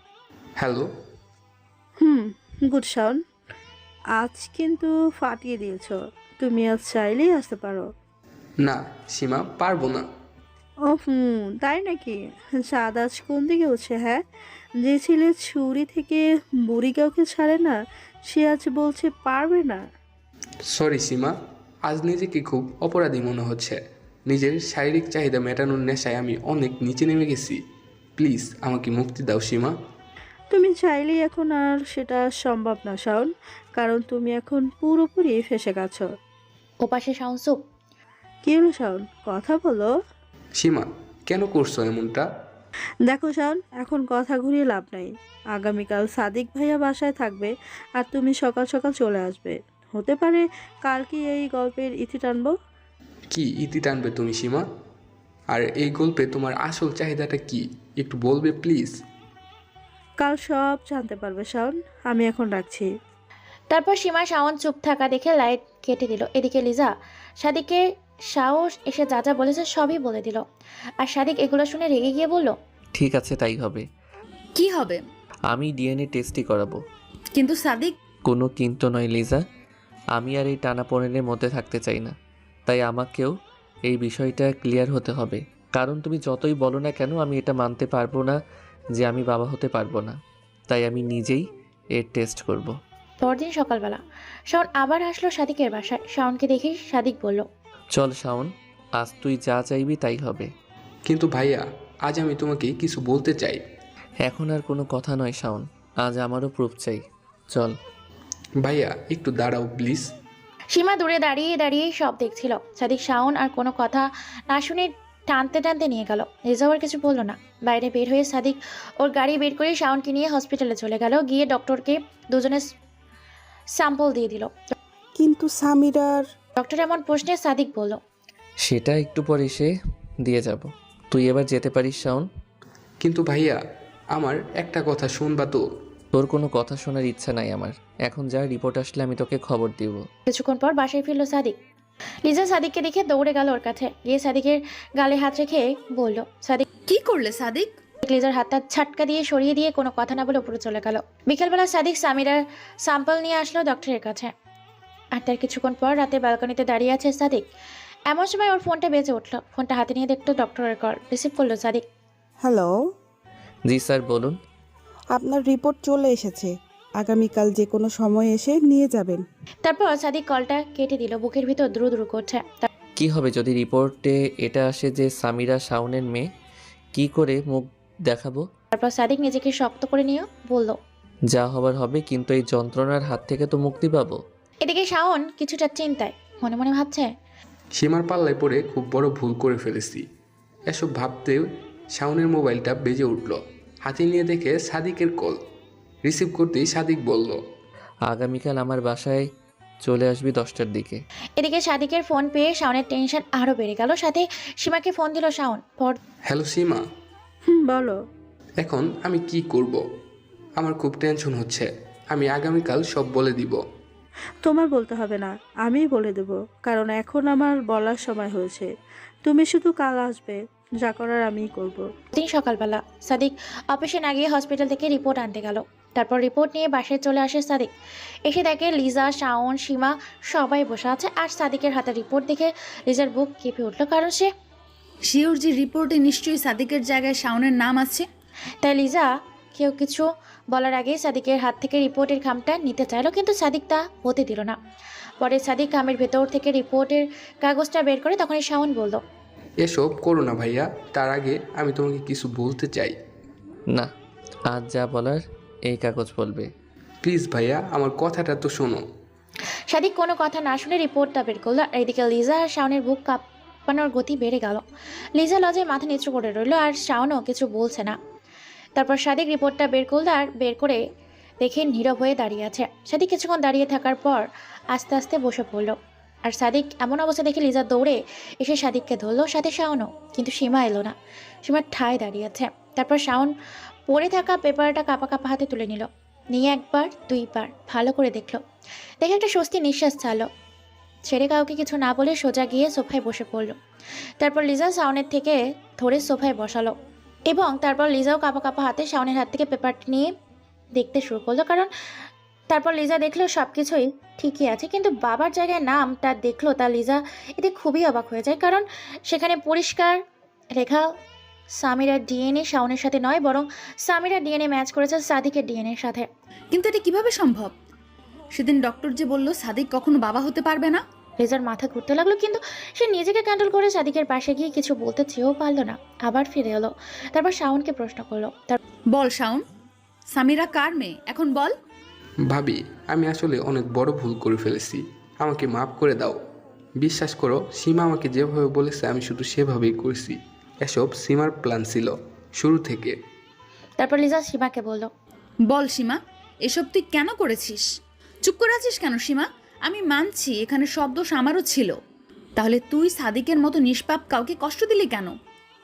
হ্যালো। গুড শাওন, আজ কিন্তু ফাটিয়ে দিয়েছ। তুমি আজ চাইলেই আসতে পারো। না সীমা, পারবো না। ও তাই নাকি? চাঁদ আজ কোন দিকে উঠছে? হ্যাঁ, যে ছেলে ছুরি থেকে বুড়ি কাউকে ছাড়ে না, সে আজ বলছে পারবে না। সরি সীমা, আজ নিজেকে খুব অপরাধী মনে হচ্ছে। নিজের শারীরিক চাহিদা মেটানোর নেশায় আমি অনেক নিচে নেমে গেছি। প্লিজ আমাকে মুক্তি দাও সীমা। তুমি চাইলেই এখন আর সেটা সম্ভব না শাওন, কারণ তুমি এখন পুরোপুরি ফেসে গেছো। ওপাশে শাওন চুপ। কি হলো শাওন, কথা বলো। সীমা, কেন করছো এমনটা? দেখো শাওন, এখন কথা ঘুরিয়ে লাভ নাই। আগামীকাল সাদিক ভাইয়া বাসায় থাকবে আর তুমি সকাল সকাল চলে আসবে। হতে পারে কালকে এই গল্পের ইতি টানবো। কি ইতি টানবে তুমি সীমা? আর এই গল্পে তোমার আসল চাহিদাটা কি, একটু বলবে প্লিজ? কাল সব জানতে পারবে শাওন, আমি এখন রাখছি। তারপর সীমা শাওন চুপ থাকা দেখে লাইট কেটে দিল। এদিকে লিজা সাদিককে সাহস এসে যা যা বলেছে সবই বলে দিল। আর সাদিক এগুলো শুনে রেগে গিয়ে বলল, ঠিক আছে, তাই হবে। কি হবে? আমি ডিএনএ টেস্টই করাবো। কিন্তু সাদিক। কোনো কিন্তু নয় লিজা, আমি আর এই টানাপোড়েনের মধ্যে থাকতে চাই না। তাই আমাকেও এই বিষয়টা ক্লিয়ার হতে হবে। কারণ তুমি যতই বলো না কেন, আমি এটা মানতে পারবো না যে আমি বাবা হতে পারবো না। তাই আমি নিজেই এর টেস্ট করব। পরদিন সকালবেলা শাওন আবার আসলো সাদিকের বাসায়। শাওনকে দেখেই সাদিক বলল, চল শাওন, আজ তুই যা চাইবি তাই হবে। কিন্তু ভাইয়া, আজ আমি তোমাকে কিছু বলতে চাই। এখন আর কোনো কথা নয় শাওন, আজ আমারও প্রুফ চাই। চল ভাইয়া, একটু দাঁড়াও প্লিজ। সীমা দূরে দাঁড়িয়ে দাঁড়িয়ে সব দেখছিল। সাদিক শাওন আর কোনো কথা না শুনে টানতে টানতে নিয়ে গেল। রেজাওয়ার কিছু বলল না। বাইরে বের হয়ে সাদিক ওর গাড়ি বের করে শাওনকে নিয়ে হসপিটালে চলে গেল। গিয়ে ডক্টরকে দুজনে স্যাম্পল দিয়ে দিল। কিন্তু সামিরার। ডক্টর এমন প্রশ্নে সাদিক বলল, সেটা একটু পর এসে দিয়ে যাব। তুই এবার যেতে পারিস শাওন। কিন্তু ভাইয়া, আমার একটা কথা শুনবা তো? তোর কোনো কথা শোনার ইচ্ছা নাই আমার। এখন যা, রিপোর্ট আসলে আমি তোকে খবর দিব। কিছুক্ষণ পর বাসায় ফিরল সাদিক। লিজা সাদিককে দেখে দৌড়ে গেল ওর কাছে। গিয়ে সাদিকের গালে হাত রেখে বলল, সাদিক কি করলে সাদিক? লিজার হাতটা ঝাটকা দিয়ে সরিয়ে দিয়ে কোনো কথা না বলে উপরে চলে গেল। বিকেলবেলা সাদিক সামিরার স্যাম্পল নিয়ে আসলো ডক্টরের কাছে। আর তার কিছুক্ষণ পর রাতে ব্যালকনিতে দাঁড়িয়ে আছে সাদিক। এমন সময় ওর ফোনটা বেজে উঠলো। ফোনটা হাতে নিয়ে দেখতো ডক্টরের কল। রিসিভ করলো সাদিক। হ্যালো। জি স্যার, বলুন। আপনার রিপোর্ট চলে এসেছে, আগামীকাল যে কোনো সময় এসে নিয়ে যাবেন। তারপর সাদিক কলটা কেটে দিল। বুকের ভিতর দ্রু দ্রু করছে। কি হবে যদি রিপোর্টে এটা আসে যে সামিরা শাওনের মেয়ে? কি করে মুখ দেখাবো? তারপর সাদিক নিজেকে শক্ত করে নিয়ে বলল, যা হবার হবে, কিন্তু এই যন্ত্রণার হাত থেকে তো মুক্তি পাবো। এদিকে শাওন কিছুটা চিন্তায়, মনে মনে ভাবছে, সীমার পাল্লায় পড়ে খুব বড় ভুল করে ফেলেছি। এসব ভাবতেও শাওনের মোবাইলটা বেজে উঠল। হাতে নিয়ে দেখে সাদিকের কল। রিসিভ করতেই সাদিক বলল, আগামীকাল আমার বাসায় চলে আসবি 10টার দিকে। এদিকে সাদিকের ফোন পেয়ে শাওনের টেনশন আরো বেড়ে গেল। সাথে সীমাকে ফোন দিল শাওন। হ্যালো সীমা। বলো। এখন আমি কি করব? আমার খুব টেনশন হচ্ছে। আমি আগামীকাল সব বলে দিব। তোমার বলতে হবে না, আমিই বলে দেব। কারণ এখন আমার বলার সময় হয়েছে। তুমি শুধু কাল আসবে, যা করার আমিই করব। দিন সকালবেলা সাদিক অফিসে না গিয়ে হসপিটাল থেকে রিপোর্ট আনতে গেল। তারপর রিপোর্ট নিয়ে বাসায় চলে আসে সাদিক। এসে দেখে লিজা, শাওন, সীমা সবাই বসে আছে। আর সাদিকের হাতে রিপোর্ট দেখে লিজার বুক কেঁপে উঠলো। কারণ সে শিওর যে রিপোর্টে নিশ্চয়ই সাদিকের জায়গায় শাওনের নাম আছে। তাই লিজা কেউ কিছু বলার আগেই সাদিকের হাত থেকে রিপোর্টের খামটা নিতে চাইলো, কিন্তু সাদিক তা হতে দিল না। পরে সাদিক খামের ভেতর থেকে রিপোর্টের কাগজটা বের করে তখনই শাওন বলল, এসব করো না ভাইয়া, তার আগে আমি তোমাকে কিছু বলতে চাই। না, আজ যা বলার এই কাগজ বলবে। প্লিজ ভাইয়া, আমার কথাটা তো শোনো। সাদিক কোনো কথা না শুনে রিপোর্টটা বের করলো। আর এদিকে লিজা আর শাওনের বুক কাঁপানোর গতি বেড়ে গেল। লিজা লজ্জায় মাথা নিচু করে রইল, আর শাওনও কিছু বলছে না। তারপর সাদিক রিপোর্টটা বের করলো, আর বের করে দেখে নীরব হয়ে দাঁড়িয়ে আছে। সাদিক কিছুক্ষণ দাঁড়িয়ে থাকার পর আস্তে আস্তে বসে পড়ল। আর সাদিক এমন অবস্থা দেখে লিজা দৌড়ে এসে সাদিককে ধরলো, সাথে শাওনও। কিন্তু সীমা এলো না, সীমার ঠায় দাঁড়িয়ে আছে। তারপর শাওন পড়ে থাকা পেপারটা কাঁপা কাঁপা হাতে তুলে নিয়ে একবার দুইবার ভালো করে দেখলো। দেখে একটা স্বস্তি নিঃশ্বাস ছাড়লো। ছেড়ে কাউকে কিছু না বলে সোজা গিয়ে সোফায় বসে পড়ল। তারপর লিজা শাওনের থেকে ধরে সোফায় বসালো, এবং তারপর লিজাও কাঁপা কাঁপা হাতে শাওনের হাত থেকে পেপারটি নিয়ে দেখতে শুরু করলো। কারণ তারপর লিজা দেখলো সব কিছুই ঠিকই আছে, কিন্তু বাবার জায়গায় নামটা দেখলো তা লিজা এতে খুবই অবাক হয়ে যায়। কারণ সেখানে পরিষ্কার লেখা সামিরার ডিএনএ শাওনের সাথে নয়, বরং সামিরার ডিএনএ ম্যাচ করেছে সাদিকের ডিএনএর সাথে। কিন্তু এটা কিভাবে সম্ভব? সেদিন ডক্টর যে বলল সাদিক কখনো বাবা হতে পারবে না। লিজার মাথা ঘুরতে লাগলো, কিন্তু সে নিজেকে কন্ট্রোল করে সাদিকের পাশে গিয়ে কিছু বলতে চেয়েও পারলো না। আবার ফিরে এলো। তারপর শাওনকে প্রশ্ন করলো, বল শাওন, সামিরা কার মেয়ে এখন বল। ভাবি, আমি আসলে অনেক বড় ভুল করে ফেলেছি, আমাকে মাফ করে দাও। বিশ্বাস করো, সীমা আমাকে যেভাবে বলেছে আমি শুধু সেভাবেই করেছি। এসব সীমার প্ল্যান ছিল শুরু থেকে। তারপর লিজা সীমাকে বলল, বল সীমা, এসব তুই কেন করেছিস? চুপ করে আছিস কেন সীমা? আমি মানছি এখানে সব দোষ আমারও ছিল, তাহলে তুই সাদিকের মতো নিষ্পাপ কাউকে কষ্ট দিলি কেন?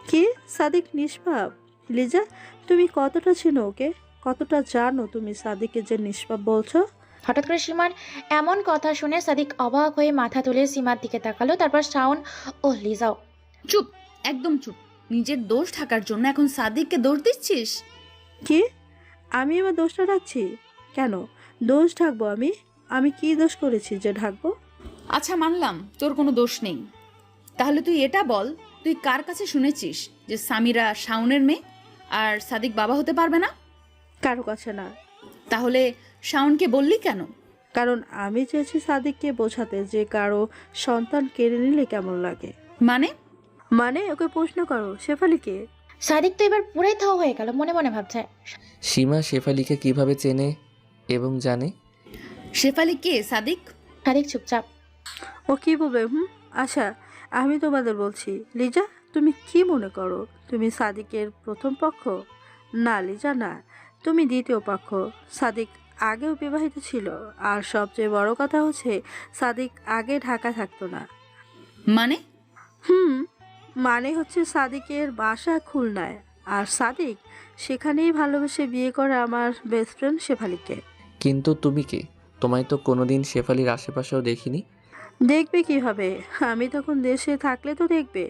কি সাদিক নিষ্পাপ? লিজা, তুমি কতটা চিনো ওকে? কতটা জানো তুমি সাদিকে যে নিষ্পাপ বলছো? হঠাৎ করে সীমার এমন কথা শুনে সাদিক অবাক হয়ে মাথা তুলে সীমার দিকে তাকালো। তারপর শাওন ও লিজাও। চুপ, একদম চুপ। নিজের দোষ ঢাকার জন্য এখন সাদিককে দোষ দিচ্ছিস? কি? আমি আমার দোষটা ঢাকছি কেন? দোষ ঢাকবো আমি? আমি কি দোষ করেছি যে ঢাকবো? আচ্ছা মানলাম তোর কোনো দোষ নেই, তাহলে তুই এটা বল, তুই কার কাছে শুনেছিস যে সামিরা শাওনের মেয়ে আর সাদিক বাবা হতে পারবে না? কারো কাছে না। তাহলে শাওনকে বললি কেন? কারণ আমি চেয়েছি সাদিককে বোঝাতে যে কারো সন্তান কেড়ে নিলে কেমন লাগে। মানে ওকে প্রশ্ন করো, শেফালিকে। সাদিক তো এবার পুরাই থাও হয়ে গেল, মনে মনে ভাবছে সীমা শেফালিকে কিভাবে চেনে এবং জানে? শেফালি কে সাদিক? সাদিক চুপচাপ। ও কি বলবে? আচ্ছা আমি তোমাদের বলছি। লিজা, তুমি কি মনে করো তুমি সাদিকের প্রথম পক্ষ? না লিজা না, তুমি দ্বিতীয় পক্ষ। সাদিক আগেও বিবাহিত ছিল, আর সবচেয়ে বড় কথা হচ্ছে সাদিক আগে ঢাকা থাকতো না। মানে হচ্ছে সাদিকের বাসা খুলনায়, আর সাদিক সেখানেই ভালোবেসে বিয়ে করে আমার বেস্ট ফ্রেন্ড শেফালিকে। কিন্তু তুমি কে? তোমায় তো কোনোদিন শেফালির আশেপাশেও দেখিনি। দেখবে কিভাবে? আমি তখন দেশে থাকলে তো দেখবে।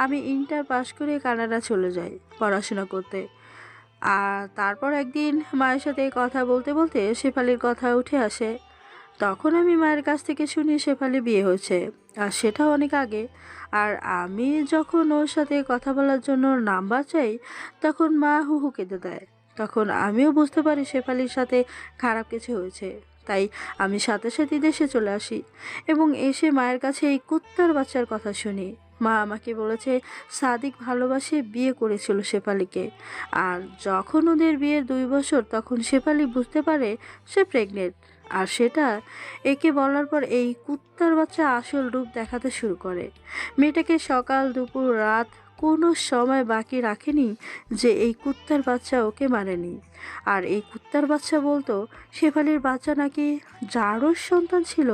আমি ইন্টার পাস করে কানাডা চলে যাই পড়াশোনা করতে। আর তারপর একদিন মায়ের সাথে কথা বলতে বলতে শেফালির কথা উঠে আসে। তখন আমি মায়ের কাছ থেকে শুনি শেফালি বিয়ে হয়েছে, আর সেটা অনেক আগে। আর আমি যখন ওর সাথে কথা বলার জন্য নাম্বার চাই, তখন মা হু হু কেঁদে দেয়। তখন আমিও বুঝতে পারি শেফালির সাথে খারাপ কিছু হয়েছে। তাই আমি সাথে সাথে দেশে চলে আসি, এবং এসে মায়ের কাছে এই কুত্তার বাচ্চার কথা শুনি। মা আমাকে বলেছে সাদিক ভালোবাসে বিয়ে করেছিল শেফালিকে, আর যখন ওদের বিয়ের 2 বছর তখন শেফালি বুঝতে পারে সে প্রেগনেন্ট। আর সেটা একে বলার পর এই কুত্তার বাচ্চা আসল রূপ দেখাতে শুরু করে। মেয়েটাকে সকাল দুপুর রাত কোনো সময় বাকি রাখেনি যে এই কুত্তার বাচ্চা ওকে মানেনি। আর এই কুত্তার বাচ্চা বলতো শেফালির বাচ্চা নাকি জারোর সন্তান ছিল,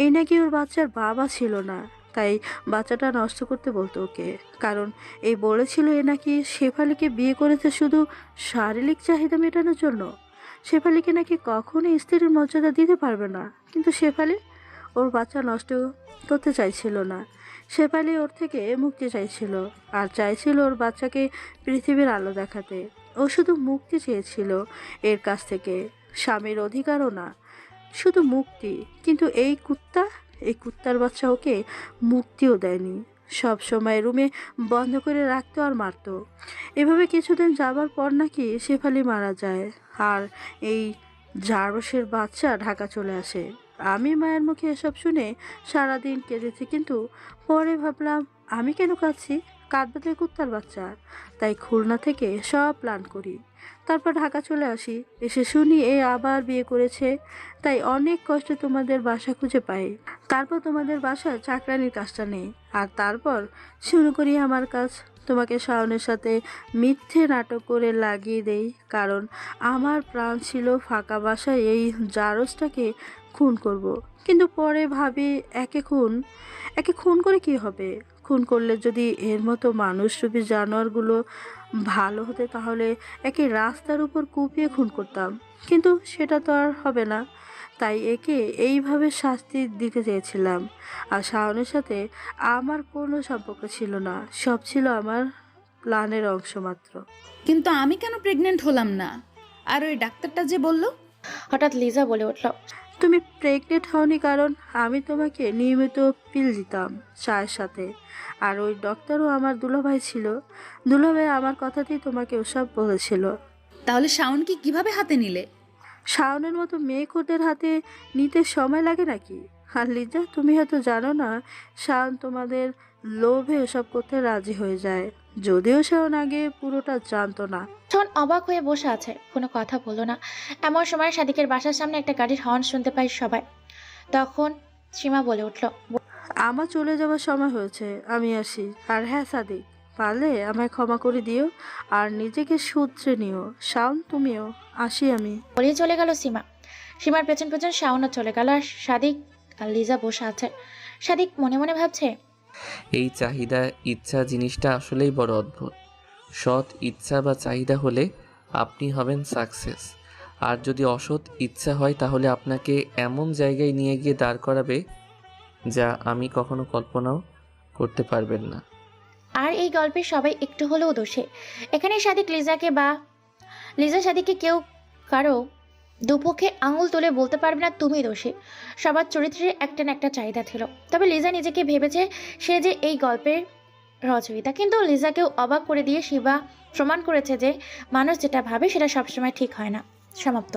এই নাকি ওর বাচ্চার বাবা ছিল না। তাই বাচ্চাটা নষ্ট করতে বলতো ওকে, কারণ এই বলেছিল এ নাকি শেফালিকে বিয়ে করেছে শুধু শারীরিক চাহিদা মেটানোর জন্য। শেফালিকে নাকি কখনোই স্ত্রীর মর্যাদা দিতে পারবে না। কিন্তু শেফালি ওর বাচ্চা নষ্ট করতে চাইছিল না। শেফালি ওর থেকে মুক্তি চাইছিল, আর চাইছিল ওর বাচ্চাকে পৃথিবীর আলো দেখাতে। ও শুধু মুক্তি চেয়েছিল এর কাছ থেকে, স্বামীর অধিকারও না, শুধু মুক্তি। কিন্তু এই কুত্তার বাচ্চা ওকে মুক্তিও দেয়নি। সব সময় রুমে বন্ধ করে রাখতো আর মারতো। এভাবে কিছুদিন যাবার পর নাকি শেফালি মারা যায় আর এই জারসের বাচ্চা ঢাকা চলে আসে। আমি মায়ের মুখে এসব শুনে সারাদিন কেঁদেছি, কিন্তু পরে ভাবলাম আমি কেন কাঁদছি, কাঁদবে তো কুত্তার বাচ্চা। তাই খুলনা থেকে সব প্ল্যান করি, তারপর ঢাকা চলে আসি। এসে শুনি এ আবার বিয়ে করেছে। তাই অনেক কষ্টে তোমাদের বাসা খুঁজে পাই। তারপর তোমাদের বাসায় চাকরানির কাজটা নেই, আর তারপর শুরু করি আমার কাজ। তোমাকে শাওনের সাথে মিথ্যে নাটক করে লাগিয়ে দেই, কারণ আমার প্রাণ ছিল ফাঁকা বাসায় এই জারজটাকে খুন করব। কিন্তু পরে ভাবি একে খুন করে কি হবে? খুন করলে যদি এর মতো মানুষরূপী জানোয়ারগুলো ভালো হতে, তাহলে একে রাস্তার উপর কুপিয়ে খুন করতাম। কিন্তু সেটা তো আর হবে না, তাই একে এইভাবে শাস্তি দিতে চেয়েছিলাম। আর শাওনের সাথে আমার কোনো সম্পর্ক ছিল না, সব ছিল আমার প্ল্যানের অংশ মাত্র। কিন্তু আমি কেন প্রেগনেন্ট হলাম না? আর ওই ডাক্তারটা যে বলল? হঠাৎ লিজা বলে উঠল, তুমি প্রেগনেন্ট হওনি কারণ আমি তোমাকে নিয়মিত পিল দিতাম চায়ের সাথে। আর ওই ডক্টরও আমার দুলাভাই ছিল। দুলাভাই আমার কথাতেই তোমাকে ওসব বলেছিল। তাহলে শাওনকে কিভাবে হাতে নিলে? শাওনের মতো মেয়েদের হাতে নিতে সময় লাগে নাকি? আর লিজা, তুমি হয়তো জানো না, শাওন তোমাদের লোভে ওসব করতে রাজি হয়ে যায়, যদিও শাওন আগে পুরোটা জানতো না। শাওন অবাক হয়ে বসে আছে, কোনো কথা বললো না। এমন সময় সাদিকের বাসার সামনে একটা গাড়ির হর্ন শুনতে পাই সবাই। তখন সীমা বলে উঠল, আমার চলে যাওয়ার সময় হয়েছে, আমি আসি। আর হ্যাঁ সাদিক, পারলে আমায় ক্ষমা করে দিও আর নিজেকে শুধরে নিও। শাওন, তুমিও। আসি আমি। বলেই চলে গেল সীমা। সীমার পেছন পেছন শাওনও চলে গেল, আর সাদিক আর লিজা বসে আছে। সাদিক মনে মনে ভাবছে, এই চাহিদা ইচ্ছা জিনিসটা আসলেই বড় অদ্ভুত। সৎ ইচ্ছা বা চাহিদা হলে আপনি হবেন সাকসেস, আর যদি অসৎ ইচ্ছা হয় তাহলে আপনাকে এমন জায়গায় নিয়ে গিয়ে দাঁড় করাবে যা আমি কখনো কল্পনাও করতে পারবেন না। আর এই গল্পে সবাই একটু হলেও দোষে। এখানে সাদিক লিজাকে বা লিজা সাদিককে কেউ কারো দুপক্ষে আঙুল তুলে বলতে পারবে না তুমি দোষী। সবার চরিত্রের একটা না একটা চাহিদা ছিল। তবে লিজা নিজেকে ভেবেছে সে যে এই গল্পের রচয়িতা, কিন্তু লিজাকেও অবাক করে দিয়ে শিবা প্রমাণ করেছে যে মানুষ যেটা ভাবে সেটা সবসময় ঠিক হয় না। সমাপ্ত।